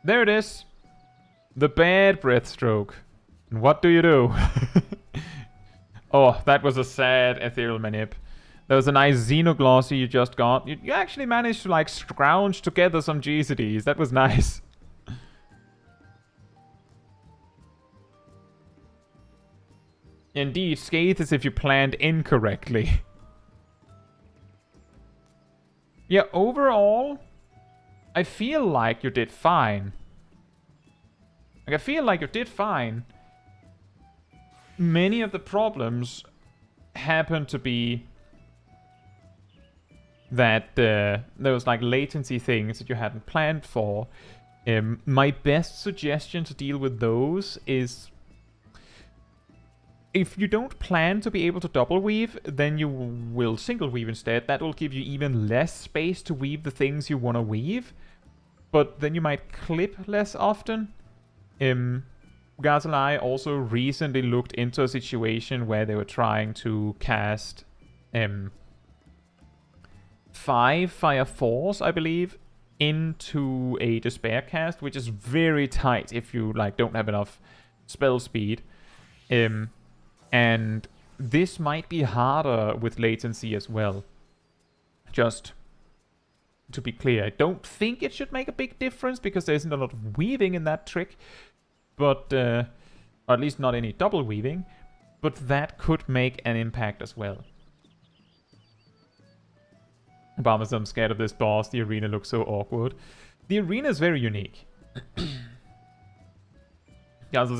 There it is. The bad Breathstroke. And what do you do? Oh, that was a sad ethereal manip. There was a nice Xenoglossy you just got. You actually managed to like scrounge together some GCDs. That was nice. Indeed, Scathe is if you planned incorrectly. Yeah, overall, I feel like you did fine. Like, I feel like you did fine. Many of the problems happen to be that there was like latency things that you hadn't planned for. My best suggestion to deal with those is If you don't plan to be able to double weave, then you will single weave instead. That will give you even less space to weave the things you want to weave, but then you might clip less often. Gaz and I also recently looked into a situation where they were trying to cast 5 Fire 4s, I believe, into a Despair cast, which is very tight if you like don't have enough spell speed. And this might be harder with latency as well. Just to be clear, I don't think it should make a big difference because there isn't a lot of weaving in that trick. But, or at least not any double weaving, but that could make an impact as well. Obama, I'm scared of this boss. The arena looks so awkward. The arena is very unique. Gazel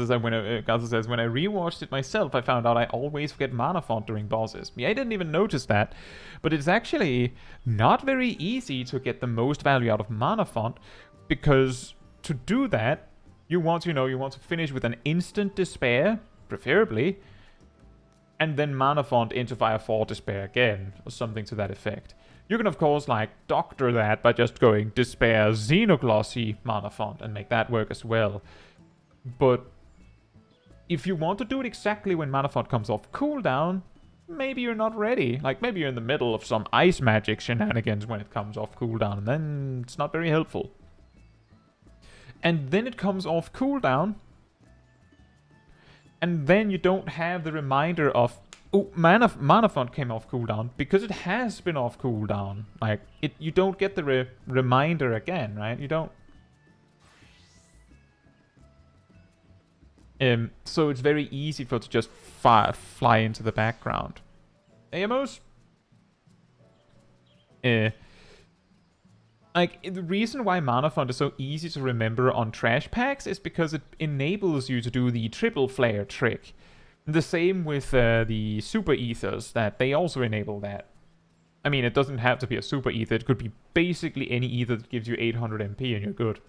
says, when I rewatched it myself, I found out I always forget mana font during bosses. Yeah, I didn't even notice that. But it's actually not very easy to get the most value out of mana font, because to do that, you want to finish with an instant despair, preferably, and then mana font into Fire 4 despair again, or something to that effect. You can, of course, like, doctor that by just going despair xenoglossy mana font and make that work as well. But if you want to do it exactly when mana font comes off cooldown, maybe you're not ready. Like, maybe you're in the middle of some ice magic shenanigans when it comes off cooldown, and then it's not very helpful. And then it comes off cooldown, and then you don't have the reminder of, oh, mana font came off cooldown, because it has been off cooldown. Like, you don't get the reminder again, right? You don't. So it's very easy for it to just fly into the background. AMOs? Like, the reason why mana font is so easy to remember on trash packs is because it enables you to do the triple flare trick. The same with the super ethers, that they also enable that. I mean, it doesn't have to be a super ether, it could be basically any ether that gives you 800 MP and you're good.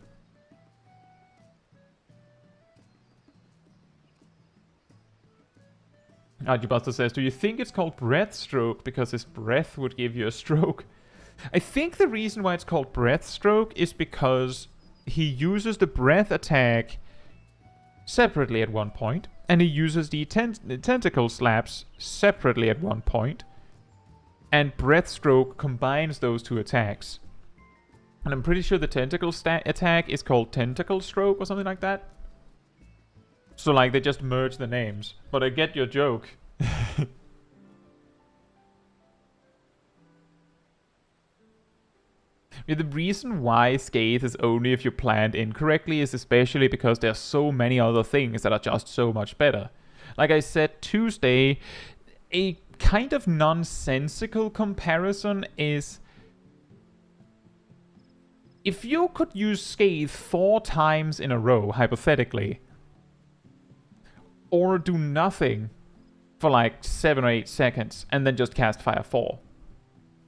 Archibald says, do you think it's called breath stroke because his breath would give you a stroke? I think the reason why it's called breath stroke is because he uses the breath attack separately at one point, and he uses the tentacle slaps separately at one point, and breath stroke combines those two attacks. And I'm pretty sure the tentacle attack is called tentacle stroke or something like that. So like they just merge the names, but I get your joke. Yeah, the reason why Scathe is only if you planned incorrectly is especially because there's so many other things that are just so much better. Like I said Tuesday, a kind of nonsensical comparison is, if you could use Scathe 4 times in a row, hypothetically, or do nothing for like 7 or 8 seconds and then just cast Fire 4,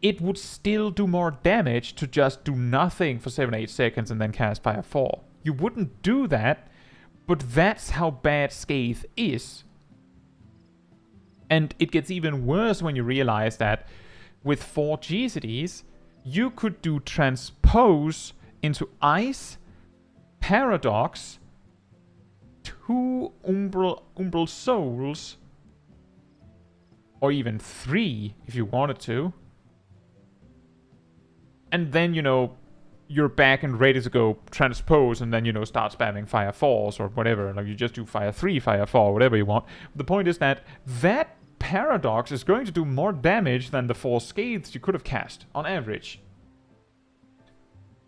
it would still do more damage to just do nothing for 7 or 8 seconds and then cast Fire 4. You wouldn't do that, but that's how bad Scathe is. And it gets even worse when you realize that with 4 G-cities, you could do Transpose into Ice, Paradox, 2 Umbral Souls, or even 3 if you wanted to. And then, you know, you're back and ready to go Transpose and then, you know, start spamming Fire 4s or whatever. Like, you just do Fire 3, Fire 4, whatever you want. The point is that that Paradox is going to do more damage than the 4 Scathes you could have cast, on average.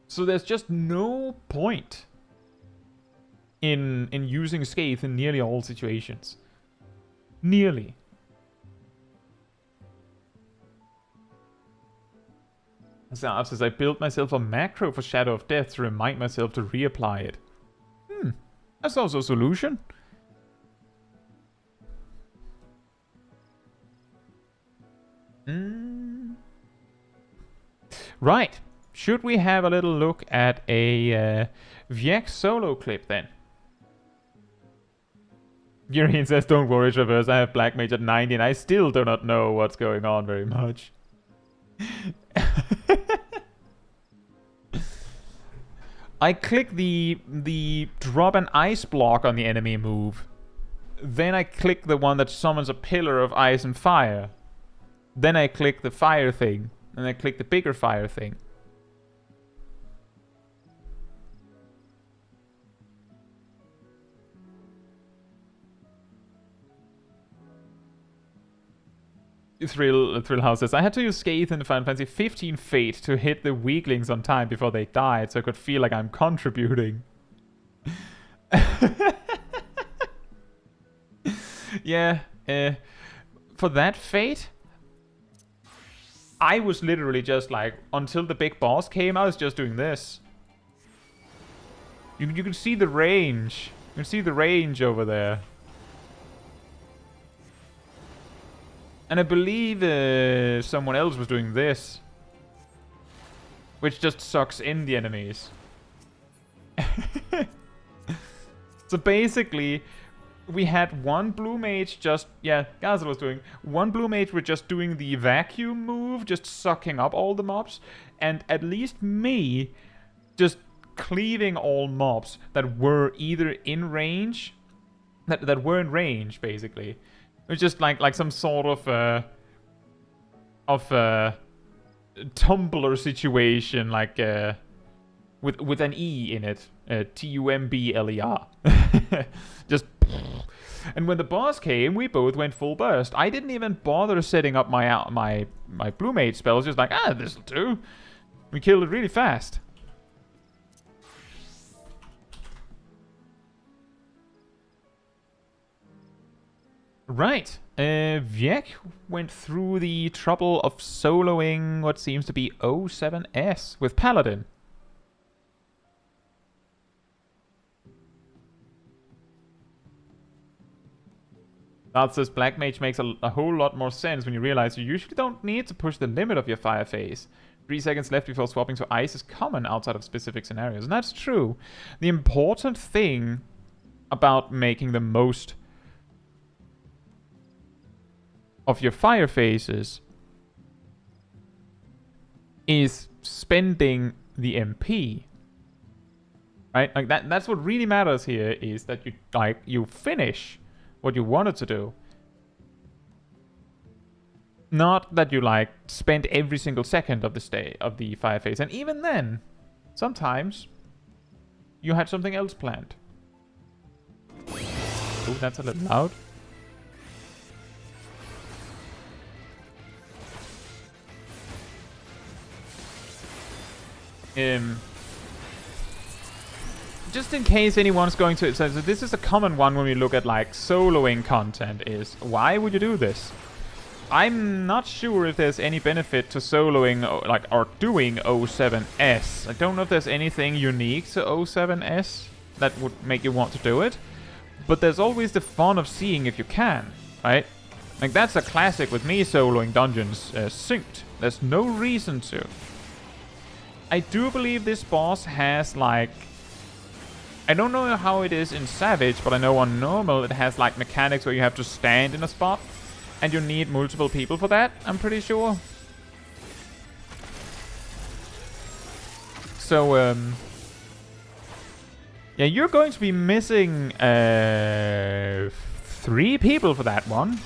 So there's just no point in using Scathe in nearly all situations. Nearly. Zaab says, I built myself a macro for Shadow of Death to remind myself to reapply it. That's also a solution. Right. Should we have a little look at a Viex solo clip then? Yurien says, don't worry, Traverse, I have Black Mage at 90 and I still do not know what's going on very much. I click the drop an ice block on the enemy move. Then I click the one that summons a pillar of ice and fire. Then I click the fire thing. And I click the bigger fire thing. Thrill House says, I had to use Scathe in the Final Fantasy 15 Fate to hit the weaklings on time before they died, so I could feel like I'm contributing. Yeah, for that Fate, I was literally just like, until the big boss came, I was just doing this. You can see the range. You can see the range over there. And I believe someone else was doing this. Which just sucks in the enemies. So basically, we had one blue mage just... Yeah, Gazel was doing... One blue mage were just doing the vacuum move, just sucking up all the mobs. And at least me, just cleaving all mobs that were either in range... That were in range, basically. It was just like some sort of tumbler situation, like with an E in it, Tumbler. Just, and when the boss came, we both went full burst. I didn't even bother setting up my blue mage spells. Just like, this'll do. We killed it really fast. Right. Viek went through the trouble of soloing what seems to be 07S with Paladin. That says Black Mage makes a whole lot more sense when you realize you usually don't need to push the limit of your fire phase. 3 seconds left before swapping to ice is common outside of specific scenarios, and that's true. The important thing about making the most of your fire phases is spending the MP. Right? Like that's what really matters here, is that you finish what you wanted to do. Not that you spend every single second of the fire phase. And even then, sometimes you had something else planned. Oh, that's a little loud. Just in case anyone's going to... So this is a common one when we look at soloing content, is why would you do this? I'm not sure if there's any benefit to soloing or doing 07S. I don't know if there's anything unique to 07S that would make you want to do it. But there's always the fun of seeing if you can, right? That's a classic with me soloing dungeons synced. There's no reason to. I do believe this boss has I don't know how it is in Savage, but I know on normal it has mechanics where you have to stand in a spot and you need multiple people for that, I'm pretty sure. So yeah, you're going to be missing 3 people for that one.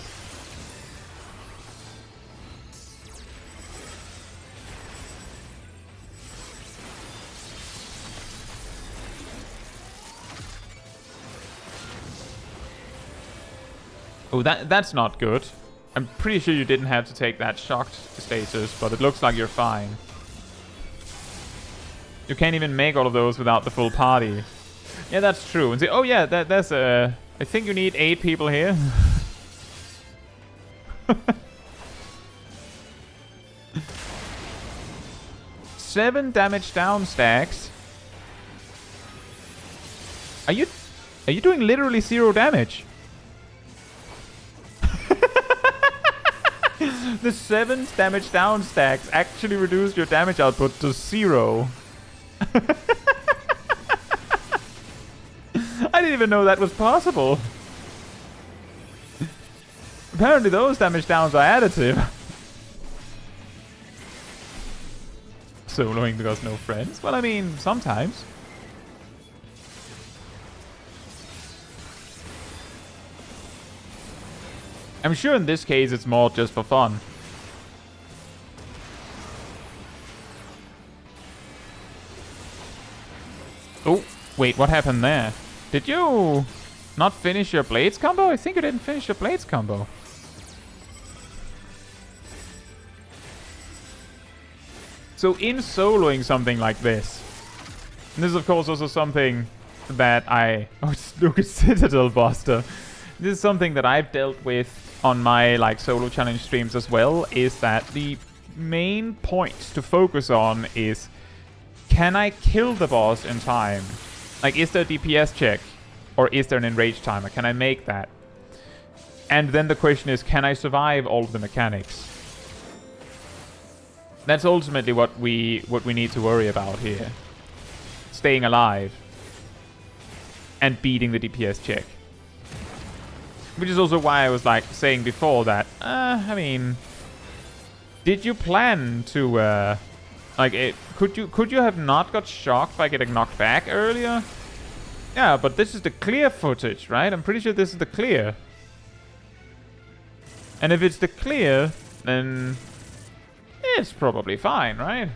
Oh, that's not good. I'm pretty sure you didn't have to take that shocked status, but it looks like you're fine. You can't even make all of those without the full party. Yeah, that's true. And say, oh yeah, there's a... I think you need 8 people here. Seven damage down stacks. Are you doing literally 0 damage? The 7 damage down stacks actually reduced your damage output to 0. I didn't even know that was possible. apparently those damage downs are additive. Soloing because no friends? Well, I mean, sometimes. I'm sure in this case it's more just for fun. Oh, wait, what happened there? Did you not finish your blades combo? I think you didn't finish your blades combo. So in soloing something like this, and this is of course also something that oh, it's Citadel Buster. This is something that I've dealt with on my like solo challenge streams as well, is that the main point to focus on is, can I kill the boss in time? Like, is there a DPS check? Or is there an enrage timer? Can I make that? And then the question is, can I survive all of the mechanics? That's ultimately what we need to worry about here. Staying alive. And beating the DPS check. Which is also why I was like saying before that, I mean, did you plan to, could you have not got shocked by getting knocked back earlier? Yeah, but this is the clear footage, right? I'm pretty sure this is the clear. And if it's the clear, then it's probably fine, right?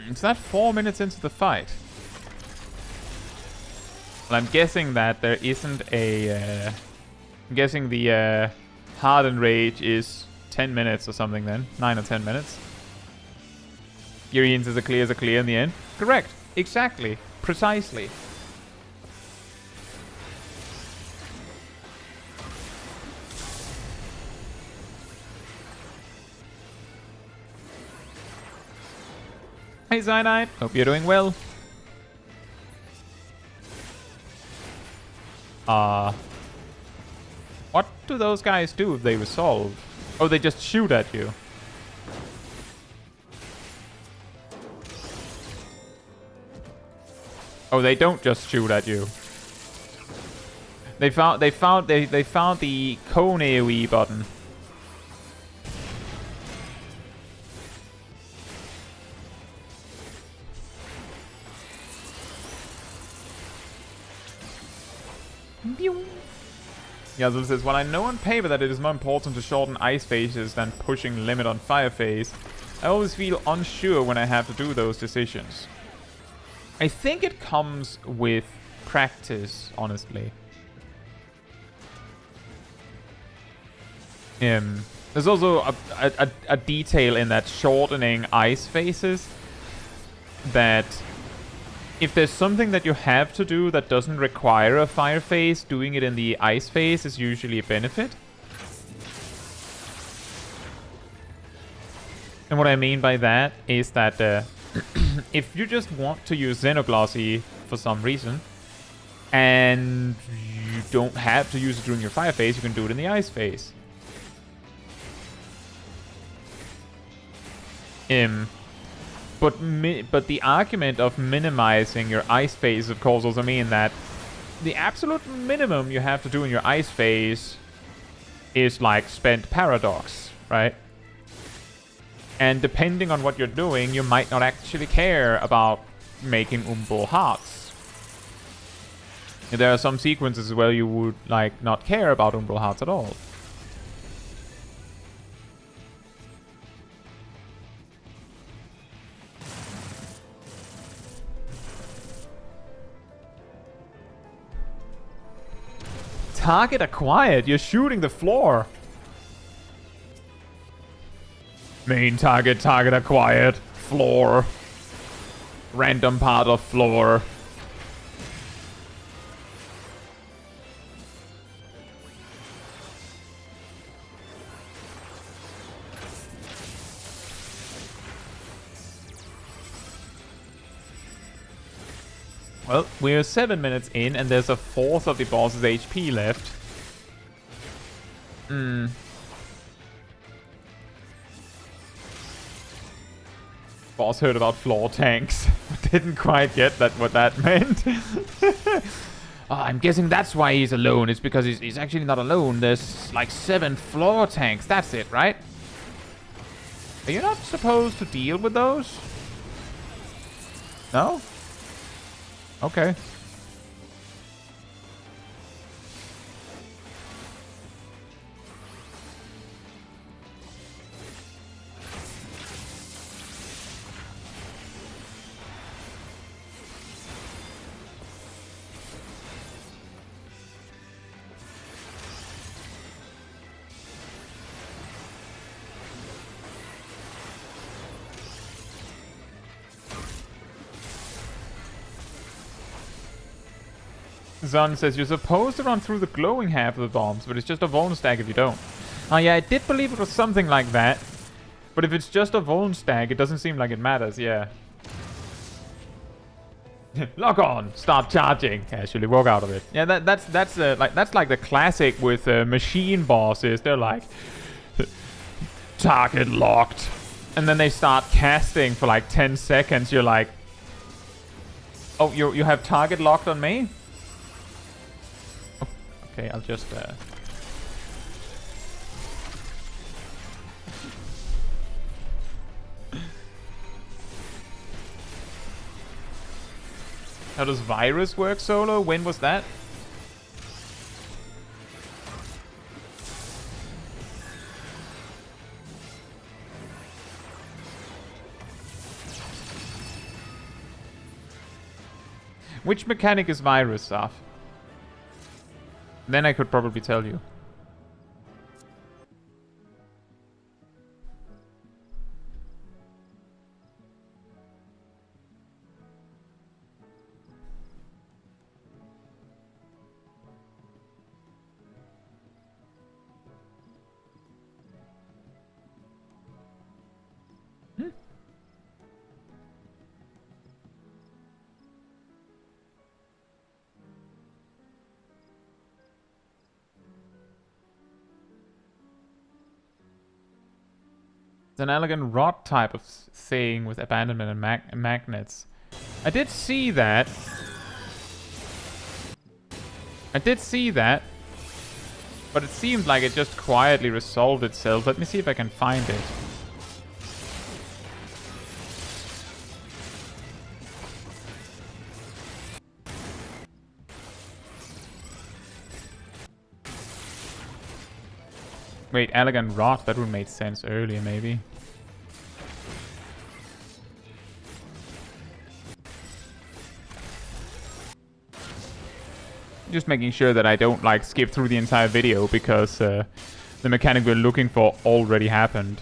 Is that 4 minutes into the fight? Well, I'm guessing that there isn't a... I'm guessing the hardened rage is 10 minutes or something then. 9 or 10 minutes. Urian's is a clear in the end. Correct. Exactly. Precisely. Hey Cyanide, hope you're doing well. What do those guys do if they resolve? Oh, they just shoot at you. Oh, they don't just shoot at you. They found the cone AoE button. Yazul says, while I know on paper that it is more important to shorten ice phases than pushing limit on fire phase, I always feel unsure when I have to do those decisions. I think it comes with practice, honestly. There's also a detail in that shortening ice phases that if there's something that you have to do that doesn't require a fire phase, doing it in the ice phase is usually a benefit. And what I mean by that is that if you just want to use Xenoglossy for some reason, and you don't have to use it during your fire phase, you can do it in the ice phase. But the argument of minimizing your ice phase, of course, also mean that the absolute minimum you have to do in your ice phase is like spend Paradox, right? And depending on what you're doing, you might not actually care about making Umbral Hearts. There are some sequences where you would like not care about Umbral Hearts at all. Target acquired. You're shooting the floor. Main target acquired. Floor. Random part of floor. Well, we're 7 minutes in, and there's a fourth of the boss's HP left. Boss heard about floor tanks. Didn't quite get what that meant. I'm guessing that's why he's alone. It's because he's actually not alone. There's like 7 floor tanks. That's it, right? Are you not supposed to deal with those? No? Okay. Zun says, you're supposed to run through the glowing half of the bombs, but it's just a vuln stack if you don't. Oh yeah, I did believe it was something like that. But if it's just a vuln stack, it doesn't seem like it matters, yeah. Lock on! Start charging! Casually walk out of it. Yeah, that's like the classic with machine bosses. They're like, target locked. And then they start casting for like 10 seconds. You're like, oh, you have target locked on me? Okay, I'll just... How does Virus work solo? When was that? Which mechanic is Virus, Saf? Then I could probably tell you. It's an elegant rod type of thing with abandonment and magnets. I did see that. But it seemed like it just quietly resolved itself. Let me see if I can find it. Wait, elegant rod? That would make sense earlier, maybe. Just making sure that I don't, like, skip through the entire video because the mechanic we're looking for already happened.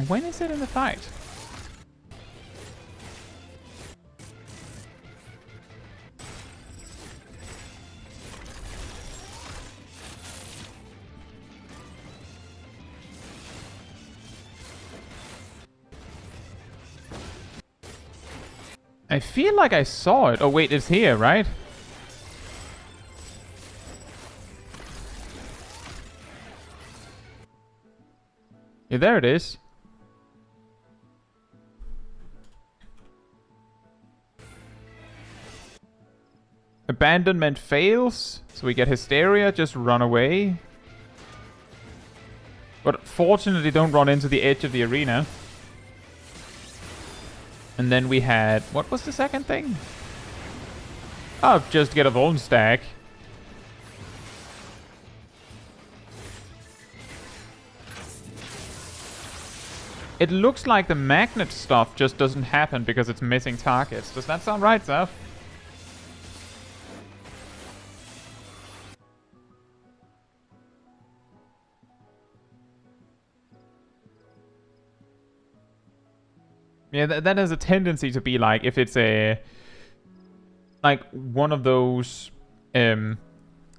When is it in the fight? I feel like I saw it. Oh wait, it's here, right? Yeah, there it is. Abandonment fails, so we get hysteria, just run away. But fortunately don't run into the edge of the arena. And then we had... What was the second thing? Oh, just get a vuln stack. It looks like the magnet stuff just doesn't happen because it's missing targets. Does that sound right, Zeph? Yeah, that has a tendency to be like, if it's a... like, one of those...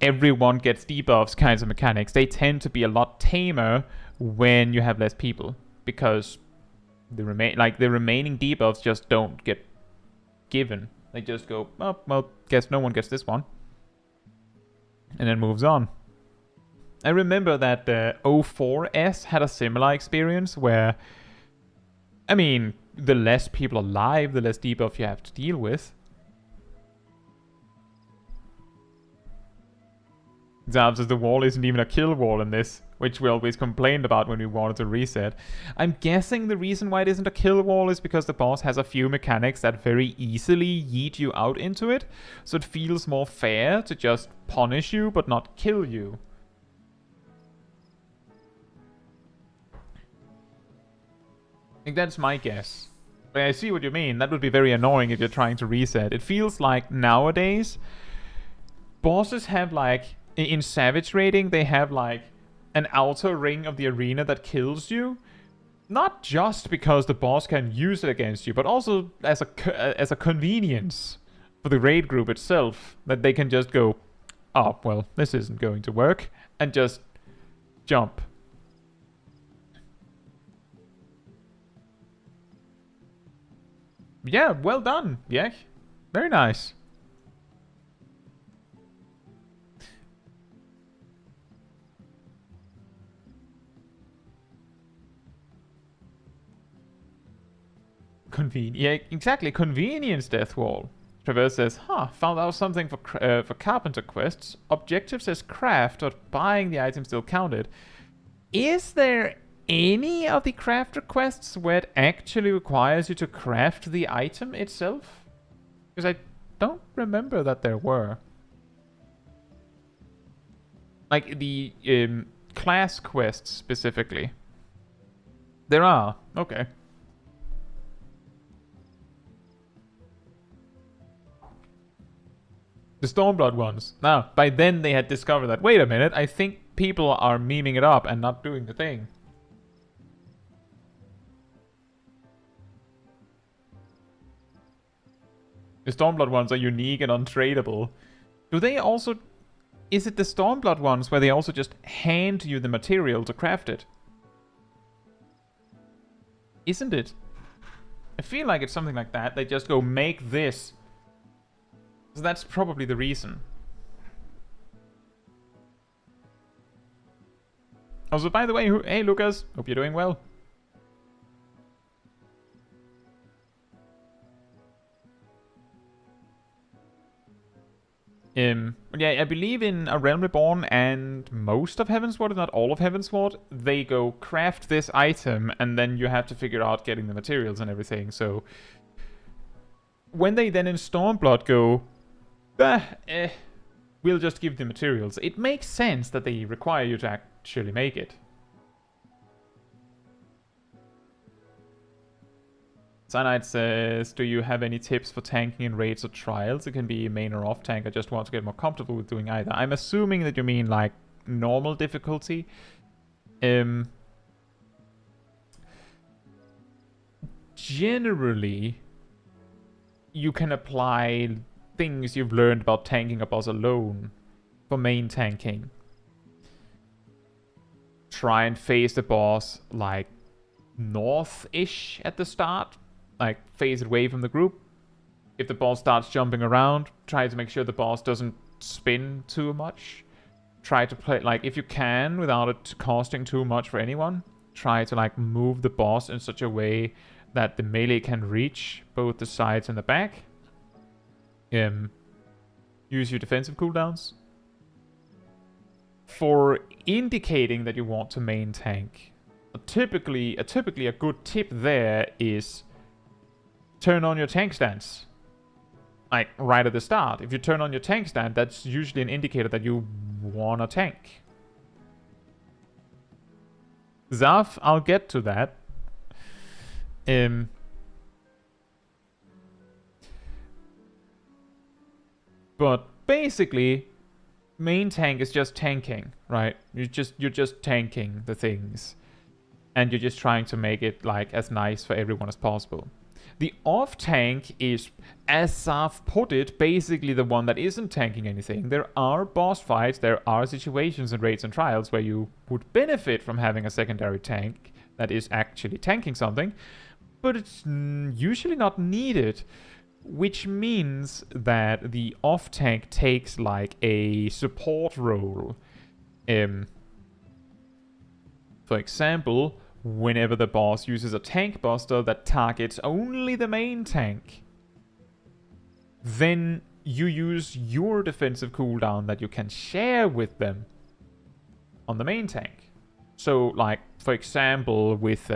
everyone gets debuffs kinds of mechanics, they tend to be a lot tamer when you have less people, because the remaining debuffs just don't get given. They just go, oh, well, guess no one gets this one, and then moves on. I remember that 04S had a similar experience where, I mean, the less people alive, the less debuff you have to deal with. Zav says the wall isn't even a kill wall in this, which we always complained about when we wanted to reset. I'm guessing the reason why it isn't a kill wall is because the boss has a few mechanics that very easily yeet you out into it, so it feels more fair to just punish you but not kill you. I think that's my guess. But I see what you mean. That would be very annoying if you're trying to reset. It feels like nowadays bosses have like, in Savage raiding, they have like an outer ring of the arena that kills you. Not just because the boss can use it against you, but also as a convenience for the raid group itself. That they can just go, oh, well, this isn't going to work, and just jump. Yeah, well done, yeah. Very nice. Yeah, exactly. Convenience death wall. Traverse says, found out something for carpenter quests. Objective says craft, but buying the item still counted. Is there any of the craft requests where it actually requires you to craft the item itself? Because I don't remember that there were. Like the class quests specifically. There are. Okay. The Stormblood ones. Now, by then they had discovered that, wait a minute, I think people are memeing it up and not doing the thing. The Stormblood ones are unique and untradeable. Do they also... Is it the Stormblood ones where they also just hand you the material to craft it? Isn't it? I feel like it's something like that. They just go, make this. So that's probably the reason. Also, by the way, hey Lucas, hope you're doing well. Yeah, I believe in A Realm Reborn and most of Heavensward, if not all of Heavensward, they go craft this item and then you have to figure out getting the materials and everything. So when they then in Stormblood go, we'll just give the materials, it makes sense that they require you to actually make it. Cyanide says, do you have any tips for tanking in raids or trials? It can be main or off tank. I just want to get more comfortable with doing either. I'm assuming that you mean like normal difficulty. Generally, you can apply things you've learned about tanking a boss alone for main tanking. Try and face the boss like north-ish at the start. Like, phase it away from the group. If the boss starts jumping around, try to make sure the boss doesn't spin too much. Try to play, like, if you can, without it costing too much for anyone, try to, like, move the boss in such a way that the melee can reach both the sides and the back. Use your defensive cooldowns. For indicating that you want to main tank, typically a good tip there is turn on your tank stance. Like, right at the start. If you turn on your tank stand, that's usually an indicator that you want a tank. Zaf, I'll get to that. But basically, main tank is just tanking, right? You're just tanking the things. And you're just trying to make it like as nice for everyone as possible. The off tank is, as Saf put it, basically the one that isn't tanking anything. There are boss fights, there are situations in raids and trials where you would benefit from having a secondary tank that is actually tanking something, but it's usually not needed, which means that the off tank takes like a support role. For example, whenever the boss uses a tank buster that targets only the main tank, then you use your defensive cooldown that you can share with them on the main tank. So, like, for example, with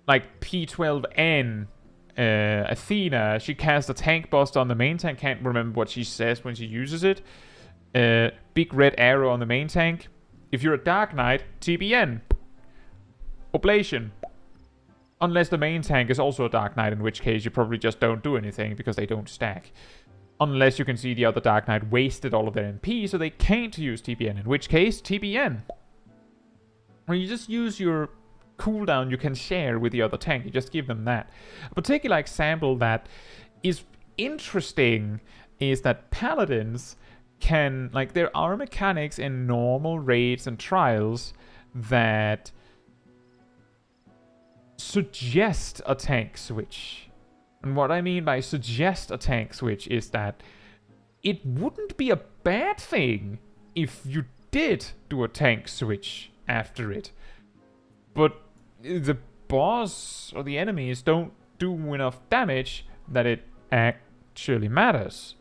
like P12N, Athena, she casts a tank buster on the main tank. Can't remember what she says when she uses it. Big red arrow on the main tank. If you're a Dark Knight, TBN. Oblation. Unless the main tank is also a Dark Knight, in which case you probably just don't do anything because they don't stack. Unless you can see the other Dark Knight wasted all of their MP, so they can't use TBN, in which case, TBN. Or you just use your cooldown you can share with the other tank. You just give them that. A particular example that is interesting is that Paladins can, like, there are mechanics in normal raids and trials that suggest a tank switch. And what I mean by suggest a tank switch is that it wouldn't be a bad thing if you did do a tank switch after it. But the boss or the enemies don't do enough damage that it actually matters.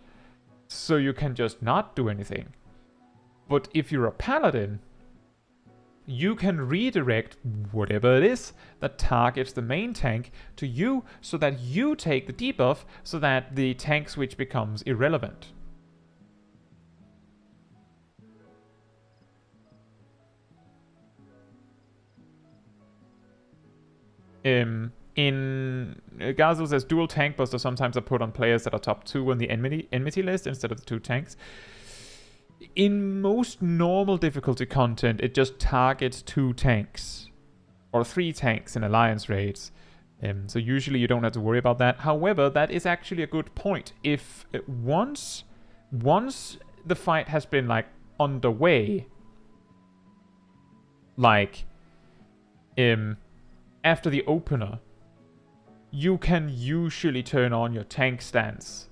So you can just not do anything. But if you're a paladin, you can redirect whatever it is that targets the main tank to you so that you take the debuff so that the tank switch becomes irrelevant. In Gazul says dual tank buster sometimes are put on players that are top 2 on the enmity list instead of the 2 tanks. In most normal difficulty content, it just targets 2 tanks or 3 tanks in alliance raids. So usually you don't have to worry about that. However, that is actually a good point. If once the fight has been like underway, like after the opener, you can usually turn on your tank stance.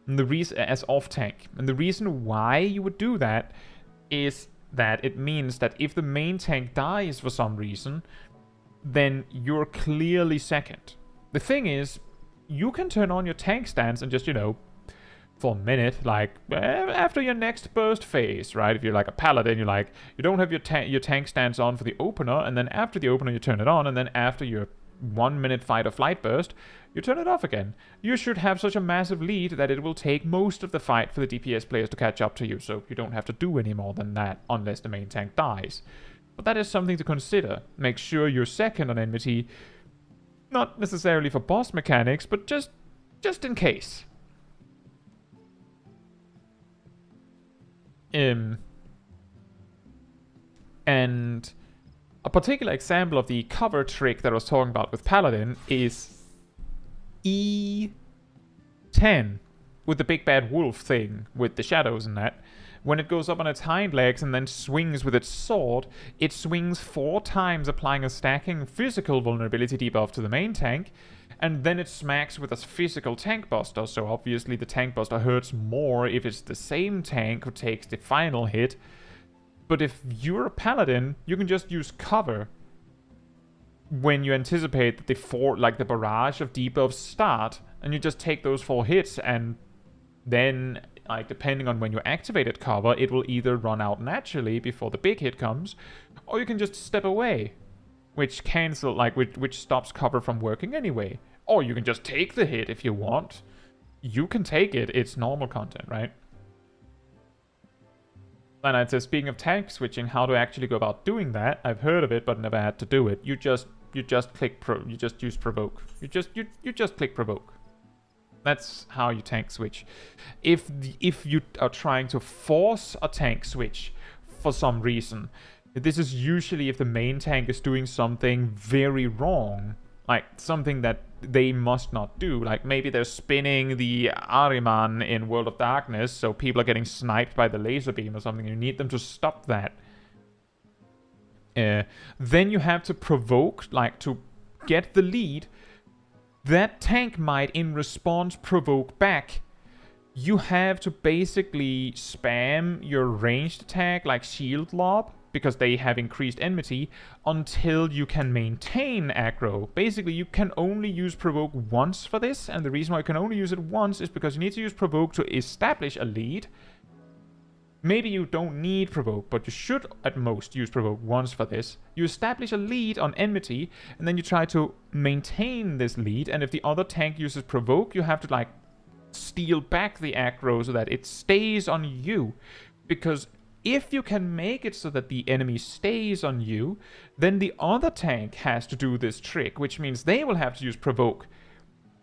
And the reason, as off tank. And the reason why you would do that is that it means that if the main tank dies for some reason, then you're clearly second. The thing is, you can turn on your tank stance and just, you know, for a minute, like after your next burst phase, right? If you're like a paladin, you're like, you don't have your tank stance on for the opener, and then after the opener you turn it on, and then after your 1 minute fight or flight burst, you turn it off again. You should have such a massive lead that it will take most of the fight for the DPS players to catch up to you, so you don't have to do any more than that unless the main tank dies. But that is something to consider. Make sure you're second on enmity, not necessarily for boss mechanics, but just in case. And a particular example of the cover trick that I was talking about with Paladin is E10 with the big bad wolf thing with the shadows and that. When it goes up on its hind legs and then swings with its sword, it swings 4 times, applying a stacking physical vulnerability debuff to the main tank, and then it smacks with a physical tank buster, so obviously the tank buster hurts more if it's the same tank who takes the final hit. But if you're a paladin, you can just use cover when you anticipate that the barrage of debuffs start, and you just take those 4 hits, and then, like, depending on when you activated cover, it will either run out naturally before the big hit comes, or you can just step away, which stops cover from working anyway. Or you can just take the hit if you want. You can take it, it's normal content, right? And it says, speaking of tank switching, how to actually go about doing that? I've heard of it, but never had to do it. You just use provoke. You just click provoke. That's how you tank switch. If you are trying to force a tank switch for some reason, This is usually if the main tank is doing something very wrong, like something that they must not do. Like maybe they're spinning the Ahriman in World of Darkness, so people are getting sniped by the laser beam or something. You need them to stop that. Then you have to provoke, like to get the lead. That tank might in response provoke back. You have to basically spam your ranged attack like shield lob, because they have increased enmity, until you can maintain aggro. Basically, you can only use provoke once for this, and the reason why you can only use it once is because you need to use provoke to establish a lead. Maybe you don't need provoke, but you should at most use provoke once for this. You establish a lead on enmity, and then you try to maintain this lead, and if the other tank uses provoke, you have to like steal back the aggro so that it stays on you. Because if you can make it so that the enemy stays on you, then the other tank has to do this trick, which means they will have to use provoke.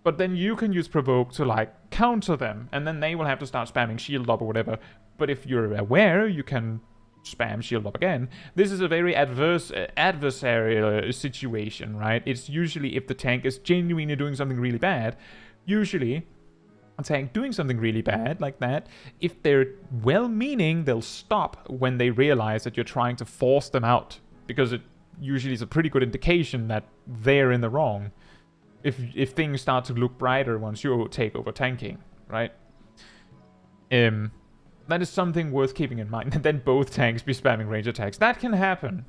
But then you can use provoke to like counter them, and then they will have to start spamming shield up or whatever. But if you're aware, you can spam shield up again. This is a very adversarial situation, right? It's usually if the tank is genuinely doing something really bad. Usually, a tank doing something really bad like that, if they're well-meaning, they'll stop when they realize that you're trying to force them out. Because it usually is a pretty good indication that they're in the wrong. If things start to look brighter once you take over tanking, right? That is something worth keeping in mind. And then both tanks be spamming range attacks. That can happen.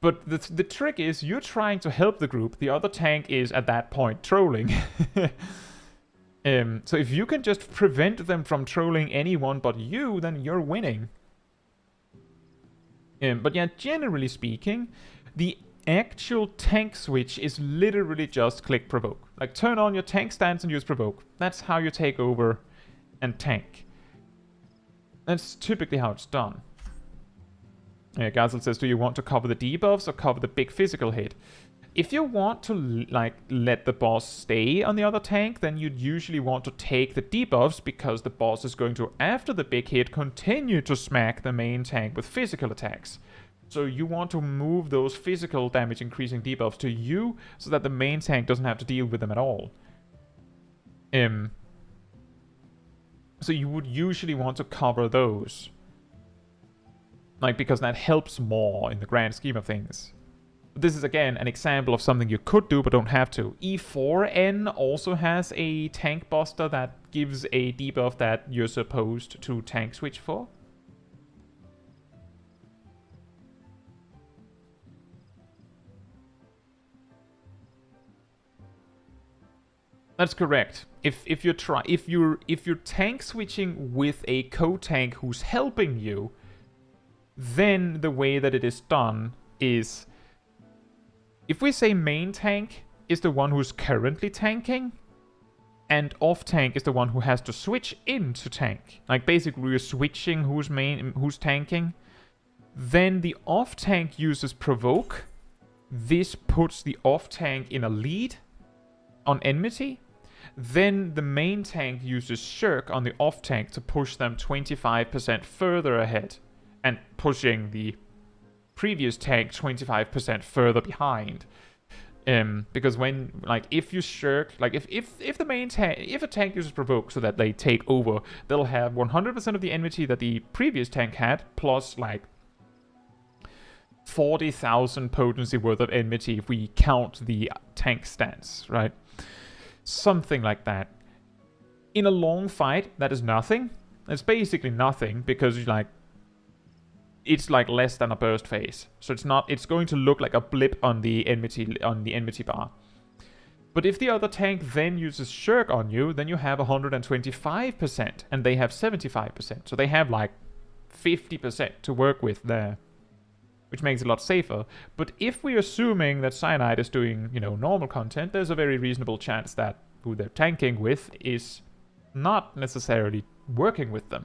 But the trick is, you're trying to help the group. The other tank is, at that point, trolling. So if you can just prevent them from trolling anyone but you, then you're winning. But yeah, generally speaking, the actual tank switch is literally just click provoke. Like, turn on your tank stance and use provoke. That's how you take over and tank. That's typically how it's done. Gazel says, do you want to cover the debuffs or cover the big physical hit? If you want to like let the boss stay on the other tank, then you'd usually want to take the debuffs, because the boss is going to, after the big hit, continue to smack the main tank with physical attacks. So you want to move those physical damage increasing debuffs to you, so that the main tank doesn't have to deal with them at all. So you would usually want to cover those. Like, because that helps more in the grand scheme of things. This is, again, an example of something you could do but don't have to. E4N also has a tank buster that gives a debuff that you're supposed to tank switch for. That's correct. If you're tank switching with a co-tank who's helping you, then the way that it is done is, if we say main tank is the one who's currently tanking, and off tank is the one who has to switch into tank, like basically we're switching who's tanking, then the off tank uses provoke. This puts the off tank in a lead on enmity. Then the main tank uses shirk on the off tank to push them 25% further ahead, and pushing the previous tank 25% further behind. Because when, like, if you shirk, like, if the main tank, if a tank uses provoke so that they take over, they'll have 100% of the enmity that the previous tank had, plus like 40,000 potency worth of enmity if we count the tank stance, right? Something like that. In a long fight, that is nothing. It's basically nothing, because like, it's like less than a burst phase. So it's going to look like a blip on the enmity bar. But if the other tank then uses shirk on you, then you have 125% and they have 75%. So they have like 50% to work with there, which makes it a lot safer. But if we're assuming that Cyanide is doing, normal content, there's a very reasonable chance that who they're tanking with is not necessarily working with them.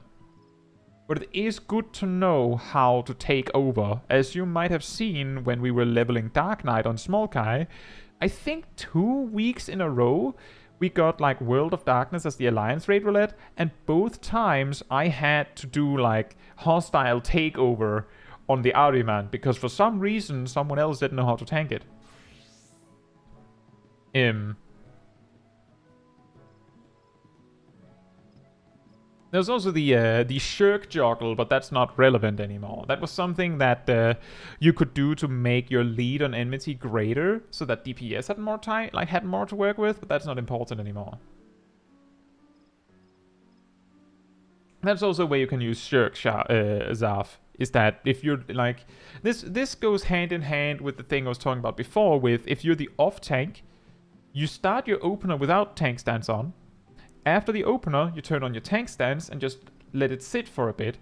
But it is good to know how to take over. As you might have seen when we were leveling Dark Knight on Small Kai, I think 2 weeks in a row we got like World of Darkness as the Alliance raid roulette, and both times I had to do like hostile takeover on the Ahriman, because for some reason someone else didn't know how to tank it. There's also the Shirk joggle, but that's not relevant anymore. That was something that you could do to make your lead on enmity greater, so that DPS had more time, like had more to work with, but that's not important anymore. That's also a way you can use Shirk Zaf, is that if you're like this goes hand in hand with the thing I was talking about before, with if you're the off tank, you start your opener without tank stance on. After the opener, you turn on your tank stance and just let it sit for a bit.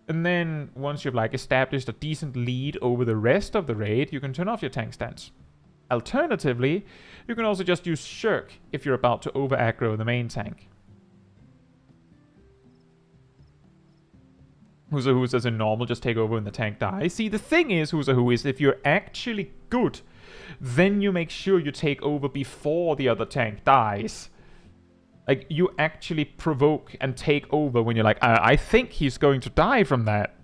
And then once you've like established a decent lead over the rest of the raid, you can turn off your tank stance. Alternatively, you can also just use Shirk if you're about to over aggro the main tank. Who's a Who says in normal, just take over when the tank dies. See, the thing is, Who's a Who, is if you're actually good, then you make sure you take over before the other tank dies. Like, you actually provoke and take over when you're like, I think he's going to die from that.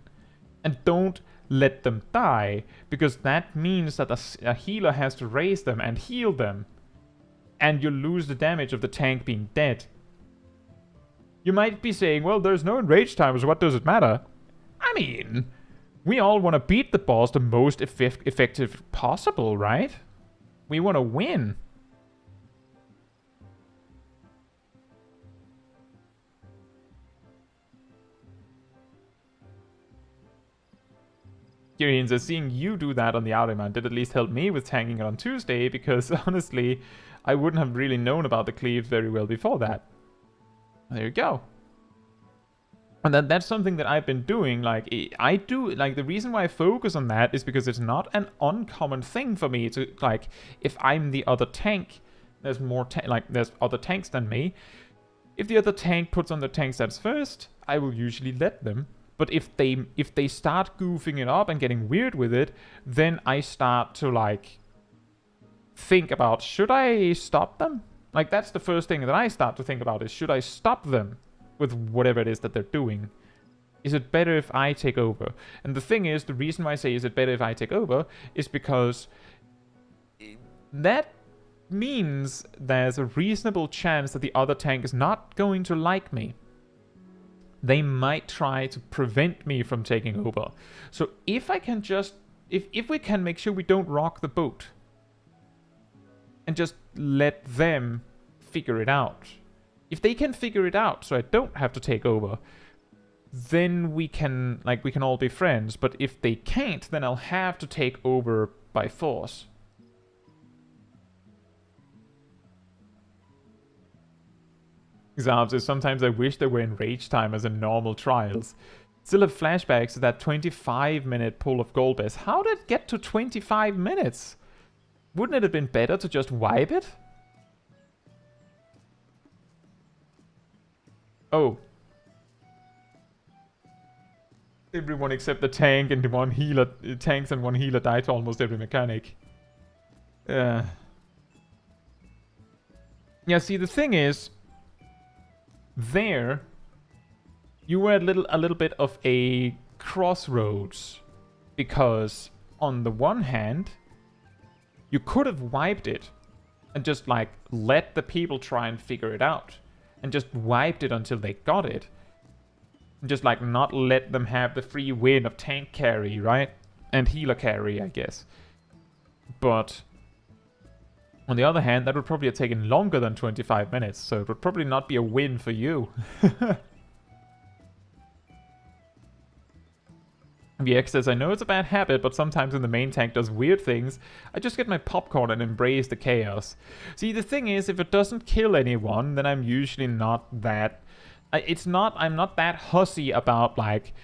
And don't let them die, because that means that a healer has to raise them and heal them. And you lose the damage of the tank being dead. You might be saying, well, there's no enrage time, so what does it matter? I mean, we all want to beat the boss the most effective possible, right? We want to win. Kyrian says, seeing you do that on the Ahriman did at least help me with tanking it on Tuesday, because honestly, I wouldn't have really known about the cleaves very well before that. There you go. And that's something that I've been doing. Like, I do, like, the reason why I focus on that is because it's not an uncommon thing for me to, like, if I'm the other tank, there's more, there's other tanks than me. If the other tank puts on the tank stats first, I will usually let them. But if they start goofing it up and getting weird with it, then I start to, like, think about, should I stop them? Like, that's the first thing that I start to think about, is should I stop them with whatever it is that they're doing? Is it better if I take over? And the thing is, the reason why I say is it better if I take over is because that means there's a reasonable chance that the other tank is not going to like me. They might try to prevent me from taking over. So if I can just, if we can make sure we don't rock the boat and just let them figure it out. If they can figure it out so I don't have to take over, then we can all be friends. But if they can't, then I'll have to take over by force. Zav says, sometimes I wish they were in rage time as in normal trials. Still have flashbacks to that 25-minute pull of Golbez. How did it get to 25 minutes? Wouldn't it have been better to just wipe it? Oh. Everyone except the tank and the one healer, tanks and one healer died to almost every mechanic. Yeah, see, the thing is, there, you were at a little bit of a crossroads, because on the one hand, you could have wiped it and just like let the people try and figure it out, and just wiped it until they got it, and just like not let them have the free win of tank carry, right? And healer carry, I guess. But on the other hand, that would probably have taken longer than 25 minutes, so it would probably not be a win for you. VX says, I know it's a bad habit, but sometimes when the main tank does weird things, I just get my popcorn and embrace the chaos. See, the thing is, if it doesn't kill anyone, then I'm usually not that... I'm not that hussy about, like,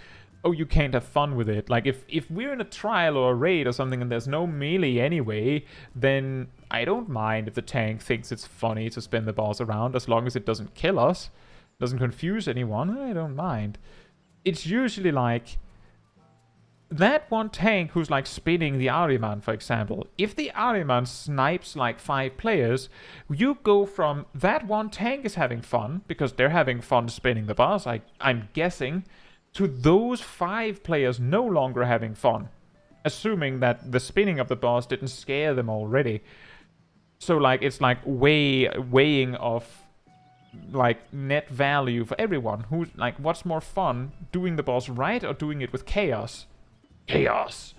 oh, you can't have fun with it. Like, if we're in a trial or a raid or something and there's no melee anyway, then I don't mind if the tank thinks it's funny to spin the boss around, as long as it doesn't kill us, doesn't confuse anyone, I don't mind. It's usually like that one tank who's like spinning the Ahriman, for example. If the Ahriman snipes like 5 players, you go from that one tank is having fun, because they're having fun spinning the boss, I'm guessing, to those 5 players no longer having fun, assuming that the spinning of the boss didn't scare them already. So like it's like weighing of like net value for everyone. Who's like, what's more fun, doing the boss right or doing it with chaos? Chaos.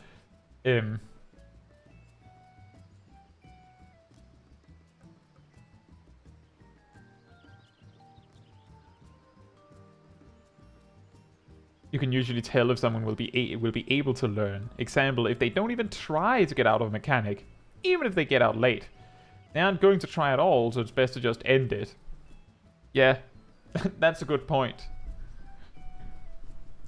You can usually tell if someone will be able to learn. Example, if they don't even try to get out of a mechanic, even if they get out late. They aren't going to try at all, so it's best to just end it. Yeah, that's a good point.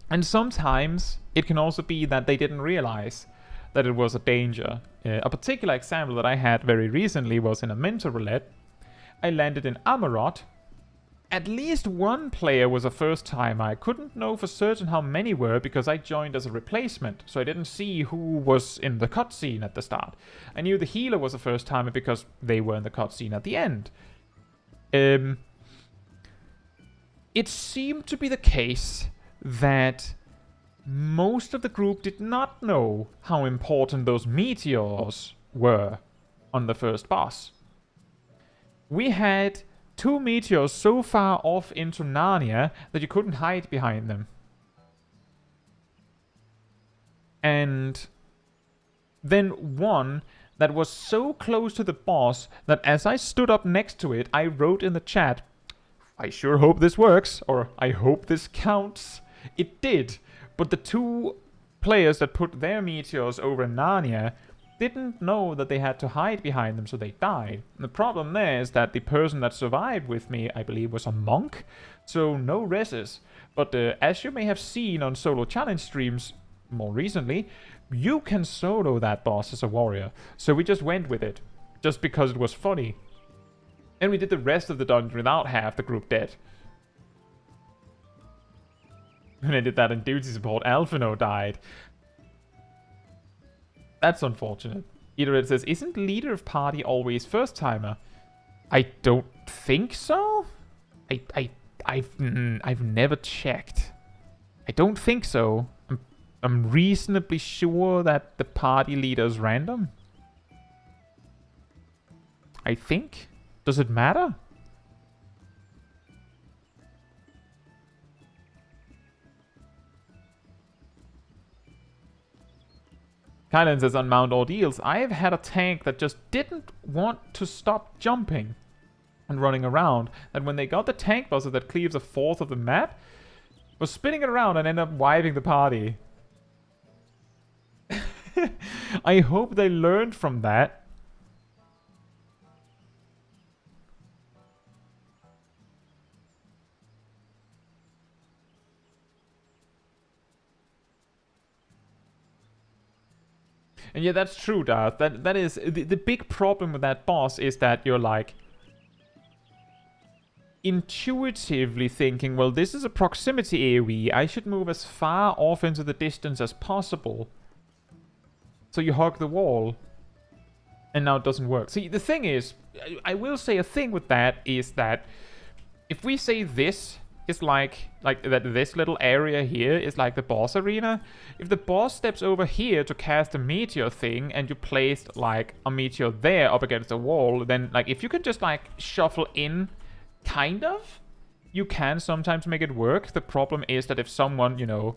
And sometimes it can also be that they didn't realize that it was a danger. A particular example that I had very recently was in a mentor roulette. I landed in Amarot. At least one player was a first timer. I couldn't know for certain how many were because I joined as a replacement, so I didn't see who was in the cutscene at the start. I knew the healer was a first timer because they were in the cutscene at the end. It seemed to be the case that most of the group did not know how important those meteors were on the first boss. We had 2 meteors so far off into Narnia that you couldn't hide behind them. And then one that was so close to the boss that as I stood up next to it, I wrote in the chat, "I sure hope this works," or "I hope this counts." It did, but the 2 players that put their meteors over Narnia didn't know that they had to hide behind them, so they died. And the problem there is that the person that survived with me, I believe, was a monk, so no reses. But as you may have seen on solo challenge streams more recently, you can solo that boss as a warrior. So we just went with it, just because it was funny. And we did the rest of the dungeon without half the group dead. When I did that in duty support, Alphino died. That's unfortunate. Either it says, "Isn't leader of party always first timer?" I don't think so. I've never checked. I don't think so. I'm reasonably sure that the party leader is random. I think. Does it matter? Kylan says on Mount Ordeals, I have had a tank that just didn't want to stop jumping and running around. And when they got the tank buzzer that cleaves 1/4 of the map, was spinning it around and ended up wiping the party. I hope they learned from that. And yeah, that's true, Darth. That is the big problem with that boss is that you're like intuitively thinking, well, this is a proximity AoE. I should move as far off into the distance as possible. So you hug the wall. And now it doesn't work. See, the thing is, I will say a thing with that is that if we say this is like that this little area here is like the boss arena. If the boss steps over here to cast a meteor thing and you placed like a meteor there up against the wall, then like if you can just like shuffle in, kind of, you can sometimes make it work. The problem is that if someone, you know,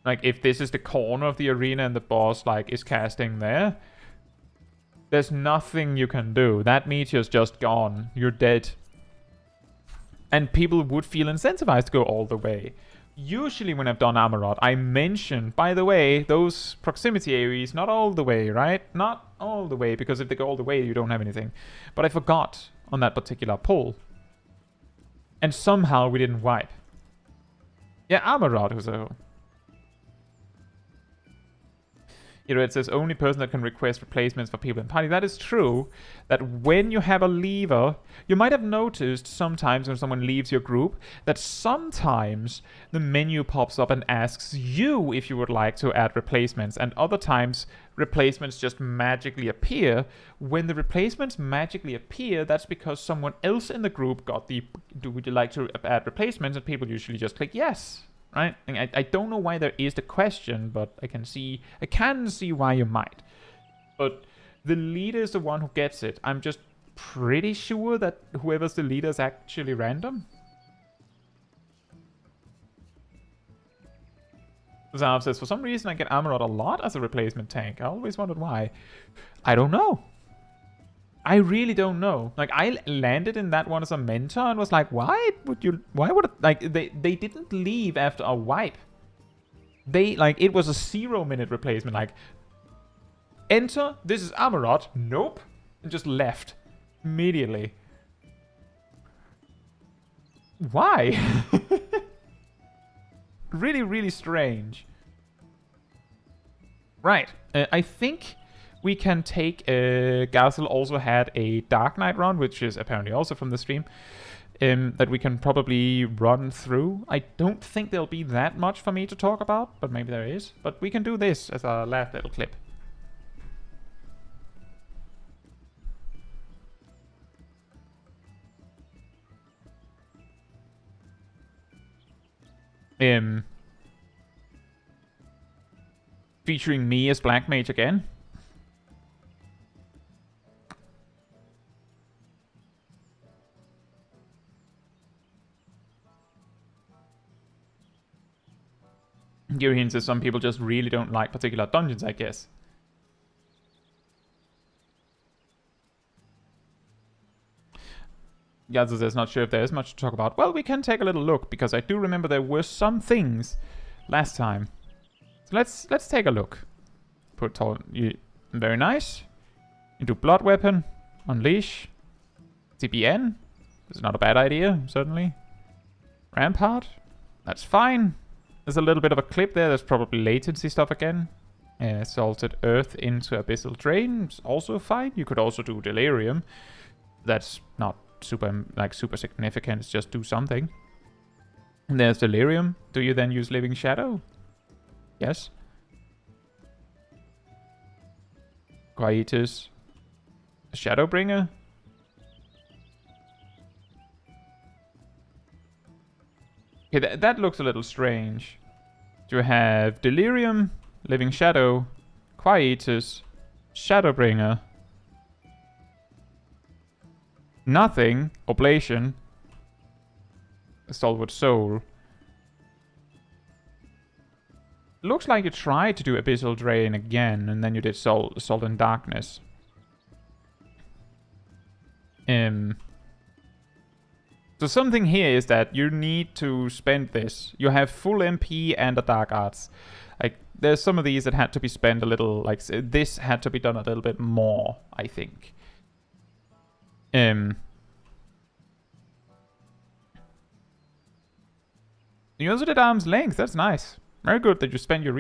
like if this is the corner of the arena and the boss like is casting there, there's nothing you can do. That meteor's just gone. You're dead. And people would feel incentivized to go all the way. Usually when I've done Amarot, I mention, by the way, those proximity AoEs, not all the way, right? Not all the way, because if they go all the way, you don't have anything. But I forgot on that particular pull. And somehow we didn't wipe. Yeah, Amarot was a... You know, it says only person that can request replacements for people in party. That is true, that when you have a leaver, you might have noticed sometimes when someone leaves your group, that sometimes the menu pops up and asks you if you would like to add replacements, and other times replacements just magically appear. When the replacements magically appear, that's because someone else in the group got the, would you like to add replacements, and people usually just click yes. right? I don't know why there is the question, but I can see why you might. But the leader is the one who gets it. I'm just pretty sure that whoever's the leader is actually random. Zav says, for some reason I get Amarot a lot as a replacement tank. I always wondered why. I don't know. I really don't know. Like, I landed in that one as a mentor and was like, why would it, like, they didn't leave after a wipe. It was a 0-minute replacement. Like, enter, this is Amarot, nope, and just left immediately. Why? Really, really strange. Right, I think we can take... Gazel also had a Dark Knight run, which is apparently also from the stream, that we can probably run through. I don't think there'll be that much for me to talk about, but maybe there is. But we can do this as our last little clip. Featuring me as Black Mage again. Girihin says some people just really don't like particular dungeons, I guess. Yazu says not sure if there is much to talk about. Well, we can take a little look, because I do remember there were some things last time. So let's take a look. Put very nice. Into Blood Weapon. Unleash. TPN. It's not a bad idea, certainly. Rampart. That's fine. There's a little bit of a clip there. There's probably latency stuff again. Salted Earth into Abyssal Drain. It's also fine. You could also do Delirium. That's not super significant. It's just do something. And there's Delirium. Do you then use Living Shadow? Yes. Quietus. Shadowbringer. Okay, that looks a little strange. You have Delirium, Living Shadow, Quietus, Shadowbringer. Nothing. Oblation. Stalwart Soul. Looks like you tried to do Abyssal Drain again, and then you did Salt and Darkness. So something here is that you need to spend this. You have full MP and a Dark Arts. Like, there's some of these that had to be spent a little, like, this had to be done a little bit more, I think. You also did Arm's Length, that's nice. Very good that you spend your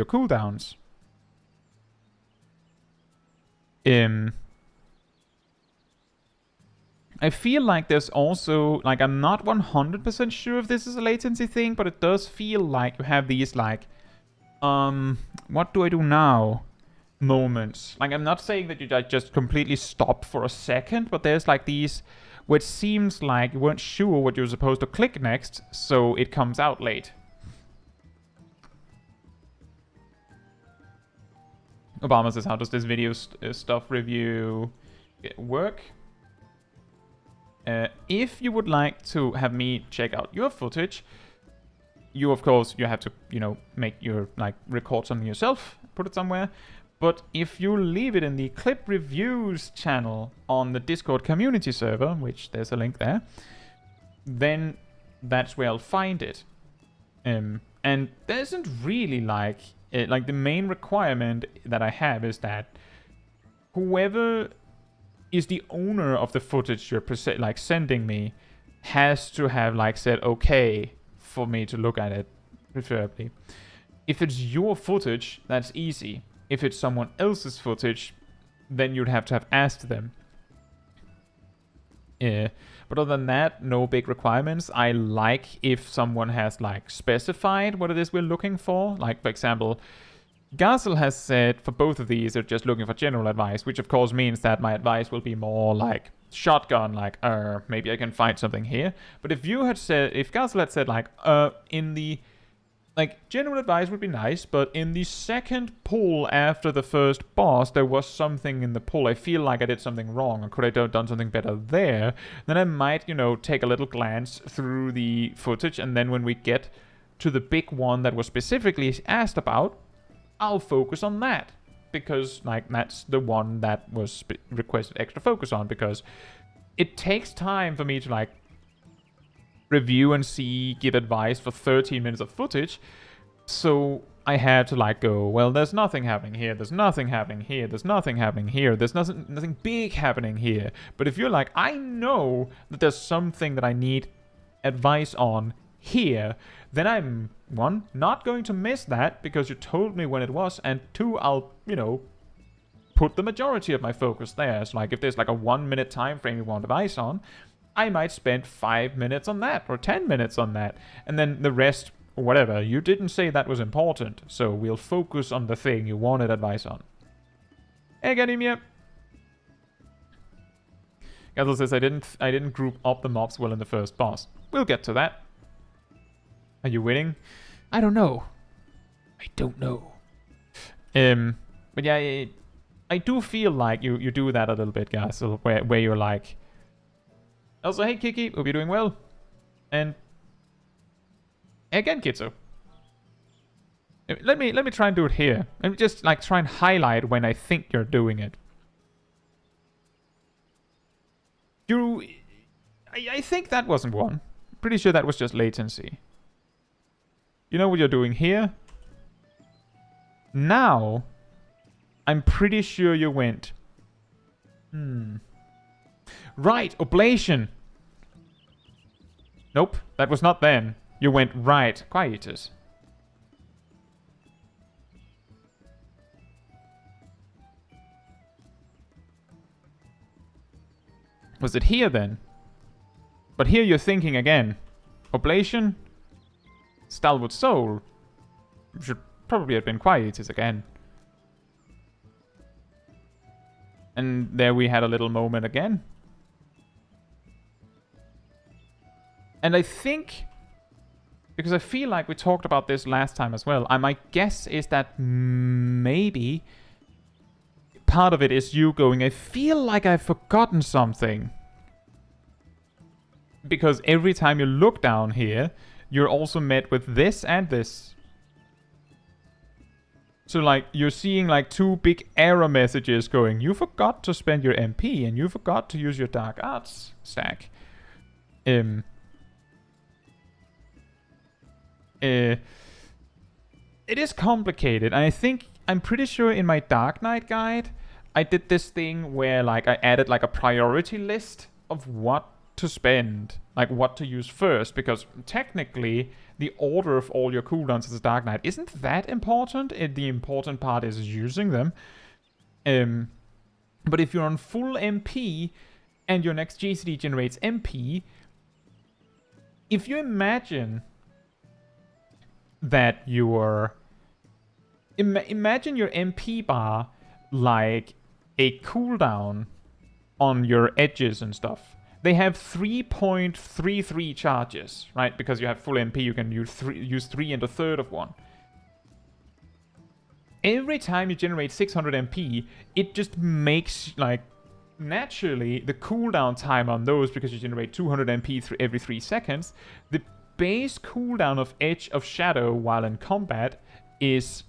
cooldowns. I feel like there's also, like, I'm not 100% sure if this is a latency thing, but it does feel like you have these, like, what do I do now moments. Like, I'm not saying that you just completely stop for a second, but there's, like, these, which seems like you weren't sure what you were supposed to click next, so it comes out late. Obama says, how does this video stuff review work? If you would like to have me check out your footage, you, of course, you have to, you know, make your, like, record something yourself, put it somewhere. But if you leave it in the clip reviews channel on the Discord community server, which there's a link there, then that's where I'll find it. And there isn't really, like the main requirement that I have is that whoever is the owner of the footage you're sending me has to have, like, said okay for me to look at it, preferably. If it's your footage, that's easy. If it's someone else's footage, then you'd have to have asked them. But other than that, no big requirements. I like if someone has, like, specified what it is we're looking for. Like, for example, Gazel has said for both of these, they're just looking for general advice, which of course means that my advice will be more like shotgun, like, maybe I can find something here. But if you had said, if Gazel had said, like, in the like, general advice would be nice, but in the second pull after the first boss, there was something in the pull. I feel like I did something wrong, or could I have done something better there? Then I might, you know, take a little glance through the footage, and then when we get to the big one that was specifically asked about, I'll focus on that. Because, like, that's the one that was requested extra focus on, because it takes time for me to, like, review and give advice for 13 minutes of footage. So I had to like go, well, there's nothing happening here, there's nothing happening here, there's nothing happening here, there's nothing big happening here. But if you're like, I know that there's something that I need advice on here, then I'm, one, not going to miss that because you told me when it was, and two, I'll, you know, put the majority of my focus there. So like if there's like a 1 minute time frame you want advice on, I might spend 5 minutes on that, or 10 minutes on that, and then the rest, whatever. You didn't say that was important, so we'll focus on the thing you wanted advice on. Hey, Ganymia! Gazel says, I didn't group up the mobs well in the first boss. We'll get to that. Are you winning? I don't know. I don't know. But yeah, I do feel like you do that a little bit, guys, so where you're like, also, hey Kiki, hope you're doing well. And again, Caetsu. Let me try and do it here. Let me just like try and highlight when I think you're doing it. I think that wasn't one. Pretty sure that was just latency. You know what you're doing here? Now, I'm pretty sure you went. Right, oblation. Nope, that was not then. You went right, quietus. Was it here then? But here you're thinking again. Oblation? Stalwart Soul? Should probably have been quietus again. And there we had a little moment again. And I think, because I feel like we talked about this last time as well, my guess is that maybe part of it is you going, I feel like I've forgotten something. Because every time you look down here, you're also met with this and this. So like, you're seeing like two big error messages going, you forgot to spend your MP and you forgot to use your dark arts stack. It is complicated. And I think, I'm pretty sure in my Dark Knight guide, I did this thing where like I added like a priority list of what to spend, like what to use first, because technically the order of all your cooldowns as a Dark Knight isn't that important. The important part is using them. But if you're on full MP and your next GCD generates MP, if you imagine that your imagine your MP bar like a cooldown on your edges and stuff. They have 3.33 charges, right? Because you have full MP, you can use 3 and a third of one. Every time you generate 600 MP, it just makes, like, naturally, the cooldown time on those, because you generate 200 MP every 3 seconds, the base cooldown of Edge of Shadow while in combat is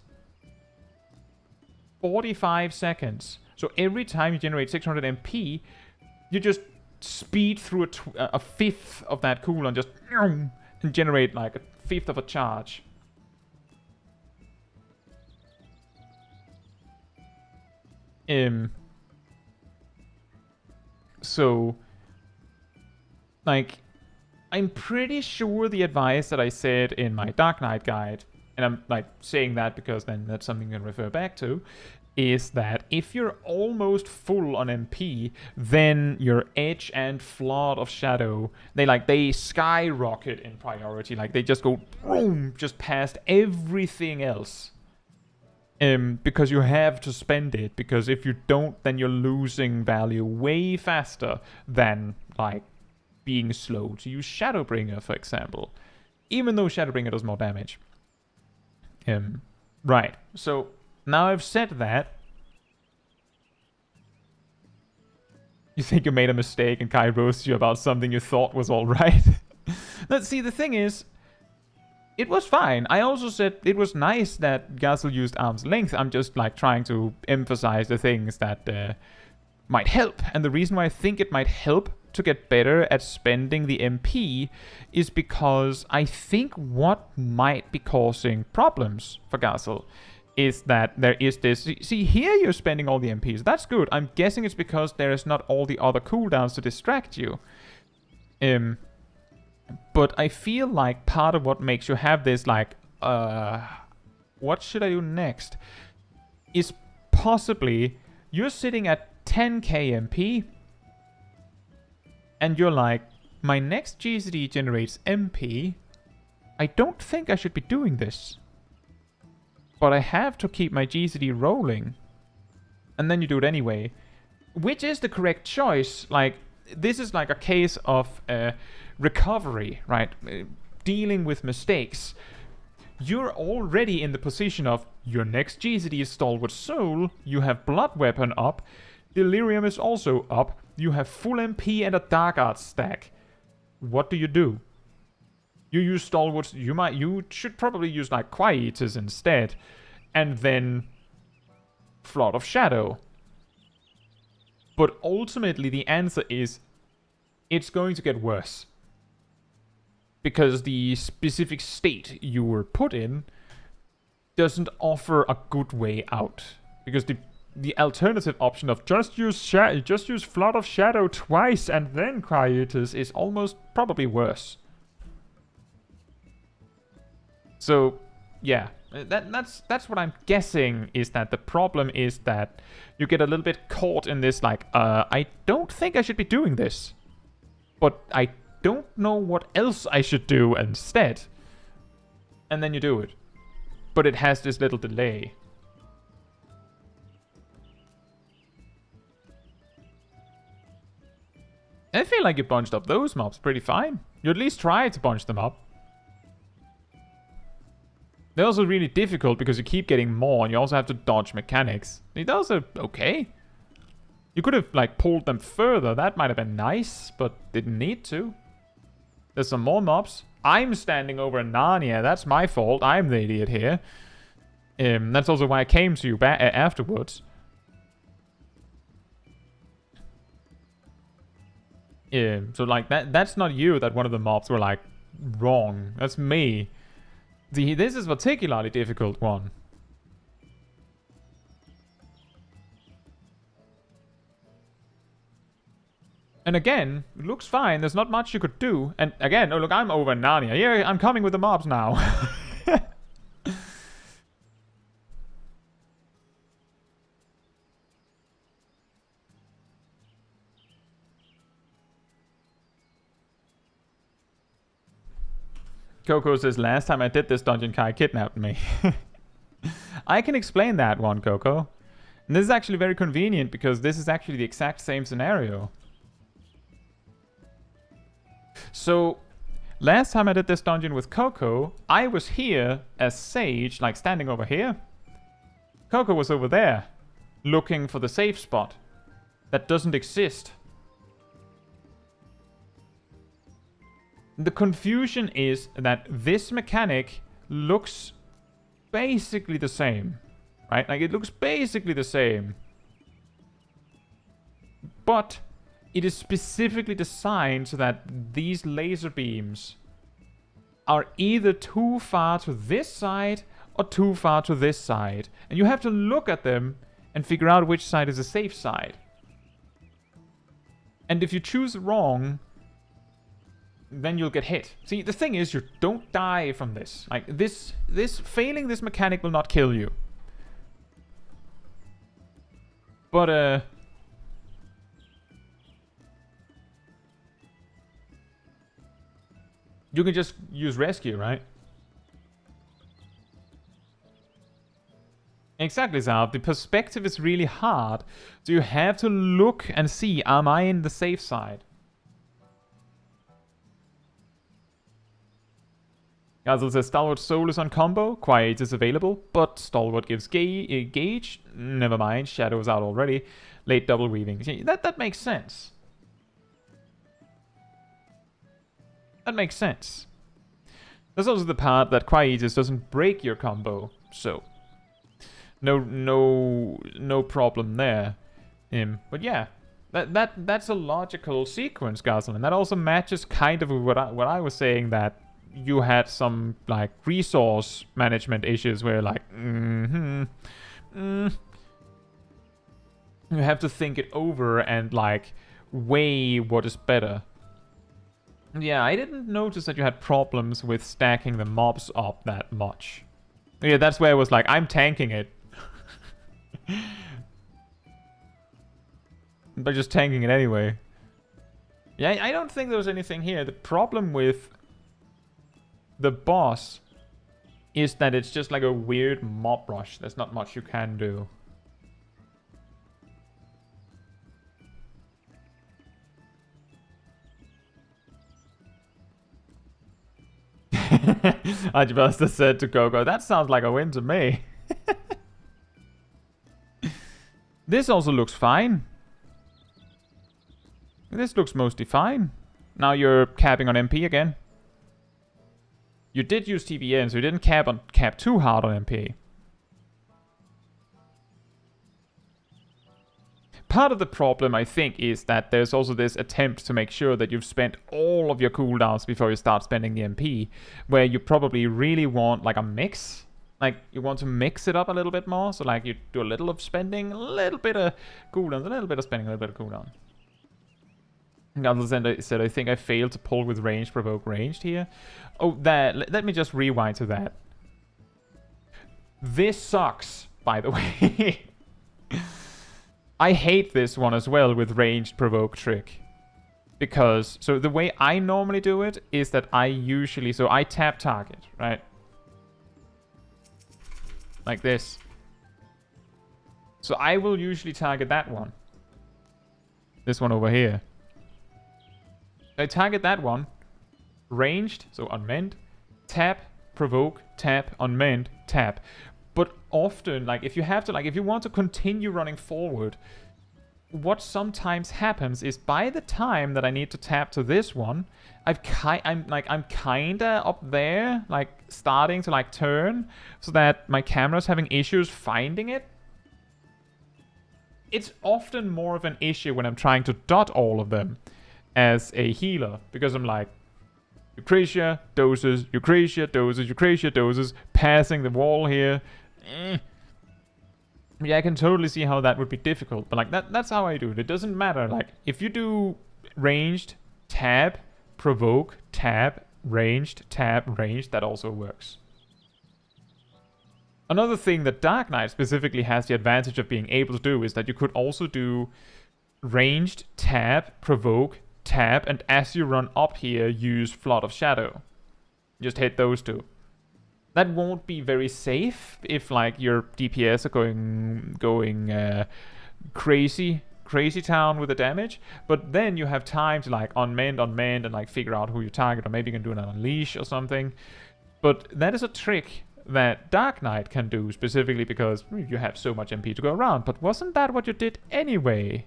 45 seconds. So every time you generate 600 MP, you just speed through a fifth of that cooldown, just and generate like a fifth of a charge. So, like, I'm pretty sure the advice that I said in my Dark Knight guide, and I'm like saying that because then that's something you can refer back to, is that if you're almost full on MP, then your Edge and Flood of Shadow, they skyrocket in priority. Like, they just go boom, just past everything else. Because you have to spend it, because if you don't, then you're losing value way faster than, like, being slow to use Shadowbringer, for example. Even though Shadowbringer does more damage. Right. So now I've said that. You think you made a mistake and Kai roasted you about something you thought was alright? Let's see, the thing is, it was fine. I also said it was nice that Gazel used arm's length. I'm just like trying to emphasize the things that might help. And the reason why I think it might help to get better at spending the MP is because I think what might be causing problems for Gazel is that there is this... See, here you're spending all the MPs. That's good. I'm guessing it's because there is not all the other cooldowns to distract you. But I feel like part of what makes you have this, like, what should I do next? Is possibly you're sitting at 10k MP, and you're like, my next GCD generates MP. I don't think I should be doing this. But I have to keep my GCD rolling. And then you do it anyway. Which is the correct choice. Like, this is like a case of recovery, right? Dealing with mistakes. You're already in the position of your next GCD is Stalwart Soul. You have Blood Weapon up. Delirium is also up. You have full MP and a Dark Arts stack. What do? You use Stalwarts. You should probably use like Quietus instead. And then Flood of Shadow. But ultimately the answer is it's going to get worse. Because the specific state you were put in doesn't offer a good way out. Because the alternative option of just use Flood of Shadow twice and then Quietus is almost probably worse. So, yeah, that's what I'm guessing is that the problem is that you get a little bit caught in this, like, I don't think I should be doing this. But I don't know what else I should do instead. And then you do it. But it has this little delay. I feel like you bunched up those mobs pretty fine. You at least tried to bunch them up. They're also really difficult because you keep getting more and you also have to dodge mechanics. Those are okay. You could have, like, pulled them further. That might have been nice, but didn't need to. There's some more mobs. I'm standing over Narnia. That's my fault. I'm the idiot here. That's also why I came to you afterwards. So, like, that's not you that one of the mobs were, like, wrong. That's me. This is a particularly difficult one. And again, it looks fine. There's not much you could do. And again, oh look, I'm over Narnia. Yeah, I'm coming with the mobs now. Coco says, last time I did this dungeon, Kai kidnapped me. I can explain that one, Coco. And this is actually very convenient because this is actually the exact same scenario. So, last time I did this dungeon with Coco, I was here as Sage, like standing over here. Coco was over there, looking for the safe spot that doesn't exist. The confusion is that this mechanic looks basically the same, right? Like, it looks basically the same. But it is specifically designed so that these laser beams are either too far to this side or too far to this side. And you have to look at them and figure out which side is the safe side. And if you choose wrong, then you'll get hit. See, the thing is, you don't die from this. Like, failing this mechanic will not kill you. But, you can just use rescue, right? Exactly, Zab. The perspective is really hard. So you have to look and see, am I in the safe side? Gazel says Stalwart Soul is on combo, Quiet is available, but Stalwart gives Gauge. Never mind, Shadow is out already. Late double weaving. See, that makes sense. That makes sense. There's also the part that Quietus doesn't break your combo, so no problem there. But yeah, that's a logical sequence, Gazel, and that also matches kind of what I was saying, that you had some like resource management issues where like you have to think it over and like weigh what is better. Yeah, I didn't notice that you had problems with stacking the mobs up that much. Yeah, that's where I was like, I'm tanking it. But just tanking it anyway. Yeah, I don't think there was anything here. The problem with the boss is that it's just like a weird mob rush. There's not much you can do. Archbuster said to Gogo, that sounds like a win to me. This also looks fine. This looks mostly fine. Now you're capping on MP again. You did use TBN, so you didn't cap too hard on MP. Part of the problem, I think, is that there's also this attempt to make sure that you've spent all of your cooldowns before you start spending the MP, where you probably really want like a mix. Like, you want to mix it up a little bit more, so like you do a little of spending, a little bit of cooldowns, a little bit of spending, a little bit of cooldown. Gunzel said, I think I failed to pull with ranged, provoke ranged here. Oh, let me just rewind to that. This sucks, by the way. I hate this one as well with ranged provoke trick. Because, so the way I normally do it is that I usually, so I tap target, right? Like this. So I will usually target that one. This one over here. I target that one. Ranged, so unmend. Tap, provoke, tap, unmend, tap. But often, like, if you have to, like, if you want to continue running forward, what sometimes happens is by the time that I need to tap to this one, I'm kinda up there, like, starting to, like, turn, so that my camera's having issues finding it. It's often more of an issue when I'm trying to dot all of them as a healer, because I'm like, Eucrasia, doses, Eucrasia, doses, Eucrasia, doses, passing the wall here. Yeah, I can totally see how that would be difficult, but like that's how I do it. It doesn't matter. Like, if you do ranged, tab, provoke, tab, ranged, tab, ranged, that also works. Another thing that Dark Knight specifically has the advantage of being able to do is that you could also do ranged, tab, provoke, tab, and as you run up here, use Flood of Shadow. Just hit those two. That won't be very safe if like your DPS are going crazy town with the damage, but then you have time to like unmend and like figure out who you target, or maybe you can do an unleash or something. But that is a trick that Dark Knight can do specifically because you have so much MP to go around. But wasn't that what you did anyway?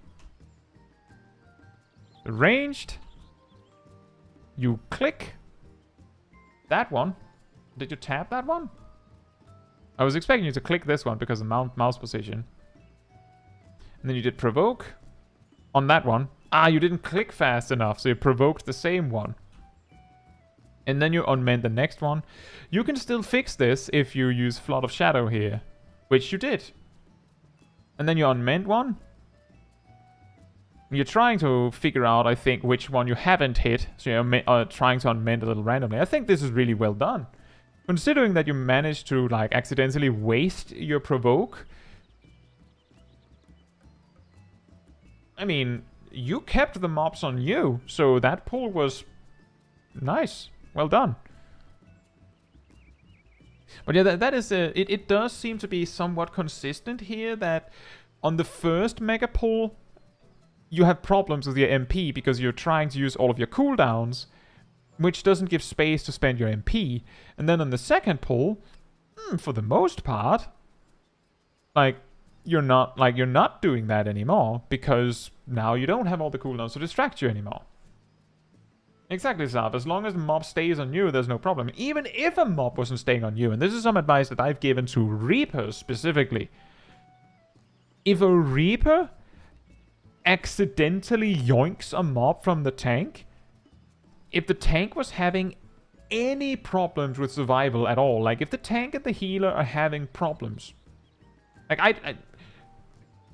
Ranged. You click that one. Did you tap that one? I was expecting you to click this one because of mouse position. And then you did provoke on that one. Ah, you didn't click fast enough, so you provoked the same one. And then you unmend the next one. You can still fix this if you use Flood of Shadow here, which you did. And then you unmend one. You're trying to figure out, I think, which one you haven't hit. So you're trying to unmend a little randomly. I think this is really well done. Considering that you managed to, like, accidentally waste your provoke. I mean, you kept the mobs on you, so that pull was nice. Well done. But yeah, that is it does seem to be somewhat consistent here that on the first mega pull, you have problems with your MP because you're trying to use all of your cooldowns. which doesn't give space to spend your MP. And then on the second pull, for the most part, like, you're not doing that anymore, because now you don't have all the cooldowns to distract you anymore. Exactly, Zab. As long as the mob stays on you, there's no problem. Even if a mob wasn't staying on you, and this is some advice that I've given to Reapers specifically. If a Reaper accidentally yoinks a mob from the tank, if the tank was having any problems with survival at all, like if the tank and the healer are having problems, like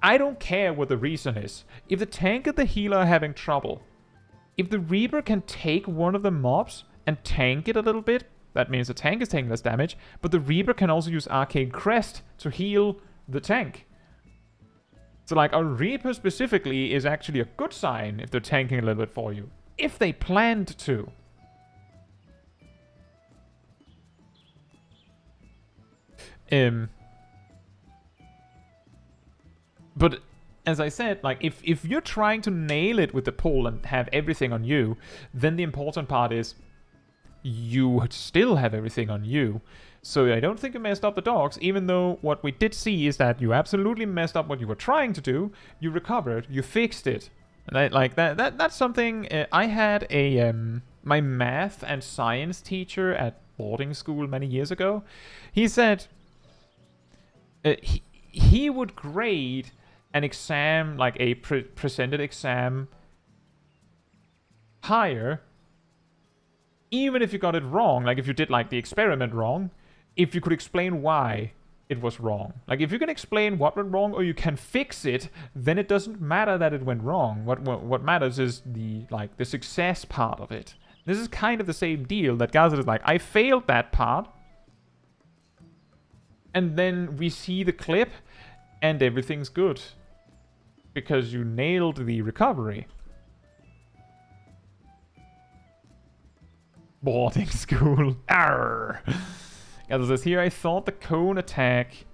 I don't care what the reason is. If the tank and the healer are having trouble, if the Reaper can take one of the mobs and tank it a little bit, that means the tank is taking less damage, but the Reaper can also use Arcane Crest to heal the tank. So like a Reaper specifically is actually a good sign if they're tanking a little bit for you. If they planned to. But as I said, like if you're trying to nail it with the pull and have everything on you, then the important part is you still have everything on you. So I don't think you messed up the dogs, even though what we did see is that you absolutely messed up what you were trying to do. You recovered, you fixed it. And that's something I had a my math and science teacher at boarding school many years ago. He said he would grade an exam, like a presented exam, higher, even if you got it wrong. Like if you did like the experiment wrong, if you could explain why it was wrong. Like if you can explain what went wrong or you can fix it, then it doesn't matter that it went wrong. What matters is the success part of it. This is kind of the same deal that Gazet is like, I failed that part, and then we see the clip and everything's good because you nailed the recovery. Boarding school. Arrgh. As it says here, I thought the cone attack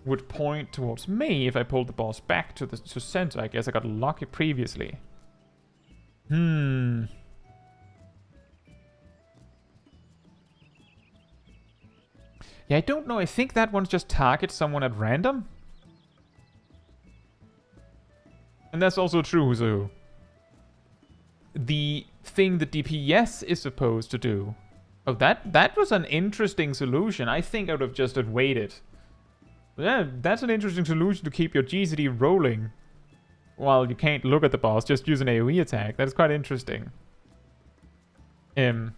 would point towards me if I pulled the boss back to center. I guess I got lucky previously. Yeah, I don't know. I think that one just targets someone at random. And that's also true, so the thing the DPS is supposed to do. Oh, that was an interesting solution. I think I would have just waited. Yeah, that's an interesting solution to keep your GCD rolling while you can't look at the boss. Just use an AoE attack. That is quite interesting. Yeah,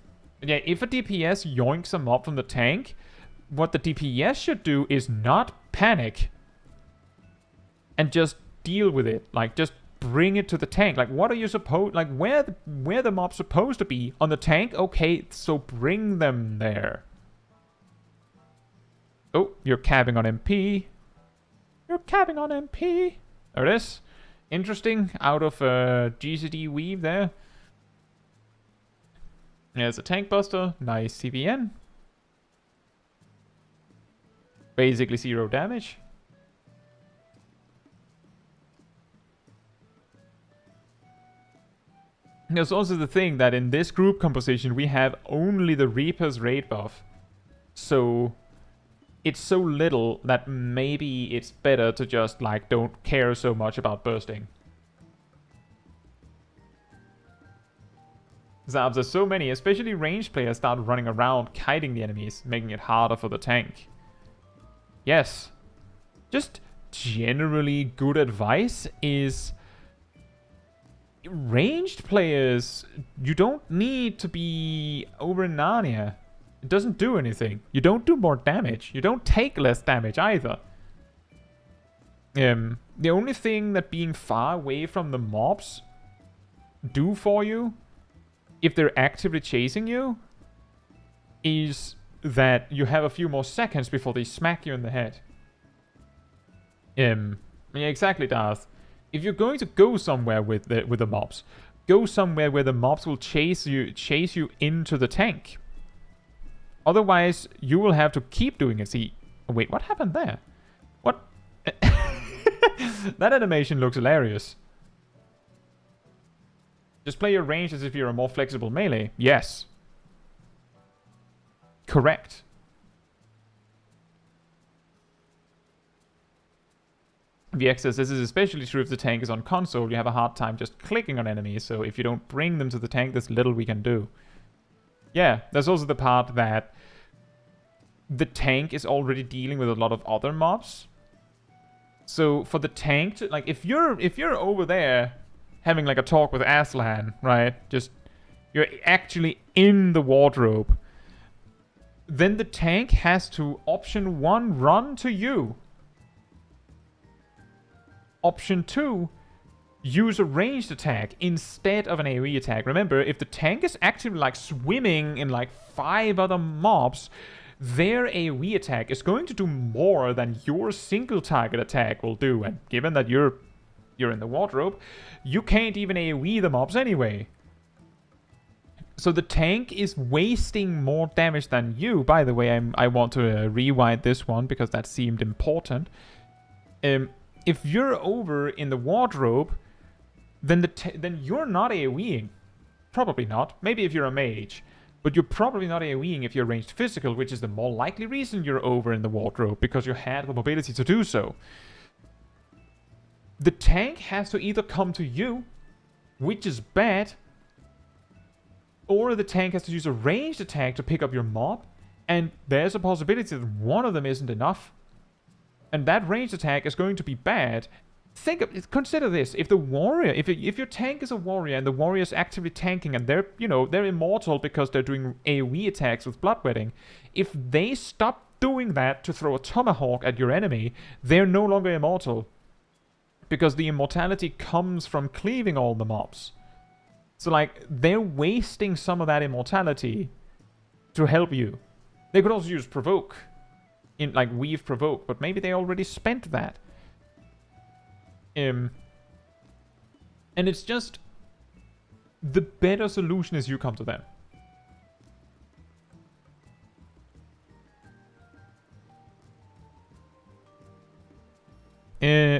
if a DPS yoinks a mob from the tank, what the DPS should do is not panic and just deal with it. Like, just bring it to the tank. Like, what are you supposed... Like, where the mob's supposed to be? On the tank? Okay, so bring them there. Oh, you're capping on MP. You're capping on MP. There it is. Interesting. Out of GCD weave there. There's a tank buster. Nice CVN. Basically 0 damage. There's also the thing that in this group composition we have only the Reaper's raid buff. So it's so little that maybe it's better to just like don't care so much about bursting. Zabs are so many, especially ranged players start running around kiting the enemies, making it harder for the tank. Yes. Just generally good advice is... Ranged players, you don't need to be over Narnia. It doesn't do anything. You don't do more damage. You don't take less damage either. The only thing that being far away from the mobs do for you, if they're actively chasing you, is that you have a few more seconds before they smack you in the head. Yeah, exactly, Darth. If you're going to go somewhere with the mobs, go somewhere where the mobs will chase you into the tank. Otherwise, you will have to keep doing it. See, oh, wait, what happened there? What? That animation looks hilarious. Just play your range as if you're a more flexible melee. Yes. Correct. VX says, this is especially true if the tank is on console. You have a hard time just clicking on enemies, so if you don't bring them to the tank, there's little we can do. Yeah, there's also the part that the tank is already dealing with a lot of other mobs. So for the tank to, like, if you're over there having like a talk with Aslan, right? Just, you're actually in the wardrobe. Then the tank has to option 1, run to you. Option 2, use a ranged attack instead of an AoE attack. Remember, if the tank is actively like swimming in like 5 other mobs, their AoE attack is going to do more than your single target attack will do. And given that you're in the wardrobe, you can't even AoE the mobs anyway. So the tank is wasting more damage than you. By the way, I want to rewind this one because that seemed important. If you're over in the wardrobe, then you're not AoEing. Probably not. Maybe if you're a mage. But you're probably not AoEing if you're ranged physical, which is the more likely reason you're over in the wardrobe, because you had the mobility to do so. The tank has to either come to you, which is bad, or the tank has to use a ranged attack to pick up your mob, and there's a possibility that one of them isn't enough. And that ranged attack is going to be bad. Consider this: if the warrior, if your tank is a warrior and the warrior is actively tanking and they're immortal because they're doing AoE attacks with bloodwetting, if they stop doing that to throw a tomahawk at your enemy, they're no longer immortal, because the immortality comes from cleaving all the mobs. So like, they're wasting some of that immortality to help you. They could also use provoke. In like weave provoke, but maybe they already spent that. And it's just the better solution is you come to them.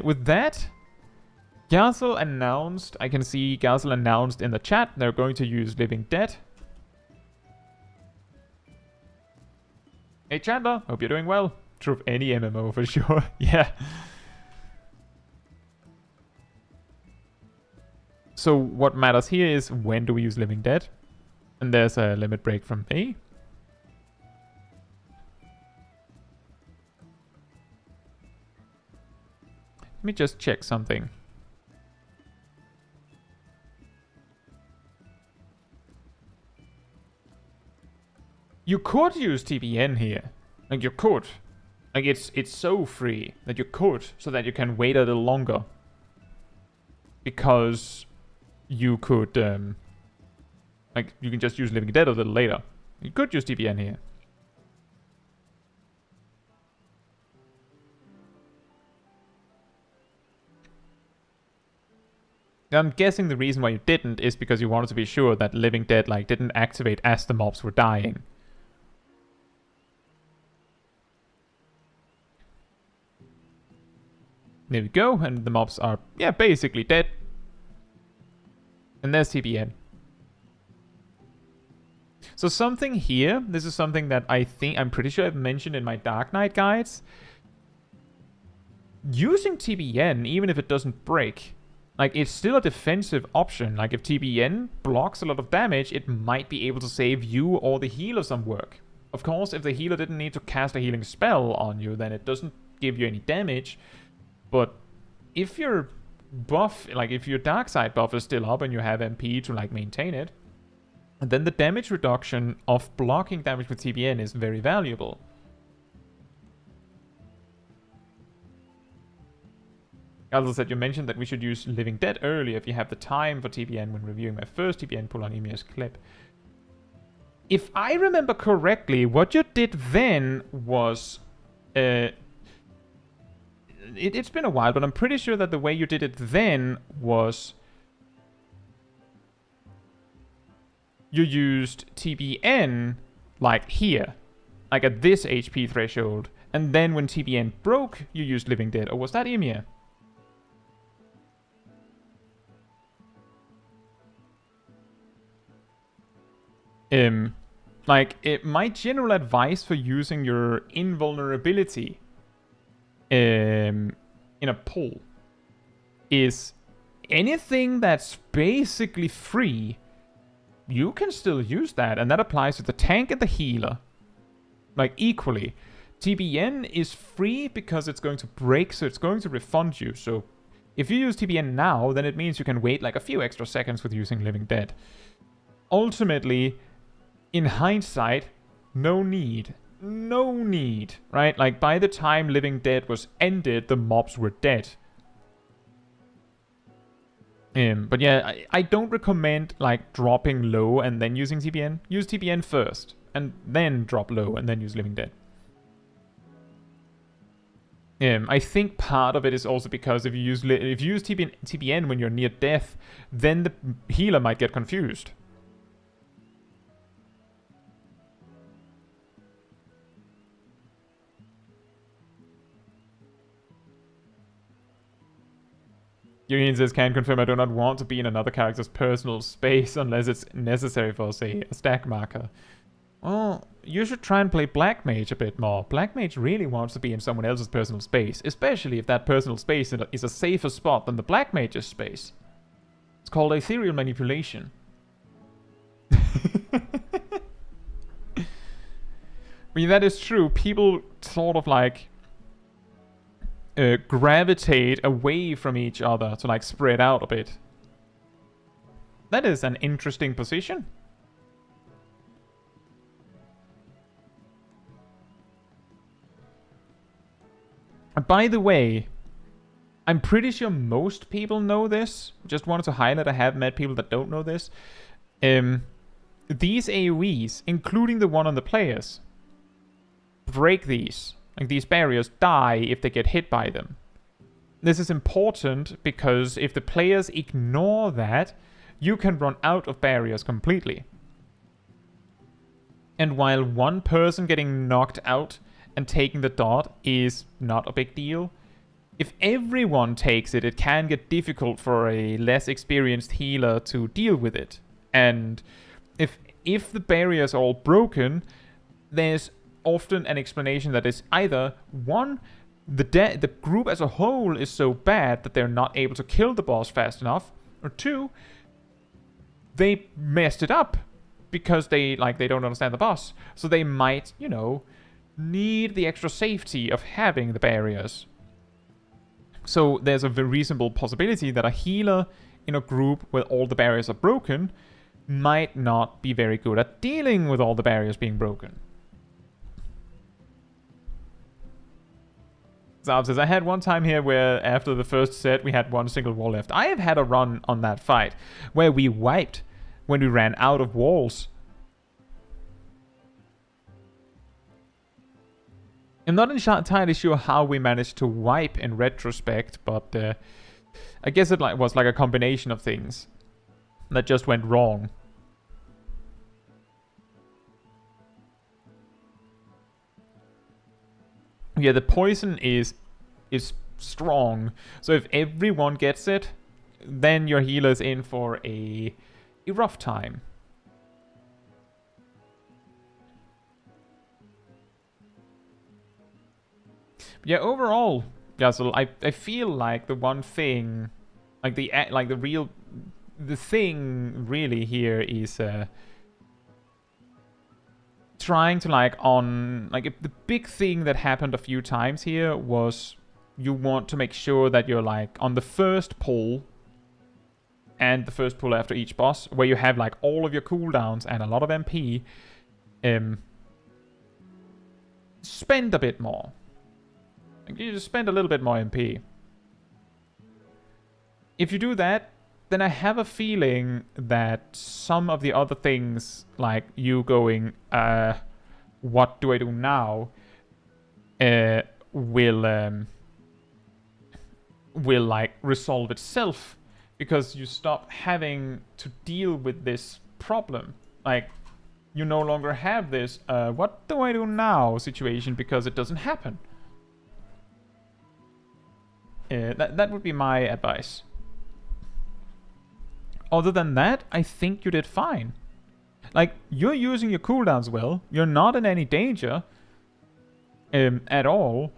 With that, Gazel announced, I can see Gazel announced in the chat they're going to use Living Dead. Hey Chandler, hope you're doing well. True of any MMO for sure. Yeah. So what matters here is when do we use Living Dead? And there's a limit break from me. Let me just check something. You could use TBN here. Like, you could. Like, it's so free that you could, so that you can wait a little longer. Because you could, like, you can just use Living Dead a little later. You could use TBN here. I'm guessing the reason why you didn't is because you wanted to be sure that Living Dead, like, didn't activate as the mobs were dying. There we go, and the mobs are, yeah, basically dead. And there's TBN. So something here, this is something that I'm pretty sure I've mentioned in my Dark Knight guides. Using TBN, even if it doesn't break, like, it's still a defensive option. Like, if TBN blocks a lot of damage, it might be able to save you or the healer some work. Of course, if the healer didn't need to cast a healing spell on you, then it doesn't give you any damage. But if your buff, like if your dark side buff is still up and you have MP to like maintain it, then the damage reduction of blocking damage with TBN is very valuable. As I said, you mentioned that we should use Living Dead earlier if you have the time for TBN when reviewing my first TBN pull on Emir's clip. If I remember correctly, what you did then was it's been a while, but I'm pretty sure that the way you did it then was you used TBN like here, like at this HP threshold, and then when TBN broke, you used Living Dead. Or was that Emir? Like, my general advice for using your invulnerability in a pull is anything that's basically free, you can still use that, and that applies to the tank and the healer. Like, equally. TBN is free because it's going to break, so it's going to refund you. So if you use TBN now, then it means you can wait like a few extra seconds with using Living Dead. Ultimately, in hindsight, no need. No need, right? Like, by the time Living Dead was ended, the mobs were dead. But yeah, I don't recommend, like, dropping low and then using TBN. Use TBN first, and then drop low, and then use Living Dead. I think part of it is also because if you use TBN when you're near death, then the healer might get confused. Union says, can confirm I do not want to be in another character's personal space unless it's necessary for, say, a stack marker. Well, you should try and play Black Mage a bit more. Black Mage really wants to be in someone else's personal space, especially if that personal space is a safer spot than the Black Mage's space. It's called ethereal manipulation. I mean, that is true. People sort of like gravitate away from each other to like spread out a bit. That is an interesting position. By the way, I'm pretty sure most people know this. Just wanted to highlight I have met people that don't know this. These AoEs, including the one on the players, break these. Like, these barriers die if they get hit by them. This is important because if the players ignore that, you can run out of barriers completely. And while one person getting knocked out and taking the dot is not a big deal, if everyone takes it, it can get difficult for a less experienced healer to deal with it. And if the barriers are all broken, there's often an explanation that is either, one, the group as a whole is so bad that they're not able to kill the boss fast enough, or two, they messed it up because they don't understand the boss. So they might, need the extra safety of having the barriers. So there's a very reasonable possibility that a healer in a group where all the barriers are broken might not be very good at dealing with all the barriers being broken. Zab says, I had one time here where after the first set we had one single wall left. I have had a run on that fight where we wiped when we ran out of walls. I'm not entirely sure how we managed to wipe in retrospect, but I guess it was like a combination of things that just went wrong. Yeah, the poison is strong. So if everyone gets it, then your healer's in for a rough time. Yeah, overall, yeah. So I feel like the one thing, the thing really here is trying to the big thing that happened a few times here was you want to make sure that you're like on the first pull and the first pull after each boss, where you have like all of your cooldowns and a lot of MP, spend a bit more. You just spend a little bit more MP. If you do that, then I have a feeling that some of the other things, like you going, what do I do now, will like resolve itself, because you stop having to deal with this problem. Like, you no longer have this, what do I do now situation, because it doesn't happen. That would be my advice. Other than that, I think you did fine. Like, you're using your cooldowns well. You're not in any danger at all.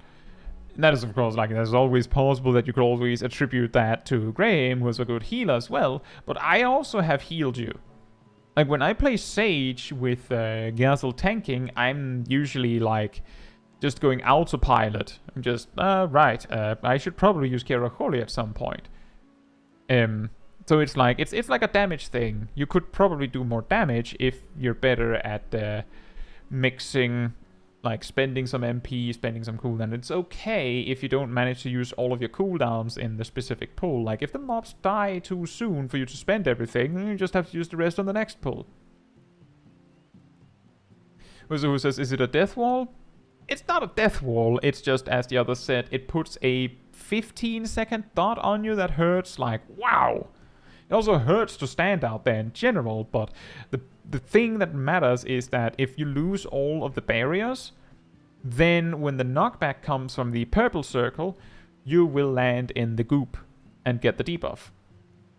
That is, of course, like, there's always possible that you could always attribute that to Graham, who is a good healer as well. But I also have healed you. Like, when I play Sage with Gazel tanking, I'm usually, like, just going autopilot. I'm just, right, I should probably use Kirakoli at some point. So it's like, it's like a damage thing. You could probably do more damage if you're better at mixing, like spending some MP, spending some cooldown. It's okay if you don't manage to use all of your cooldowns in the specific pull. Like, if the mobs die too soon for you to spend everything, then you just have to use the rest on the next pull. Who says, is it a death wall? It's not a death wall, it's just, as the other said, it puts a 15-second dot on you that hurts like, wow! It also hurts to stand out there in general, but the thing that matters is that if you lose all of the barriers, then when the knockback comes from the purple circle, you will land in the goop and get the debuff,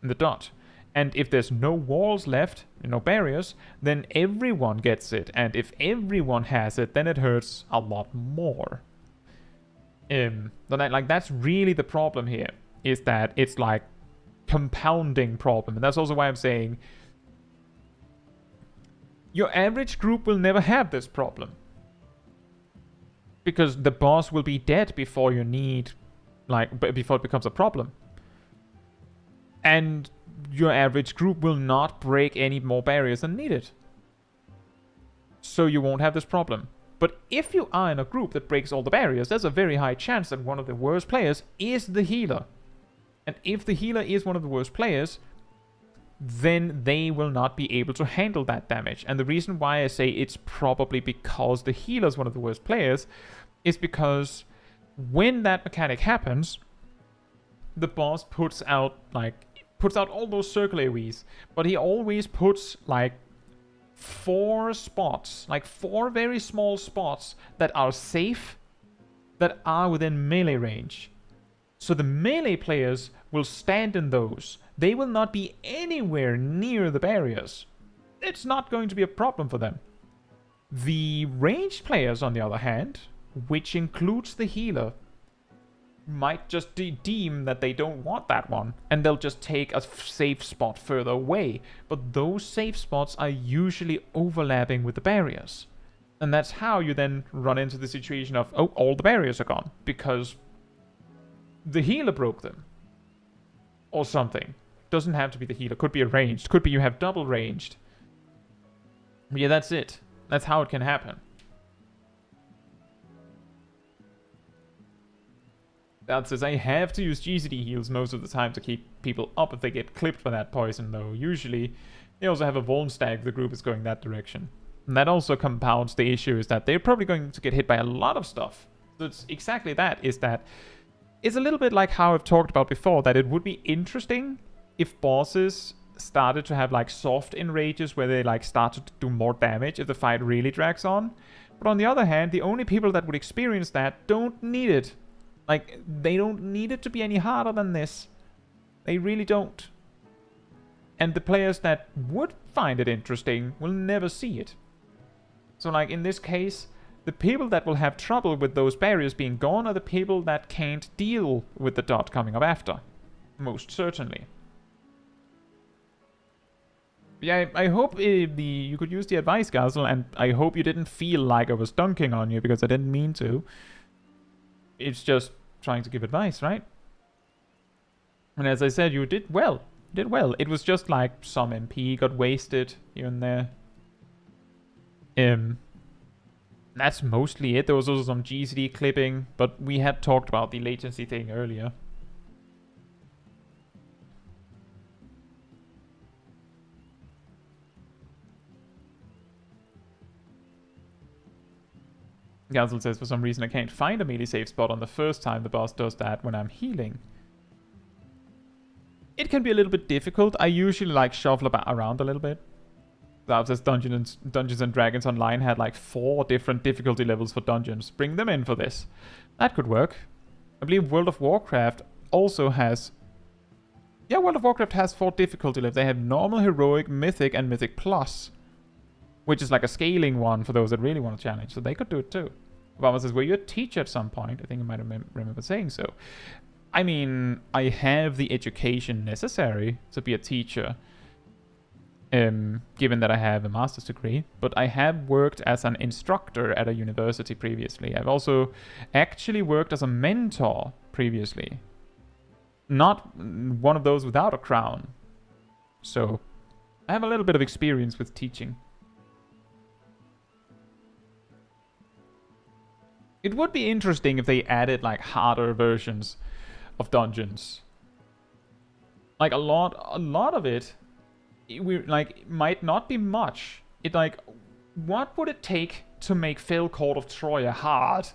the dot. And if there's no walls left, no barriers, then everyone gets it. And if everyone has it, then it hurts a lot more. Like, that's really the problem here, is that it's like compounding problem. And that's also why I'm saying your average group will never have this problem, because the boss will be dead before you need, like, before it becomes a problem. And your average group will not break any more barriers than needed, so you won't have this problem. But if you are in a group that breaks all the barriers, there's a very high chance that one of the worst players is the healer. And if the healer is one of the worst players, then they will not be able to handle that damage. And the reason why I say it's probably because the healer is one of the worst players is because when that mechanic happens, the boss puts out all those circle AoEs, but he always puts like 4 spots, like 4 very small spots that are safe, that are within melee range. So the melee players will stand in those. They will not be anywhere near the barriers. It's not going to be a problem for them. The ranged players, on the other hand, which includes the healer, might just deem that they don't want that one, and they'll just take a safe spot further away. But those safe spots are usually overlapping with the barriers. And that's how you then run into the situation of, oh, all the barriers are gone, because the healer broke them. Or something. Doesn't have to be the healer, could be a ranged, could be you have double ranged. Yeah, that's it. That's how it can happen. That says, I have to use GCD heals most of the time to keep people up if they get clipped by that poison, though. Usually, they also have a Vuln stack if the group is going that direction. And that also compounds the issue, is that they're probably going to get hit by a lot of stuff. So it's exactly that, is that it's a little bit like how I've talked about before, that it would be interesting if bosses started to have like soft enrages where they like start to do more damage if the fight really drags on. But on the other hand, the only people that would experience that don't need it. Like, they don't need it to be any harder than this. They really don't. And the players that would find it interesting will never see it. So, like, in this case, the people that will have trouble with those barriers being gone are the people that can't deal with the dot coming up after. Most certainly. Yeah, I hope you could use the advice, Gazel, and I hope you didn't feel like I was dunking on you, because I didn't mean to. It's just trying to give advice, right? And as I said, you did well. You did well. It was just like some MP got wasted here and there. That's mostly it. There was also some GCD clipping, but we had talked about the latency thing earlier. Gazel says, for some reason I can't find a melee safe spot on the first time the boss does that when I'm healing. It can be a little bit difficult. I usually like shuffle around a little bit. That says Dungeons and Dragons Online had like 4 different difficulty levels for dungeons. Bring them in for this. That could work. I believe World of Warcraft also has... Yeah, World of Warcraft has 4 difficulty levels. They have normal, heroic, mythic, and mythic plus. which is like a scaling one for those that really want to challenge. So they could do it too. Obama says, were you a teacher at some point? I think I might remember saying so. I mean, I have the education necessary to be a teacher, given that I have a master's degree, but I have worked as an instructor at a university previously. I've also actually worked as a mentor previously. Not one of those without a crown. So, I have a little bit of experience with teaching. It would be interesting if they added like harder versions of dungeons. Like a lot of it might not be much. It like, what would it take to make Fell Court of Troya hard?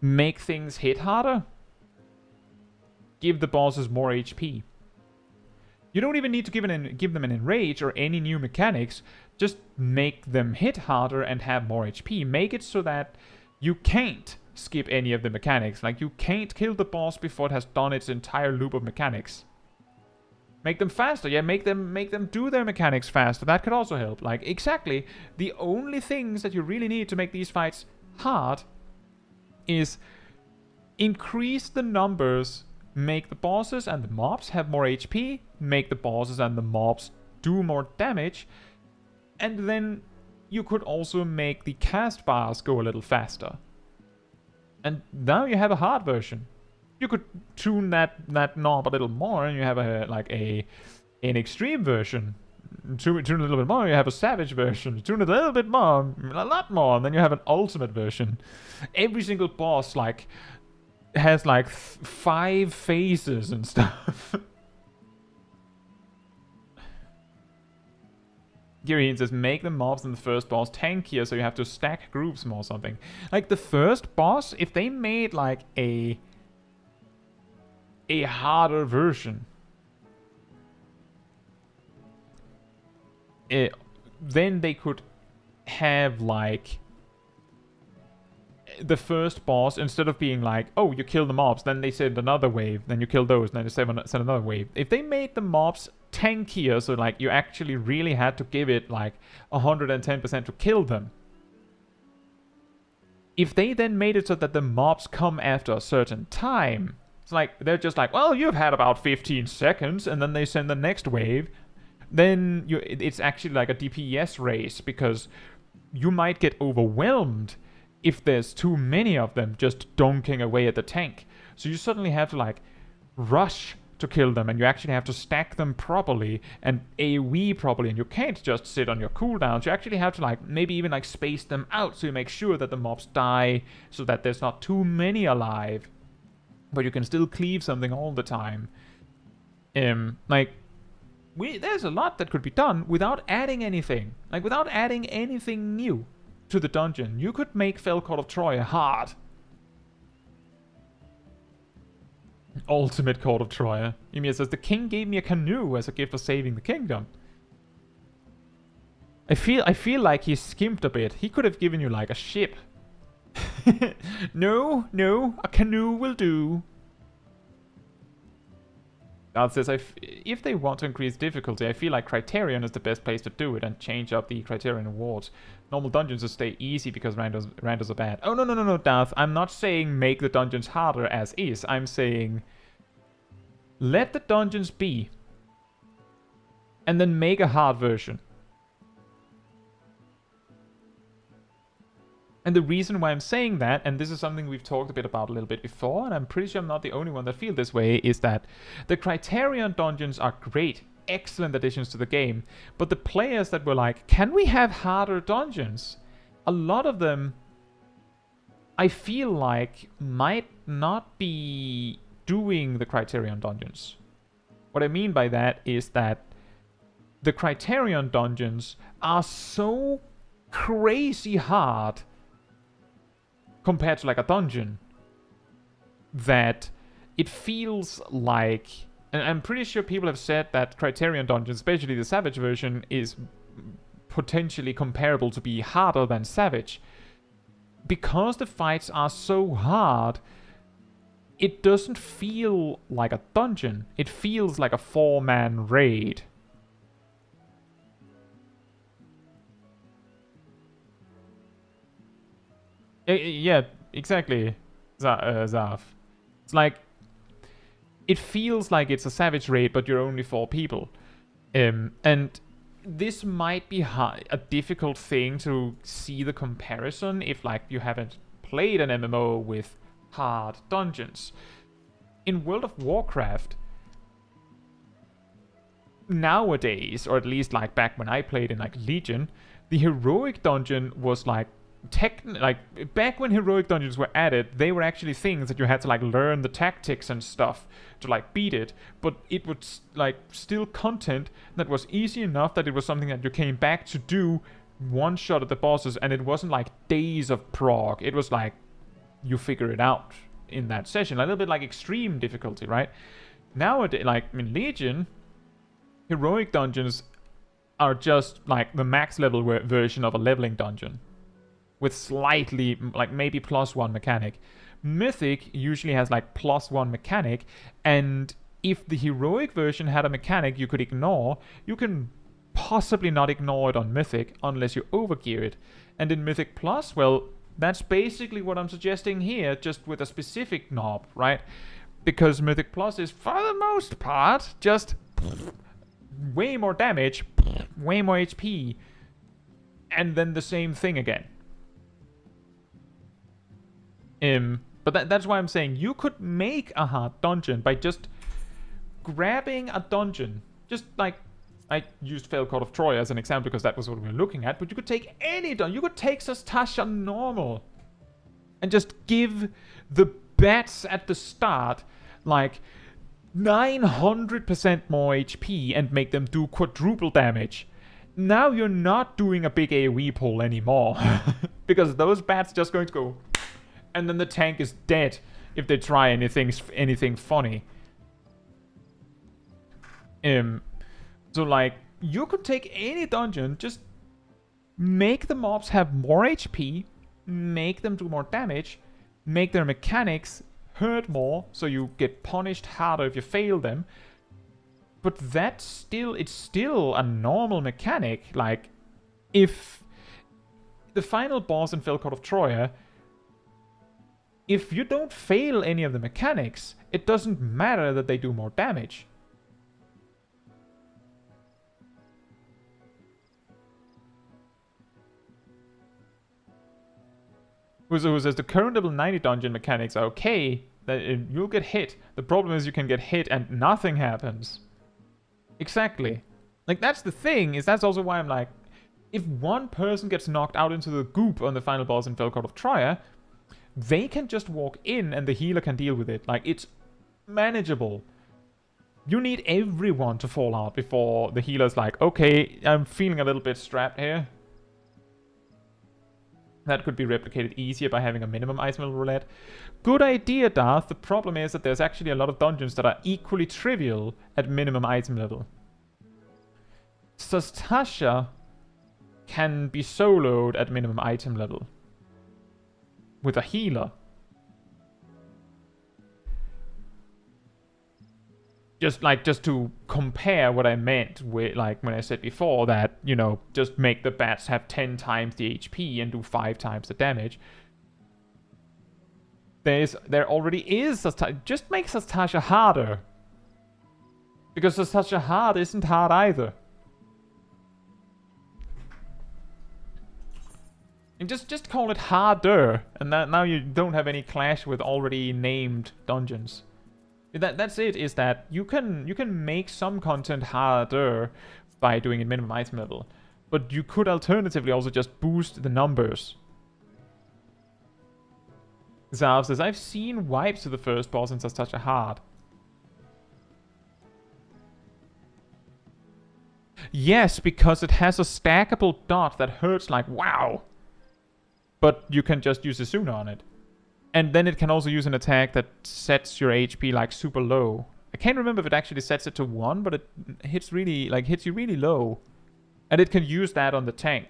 Make things hit harder? Give the bosses more HP. You don't even need to give them an enrage or any new mechanics. Just make them hit harder and have more HP. Make it so that you can't skip any of the mechanics. Like, you can't kill the boss before it has done its entire loop of mechanics. Make them faster. Yeah, make them do their mechanics faster. That could also help. Like, exactly. The only things that you really need to make these fights hard is increase the numbers, make the bosses and the mobs have more HP, make the bosses and the mobs do more damage, and then you could also make the cast bars go a little faster. And now you have a hard version. You could tune that knob a little more, and you have an extreme version. Tune it a little bit more, you have a savage version. Tune it a little bit more, a lot more, and then you have an ultimate version. Every single boss has 5 phases and stuff. Girian says, make the mobs in the first boss tankier, so you have to stack groups more or something. Like, the first boss, if they made a harder version, then they could have the first boss, instead of being oh, you kill the mobs, then they send another wave, then you kill those, then they send another wave. If they made the mobs tankier, so you actually really had to give it 110% to kill them. If they then made it so that the mobs come after a certain time, it's they're just well, you've had about 15 seconds, and then they send the next wave, then it's actually like a DPS race, because you might get overwhelmed if there's too many of them just donking away at the tank. So you suddenly have to rush to kill them, and you actually have to stack them properly and AoE properly, and you can't just sit on your cooldowns. You actually have to maybe even space them out, so you make sure that the mobs die, so that there's not too many alive, but you can still cleave something all the time. There's a lot that could be done without adding anything. Without adding anything new to the dungeon. You could make Fell Court of Troya hard. Ultimate Court of Troya. Ymir says, the king gave me a canoe as a gift for saving the kingdom. I feel like he skimped a bit. He could have given you a ship. No, a canoe will do. God says, if they want to increase difficulty, I feel like Criterion is the best place to do it and change up the Criterion awards. Normal dungeons will stay easy because randos are bad. Oh, no, Darth. I'm not saying make the dungeons harder as is. I'm saying let the dungeons be, and then make a hard version. And the reason why I'm saying that, and this is something we've talked a little bit before, and I'm pretty sure I'm not the only one that feel this way, is that the Criterion dungeons are great, excellent additions to the game, but the players that were can we have harder dungeons? A lot of them, I feel might not be doing the Criterion dungeons. What I mean by that is that the Criterion dungeons are so crazy hard compared to a dungeon, that it feels and I'm pretty sure people have said that Criterion dungeons, especially the Savage version, is potentially comparable to be harder than Savage. Because the fights are so hard, it doesn't feel like a dungeon. It feels like a 4-man raid. Yeah, exactly, Zav. It's like, it feels like it's a savage raid, but you're only 4 people. And this might be a difficult thing to see the comparison if, like, you haven't played an MMO with hard dungeons. In World of Warcraft, nowadays, or at least like back when I played in like Legion, the heroic dungeon was like back when heroic dungeons were added, they were actually things that you had to like learn the tactics and stuff to like beat it, but it was like still content that was easy enough that it was something that you came back to do one shot at the bosses, and it wasn't like days of prog. It was like you figure it out in that session, a little bit like extreme difficulty, right? Nowadays, like in Legion, heroic dungeons are just like the max level version of a leveling dungeon, with slightly, like maybe +1 mechanic. Mythic usually has like +1 mechanic, and if the heroic version had a mechanic you could ignore, you can possibly not ignore it on Mythic unless you overgear it. And in Mythic Plus, well, that's basically what I'm suggesting here, just with a specific knob, right? Because Mythic Plus is, for the most part, just way more damage, way more HP, and then the same thing again. But that's why I'm saying you could make a hard dungeon by just grabbing a dungeon. Just like, I used Fell Court of Troy as an example because that was what we were looking at, but you could take any dungeon. You could take Sastasha normal and just give the bats at the start like 900% more HP and make them do quadruple damage. Now you're not doing a big AoE pull anymore because those bats just going to go, and then the tank is dead if they try anything funny. So like, you could take any dungeon, just make the mobs have more HP, make them do more damage, make their mechanics hurt more, so you get punished harder if you fail them. But it's still a normal mechanic. Like, if the final boss in Fell Court of Troya, if you don't fail any of the mechanics, it doesn't matter that they do more damage. Who says the current level 90 dungeon mechanics are okay, that you'll get hit. The problem is you can get hit and nothing happens. Exactly. Like, that's the thing, is that's also why I'm like, if one person gets knocked out into the goop on the final boss in Fell Court of Troya, they can just walk in and the healer can deal with it. Like, it's manageable. You need everyone to fall out before the healer's like, okay, I'm feeling a little bit strapped here. That could be replicated easier by having a minimum ice mill roulette. Good idea, Darth. The problem is that there's actually a lot of dungeons that are equally trivial at minimum item level. Sastasha can be soloed at minimum item level with a healer. Just to compare what I meant with, like, when I said before that, you know, just make the bats have 10 times the HP and do 5 times the damage. There already is Sastasha. Just make Sastasha harder. Because Sastasha hard isn't hard either. And just call it harder, and now you don't have any clash with already named dungeons. That's it, is that you can make some content harder by doing it minimum item level. But you could alternatively also just boost the numbers. Zav says, I've seen wipes to the first boss in Sastasha hard. Yes, because it has a stackable dot that hurts like wow. But you can just use Asuna on it. And then it can also use an attack that sets your HP like super low. I can't remember if it actually sets it to 1, but it hits you really low. And it can use that on the tank.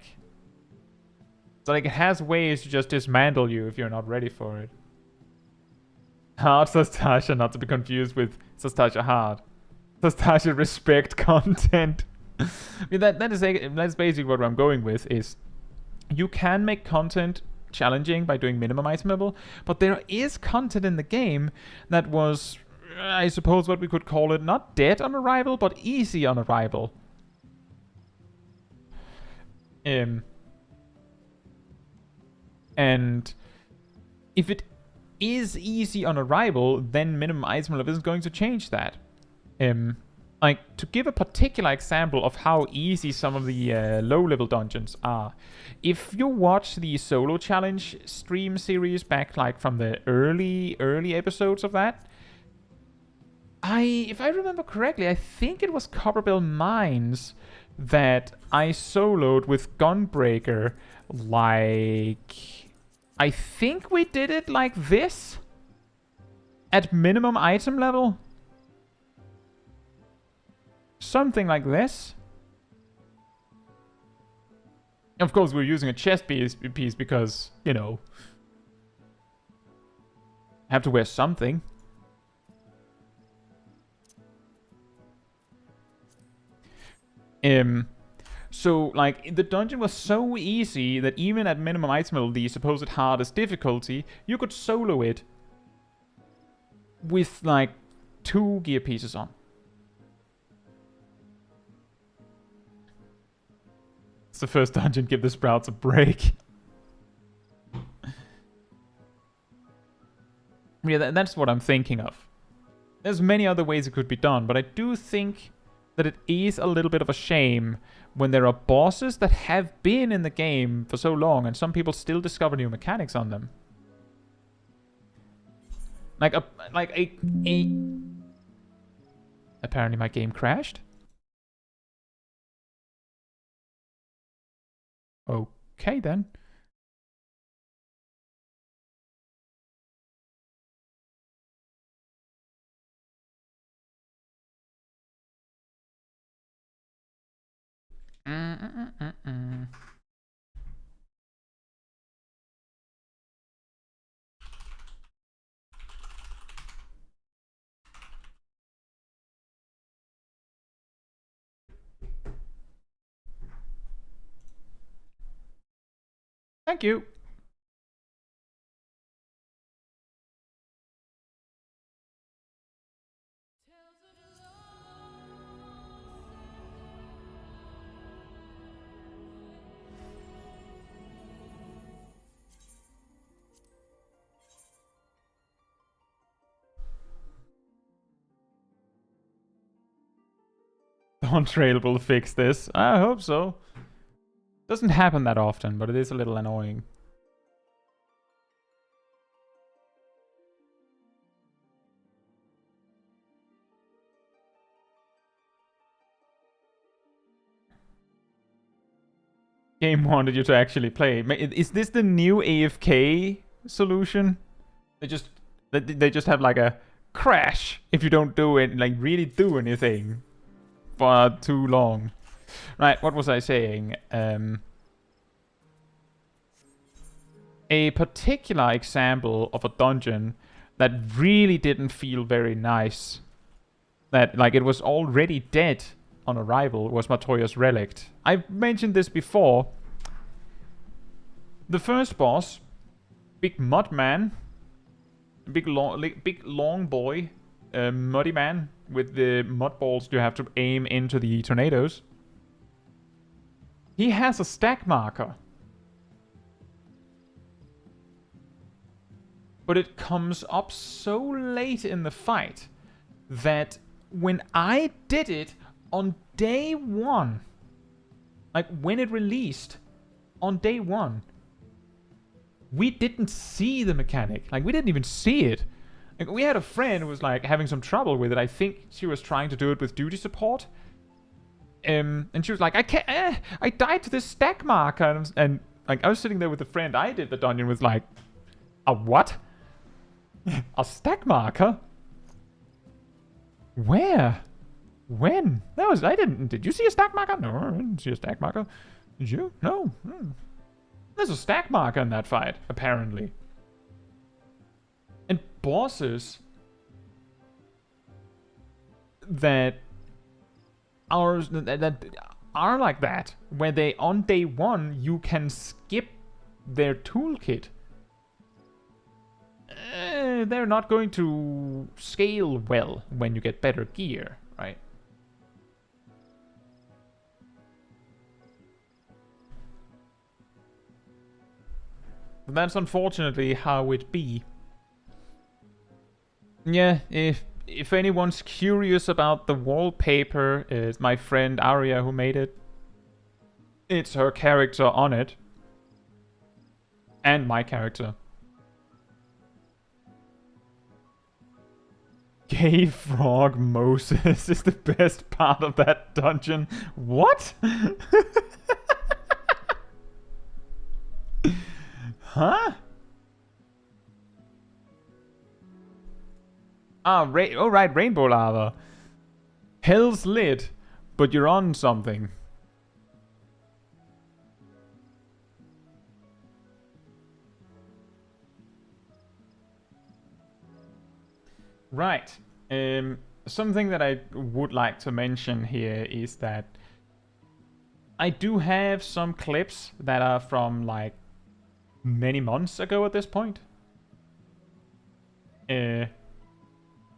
So like, it has ways to just dismantle you if you're not ready for it. Hard Sastasha, not to be confused with Sastasha hard. Sastasha respect content. I mean, that's basically what I'm going with, is you can make content challenging by doing minimum item level, but there is content in the game that was, I suppose what we could call it, not dead on arrival, but easy on arrival. And if it is easy on arrival, then minimum item level isn't going to change that. Like, to give a particular example of how easy some of the low-level dungeons are, if you watch the solo challenge stream series back, like, from the early episodes of that, if I remember correctly, I think it was Copperbell Mines that I soloed with Gunbreaker, like, I think we did it like this at minimum item level. Something like this. Of course, we're using a chest piece because, you know, I have to wear something. So, like, the dungeon was so easy that even at minimum item level, the supposed hardest difficulty, you could solo it with, like, 2 gear pieces on. It's the first dungeon, give the sprouts a break. Yeah, that's what I'm thinking of. There's many other ways it could be done, but I do think that it is a little bit of a shame when there are bosses that have been in the game for so long and some people still discover new mechanics on them. Apparently my game crashed. Okay then. Thank you. Dawntrail will fix this. I hope so. Doesn't happen that often, but it is a little annoying. Game wanted you to actually play. Is this the new AFK solution? They just have like a crash if you don't do it, like really do anything for too long. Right, what was I saying? A particular example of a dungeon that really didn't feel very nice, that like it was already dead on arrival, was Matoya's Relict. I've mentioned this before. The first boss, big mud man, big long boy, muddy man with the mud balls you have to aim into the tornadoes. He has a stack marker. But it comes up so late in the fight that when I did it on day 1, like when it released on day 1, we didn't see the mechanic. Like, we didn't even see it. Like, we had a friend who was like having some trouble with it. I think she was trying to do it with duty support. And she was like, I can't, I died to this stack marker. And like, I was sitting there with a friend I did the dungeon with, like, a what? A stack marker? Where? When? That was, I didn't, did you see a stack marker? No, I didn't see a stack marker. Did you? No. There's a stack marker in that fight, apparently. And bosses that are like that, where they, on day 1, you can skip their toolkit, they're not going to scale well when you get better gear, right? But that's unfortunately how it be. Yeah, if anyone's curious about the wallpaper, it's my friend Aria who made it. It's her character on it. And my character. Gay Frog Moses is the best part of that dungeon. What? Huh? Ah, oh right, Rainbow Lava. Hell's lit, but you're on something. Right. Something that I would like to mention here is that I do have some clips that are from like many months ago at this point.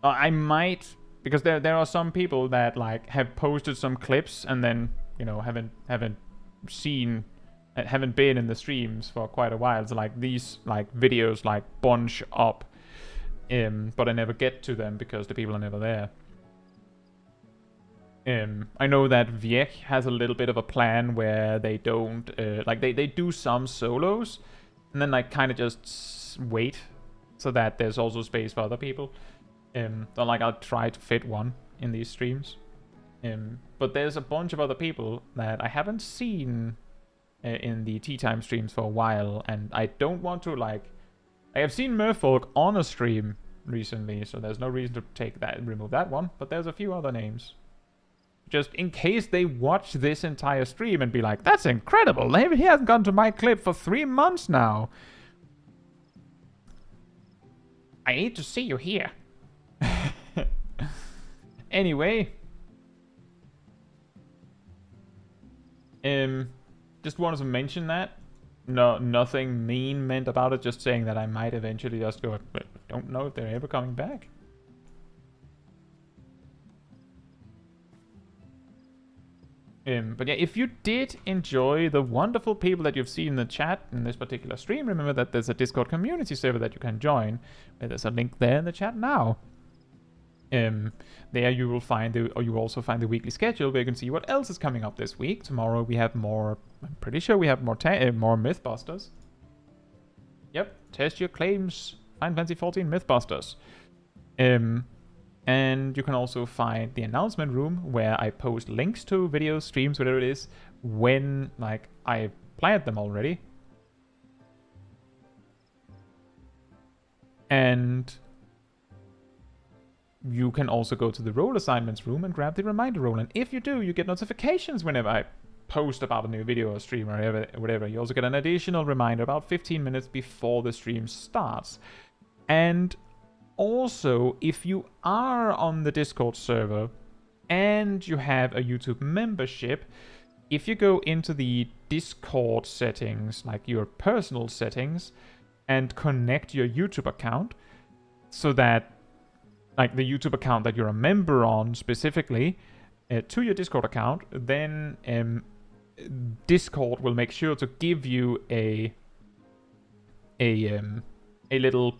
I might, because there are some people that like have posted some clips and then, you know, haven't been in the streams for quite a while. So like these like videos like bunch up, but I never get to them because the people are never there. I know that Viek has a little bit of a plan where they don't like they do some solos and then like kind of just wait so that there's also space for other people. So like I'll try to fit one in these streams. But there's a bunch of other people that I haven't seen in the Tea Time streams for a while, and I don't want to like. I have seen Merfolk on a stream recently, so there's no reason to remove that one. But there's a few other names, just in case they watch this entire stream and be like, "That's incredible! He hasn't gone to my clip for 3 months now. I need to see you here." Anyway, just wanted to mention that. No, nothing mean meant about it. Just saying that I might eventually just go. But don't know if they're ever coming back. But yeah, if you did enjoy the wonderful people that you've seen in the chat in this particular stream, remember that there's a Discord community server that you can join. There's a link there in the chat now. There you will find you also find the weekly schedule where you can see what else is coming up this week. Tomorrow we have more. I'm pretty sure we have more Mythbusters. Yep, test your claims. Final Fantasy 14 Mythbusters. And you can also find the announcement room where I post links to videos, streams, whatever it is, when like I planned them already. And you can also go to the role assignments room and grab the reminder role. And if you do, you get notifications whenever I post about a new video or stream or whatever. You also get an additional reminder about 15 minutes before the stream starts. And also, if you are on the Discord server and you have a YouTube membership, if you go into the Discord settings, like your personal settings, and connect your YouTube account so that like the YouTube account that you're a member on specifically to your Discord account, then Discord will make sure to give you a little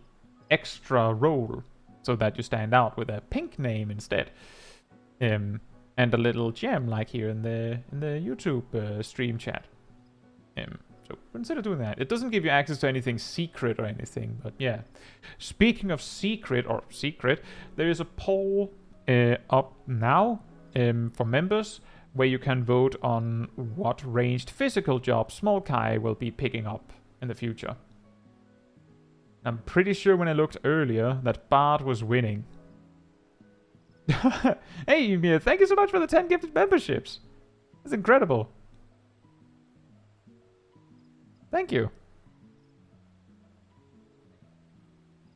extra role so that you stand out with a pink name instead, and a little gem like here in the YouTube stream chat. So consider doing that. It doesn't give you access to anything secret or anything, but yeah. Speaking of secret, there is a poll up now for members where you can vote on what ranged physical job Small Kai will be picking up in the future. I'm pretty sure when I looked earlier that Bart was winning. Hey, Mia, thank you so much for the 10 gifted memberships. That's incredible. Thank you.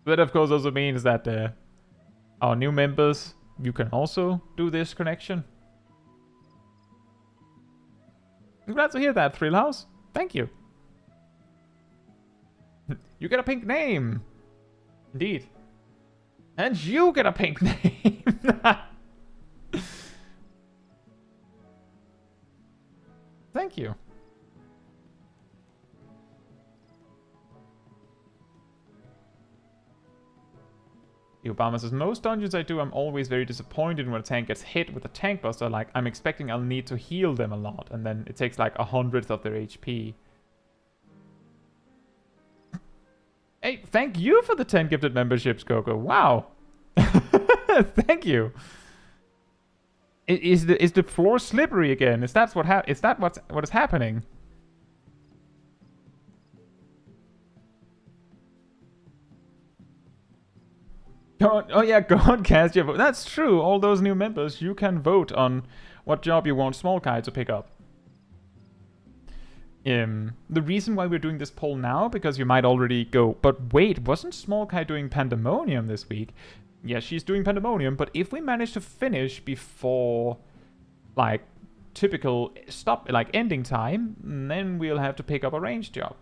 That of course also means that our new members, you can also do this connection. I'm glad to hear that, Thrillhouse. Thank you. You get a pink name. Indeed. And you get a pink name. Thank you. Obama says, most dungeons I do, I'm always very disappointed when a tank gets hit with a tank buster. Like, I'm expecting I'll need to heal them a lot, and then it takes like 100th of their HP. Hey, thank you for the 10 gifted memberships, Coco. Wow. Thank you. Is the floor slippery again? Is that what is happening? Go on, oh yeah, go on, cast your vote. That's true. All those new members, you can vote on what job you want Small Kai to pick up. The reason why we're doing this poll now, because you might already go, but wait, wasn't Small Kai doing Pandemonium this week? Yeah, she's doing Pandemonium, but if we manage to finish before, like, typical ending time, then we'll have to pick up a range job.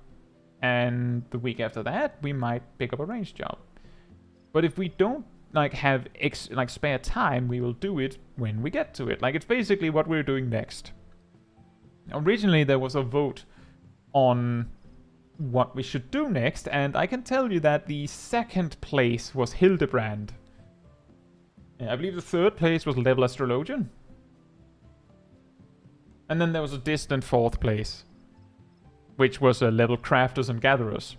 And the week after that, we might pick up a range job. But if we don't have spare time, we will do it when we get to it. Like, it's basically what we're doing next. Originally, there was a vote on what we should do next, and I can tell you that the second place was Hildebrand. I believe the third place was Level Astrologian. And then there was a distant fourth place, which was a Level Crafters and Gatherers.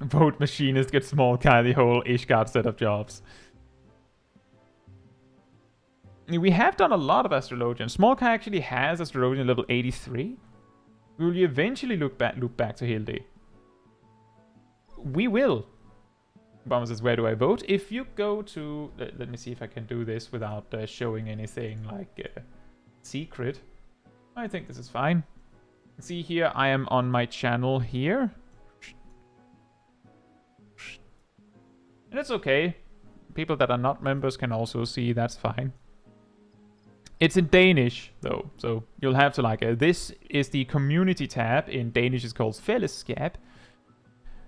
Vote Machinist, get Small Kai, the whole Ishgard set of jobs. We have done a lot of Astrologian. Small Kai actually has Astrologian level 83. Will you eventually look back to Hilde? We will. Obama says, where do I vote? If you go to... let me see if I can do this without showing anything like secret. I think this is fine. See here, I am on my channel here. And it's okay. People that are not members can also see, that's fine. It's in Danish, though, so you'll have to this is the community tab. In Danish it's called Fællesskab.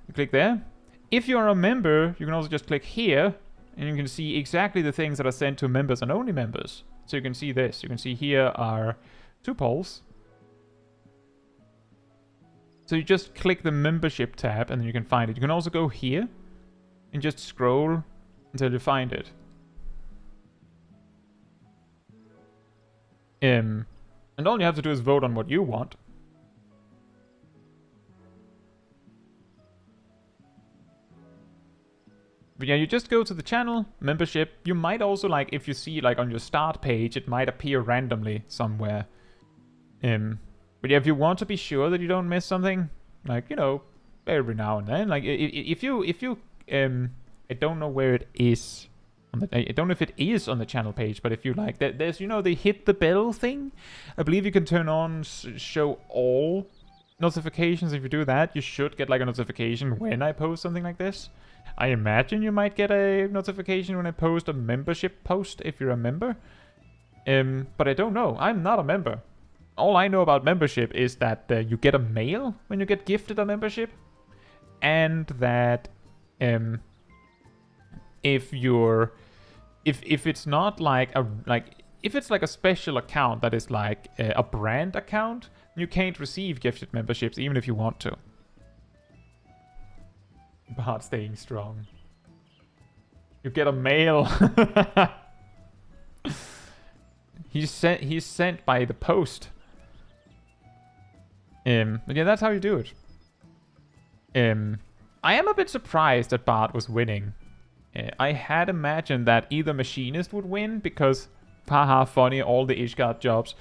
You click there. If you're a member, you can also just click here, and you can see exactly the things that are sent to members and only members. So you can see this. You can see here are 2 polls. So you just click the membership tab, and then you can find it. You can also go here and just scroll until you find it. And all you have to do is vote on what you want. But yeah, you just go to the channel, membership. You might also, if you see, on your start page, it might appear randomly somewhere. But yeah, if you want to be sure that you don't miss something, every now and then, if you I don't know where it is. I don't know if it is on the channel page, but if you there's, the hit the bell thing. I believe you can turn on show all notifications. If you do that, you should get a notification when I post something like this. I imagine you might get a notification when I post a membership post if you're a member. But I don't know. I'm not a member. All I know about membership is that you get a mail when you get gifted a membership, and that if it's not if it's a special account that is a brand account, you can't receive gifted memberships even if you want to. Bart staying strong. You get a mail. He's sent by the post. But yeah, that's how you do it. I am a bit surprised that Bart was winning. I had imagined that either Machinist would win because, haha, funny, all the Ishgard jobs,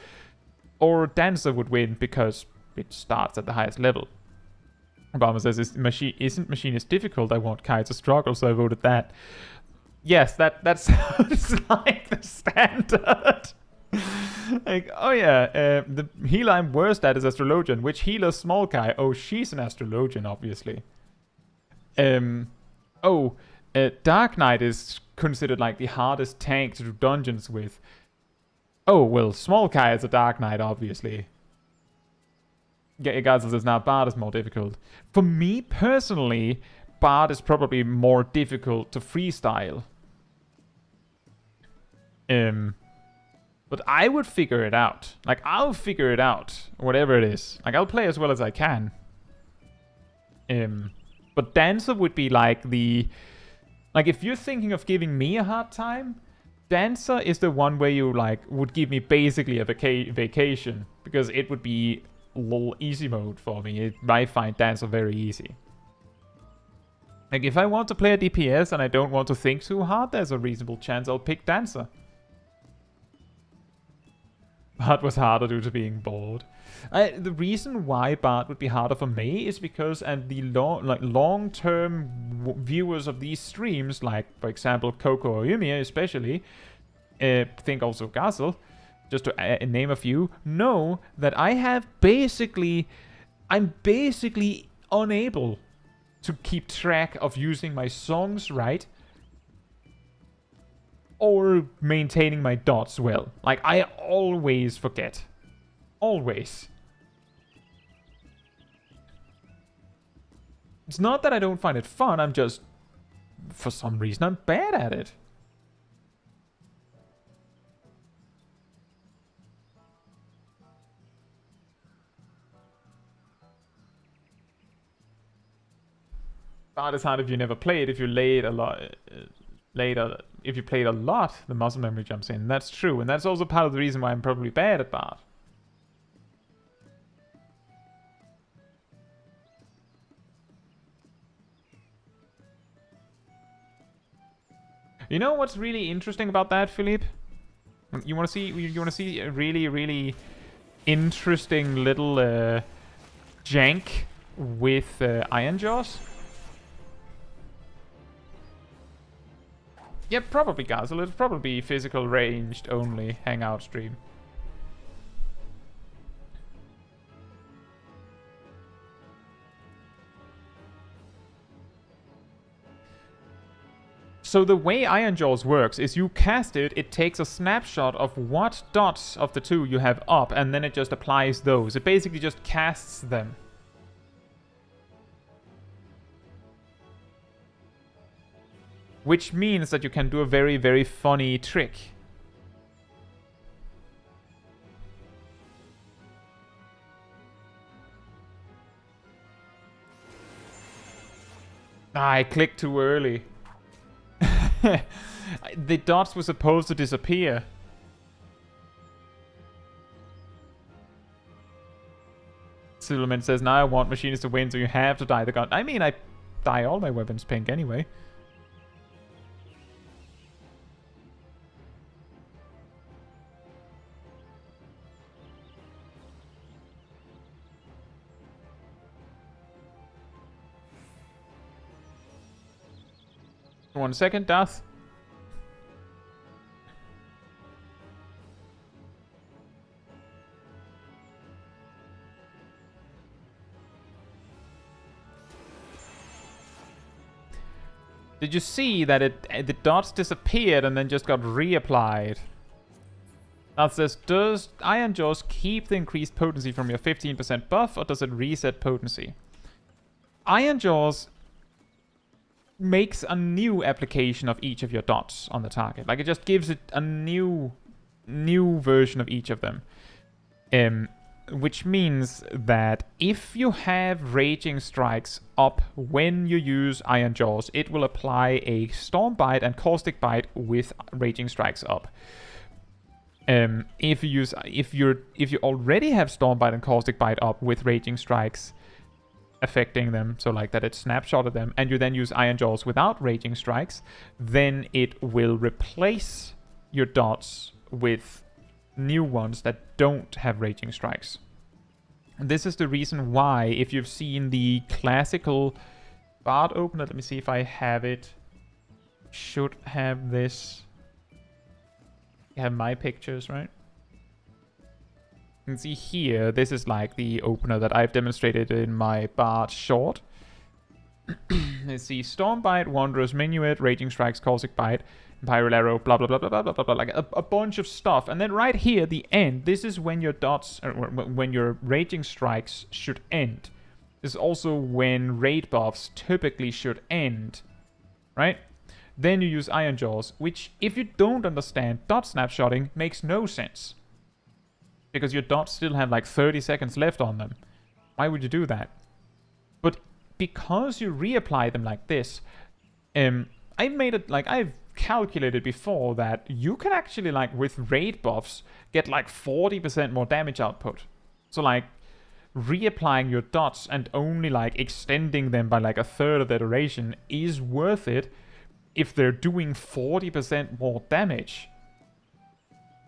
or Dancer would win because it starts at the highest level. Obama says, isn't Machinist difficult? I want Kai to struggle, so I voted that. Yes, that sounds like the standard. Oh yeah, the healer I'm worst at is Astrologian. Which healer Small Kai? Oh, she's an Astrologian, obviously. Dark Knight is considered the hardest tank to do dungeons with. Oh, well, Small Kai is a Dark Knight, obviously. Gazel says, now Bard is more difficult. For me, personally, Bard is probably more difficult to freestyle. But I would figure it out. Like, I'll figure it out, whatever it is. Like, I'll play as well as I can. But Dancer would be like the... Like, if you're thinking of giving me a hard time, Dancer is the one where you, like, would give me basically a vacation. Because it would be lol easy mode for me. I find Dancer very easy. Like, if I want to play a DPS and I don't want to think too hard, there's a reasonable chance I'll pick Dancer. Bard was harder due to being bored. The reason why Bard would be harder for me is because, and the long-term viewers of these streams, like, for example, Coco or Yumiya especially, think also Gazel, just to name a few, know that I'm basically unable to keep track of using my songs right or maintaining my dots well. Like, I always forget. Always. It's not that I don't find it fun, I'm just... For some reason, I'm bad at it. Bard is hard if you never played. If you laid a lot... if you played a lot, the muscle memory jumps in. That's true, and that's also part of the reason why I'm probably bad at Bard. You know what's really interesting about that, Philippe? You want to see a really, really interesting little jank with Iron Jaws? Yep, probably Gazel. It'll probably be physical ranged only Hangout stream. So the way Iron Jaws works is you cast it, it takes a snapshot of what dots of the two you have up, and then it just applies those. It basically just casts them. Which means that you can do a very, very funny trick. I clicked too early. The dots were supposed to disappear. Silverman says, now I want machinists to win, so you have to dye the gun. I mean, I dye all my weapons pink anyway. One second, Darth. Did you see that the dots disappeared and then just got reapplied? That says, does Iron Jaws keep the increased potency from your 15% buff, or does it reset potency? Iron Jaws makes a new application of each of your dots on the target. Like, it just gives it a new version of each of them. Which means that if you have Raging Strikes up when you use Iron Jaws, it will apply a Storm Bite and Caustic Bite with Raging Strikes up. If you already have Storm Bite and Caustic Bite up with Raging Strikes affecting them, so like that it snapshotted them, and you then use Iron Jaws without Raging Strikes, then it will replace your dots with new ones that don't have Raging Strikes. And this is the reason why, if you've seen the classical Bard opener, let me see if I have it. Should have this. You have my pictures, right? You can see here, this is like the opener that I've demonstrated in my Bard short. Let's see, Storm Bite, Wanderer's Minuet, Raging Strikes, Caustic Bite, Pyral Arrow, blah, blah, blah, blah, blah, blah, blah, blah, like a bunch of stuff. And then right here, the end, this is when your dots, or when your raging strikes should end. This is also when raid buffs typically should end, right? Then you use Iron Jaws, which, if you don't understand, dot snapshotting makes no sense. Because your dots still have like 30 seconds left on them. Why would you do that? But because you reapply them like this, I made it, like, I've calculated before that you can actually, like, with raid buffs, get like 40% more damage output. So, like, reapplying your dots and only, like, extending them by like a third of their duration is worth it if they're doing 40% more damage.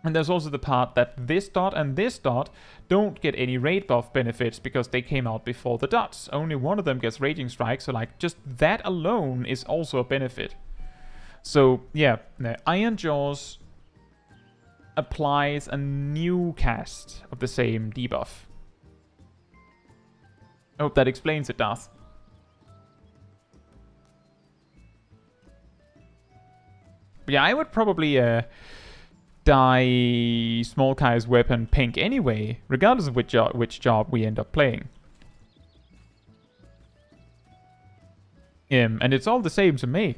And there's also the part that this dot and this dot don't get any raid buff benefits because they came out before the dots. Only one of them gets Raging Strike, so like just that alone is also a benefit. So yeah, Iron Jaws applies a new cast of the same debuff. I hope that explains it, Darth. But yeah, I would probably dye Small Kai's weapon pink anyway, regardless of which job we end up playing. And it's all the same to me.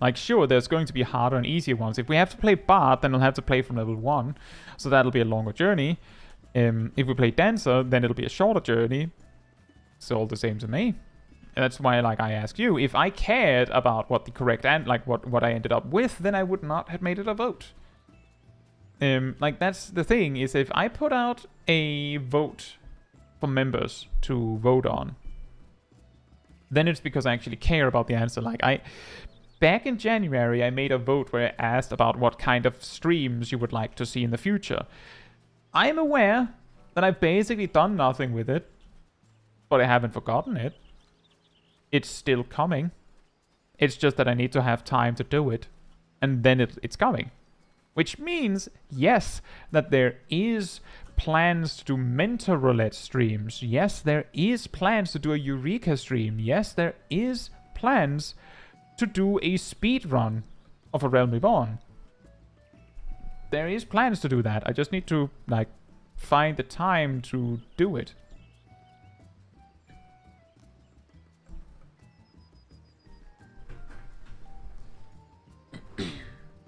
Like, sure, there's going to be harder and easier ones. If we have to play Bard, then we'll have to play from level 1, so that'll be a longer journey. If we play Dancer, then it'll be a shorter journey. It's all the same to me. And that's why, like, I asked you, if I cared about what the correct what I ended up with, then I would not have made it a vote. Like, that's the thing, is if I put out a vote for members to vote on, then it's because I actually care about the answer. Like, back in January, I made a vote where I asked about what kind of streams you would like to see in the future. I'm aware that I've basically done nothing with it, but I haven't forgotten it. It's still coming. It's just that I need to have time to do it. And then it's coming. Which means, yes, that there is plans to do Mentor Roulette streams. Yes, there is plans to do a Eureka stream. Yes, there is plans to do a speed run of A Realm Reborn. There is plans to do that. I just need to, like, find the time to do it.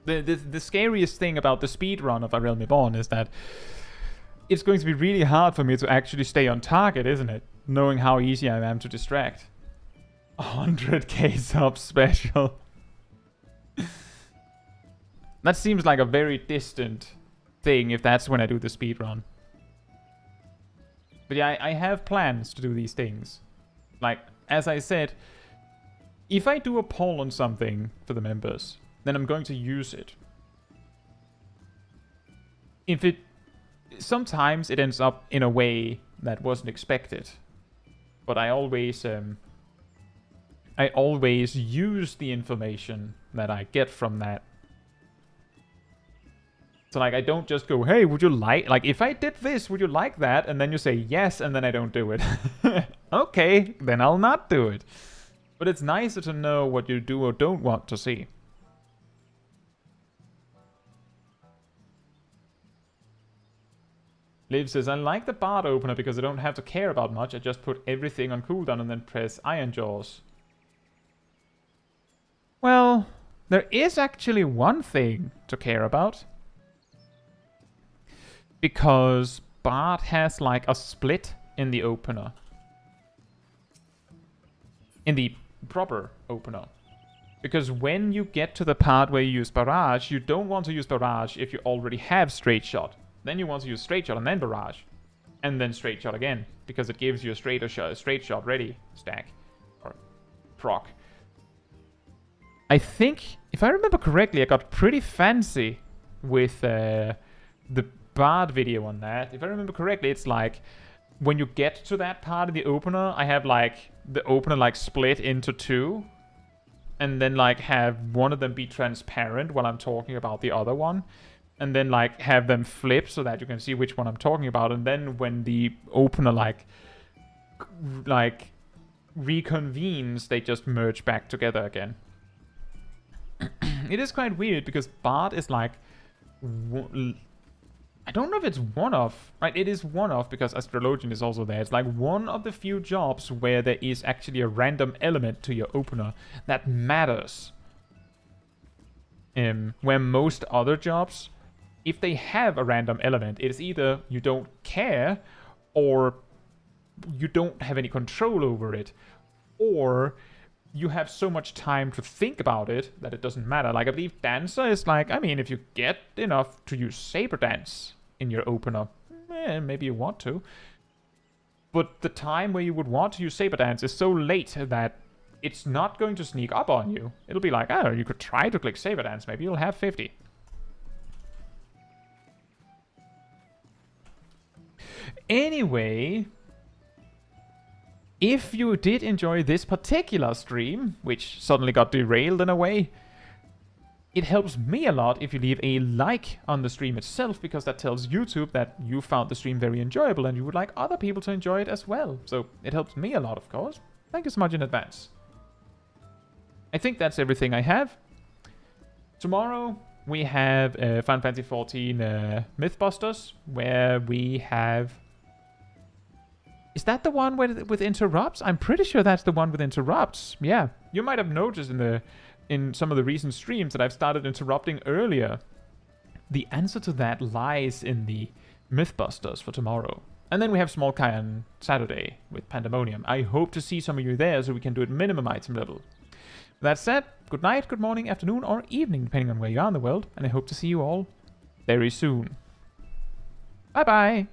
The scariest thing about the speedrun of A Realm Reborn is that it's going to be really hard for me to actually stay on target, isn't it? Knowing how easy I am to distract. 100k sub special. That seems like a very distant thing if that's when I do the speedrun. But yeah, I have plans to do these things. Like, as I said, if I do a poll on something for the members, then I'm going to use it. Sometimes it ends up in a way that wasn't expected. But I always use the information that I get from that. So, like, I don't just go, hey, would you like, if I did this, would you like that? And then you say yes, and then I don't do it. Okay, then I'll not do it. But it's nicer to know what you do or don't want to see. Liv says, I like the Bard opener because I don't have to care about much. I just put everything on cooldown and then press Iron Jaws. Well, there is actually one thing to care about. Because Bard has, like, a split in the opener. In the proper opener. Because when you get to the part where you use Barrage, you don't want to use Barrage if you already have Straight Shot. Then you want to use Straight Shot and then Barrage. And then Straight Shot again. Because it gives you a Straight Shot ready stack. Or proc. I think, if I remember correctly, I got pretty fancy with the Bard video on that. If I remember correctly, it's like, when you get to that part of the opener, I have, like, the opener, like, split into two. And then, like, have one of them be transparent while I'm talking about the other one. And then, like, have them flip so that you can see which one I'm talking about. And then when the opener, like reconvenes, they just merge back together again. It is quite weird because Bard is like... I don't know if it's one of, right? It is one of, because Astrologian is also there. It's like one of the few jobs where there is actually a random element to your opener that matters. Where most other jobs, if they have a random element, it is either you don't care or you don't have any control over it, or you have so much time to think about it that it doesn't matter. Like, I believe Dancer is like, I mean, if you get enough to use Saber Dance in your opener, maybe you want to. But the time where you would want to use Saber Dance is so late that it's not going to sneak up on you. It'll be like, oh, you could try to click Saber Dance, maybe you'll have 50. Anyway, if you did enjoy this particular stream, which suddenly got derailed in a way, it helps me a lot if you leave a like on the stream itself, because that tells YouTube that you found the stream very enjoyable and you would like other people to enjoy it as well. So it helps me a lot, of course. Thank you so much in advance. I think that's everything I have. Tomorrow we have Final Fantasy XIV Mythbusters, where we have... Is that the one with interrupts? I'm pretty sure that's the one with interrupts. Yeah, you might have noticed in some of the recent streams that I've started interrupting earlier. The answer to that lies in the Mythbusters for tomorrow. And then we have Small Kai on Saturday with Pandemonium. I hope to see some of you there so we can do it minimum item level. With that said, good night, good morning, afternoon, or evening, depending on where you are in the world, and I hope to see you all very soon. Bye-bye!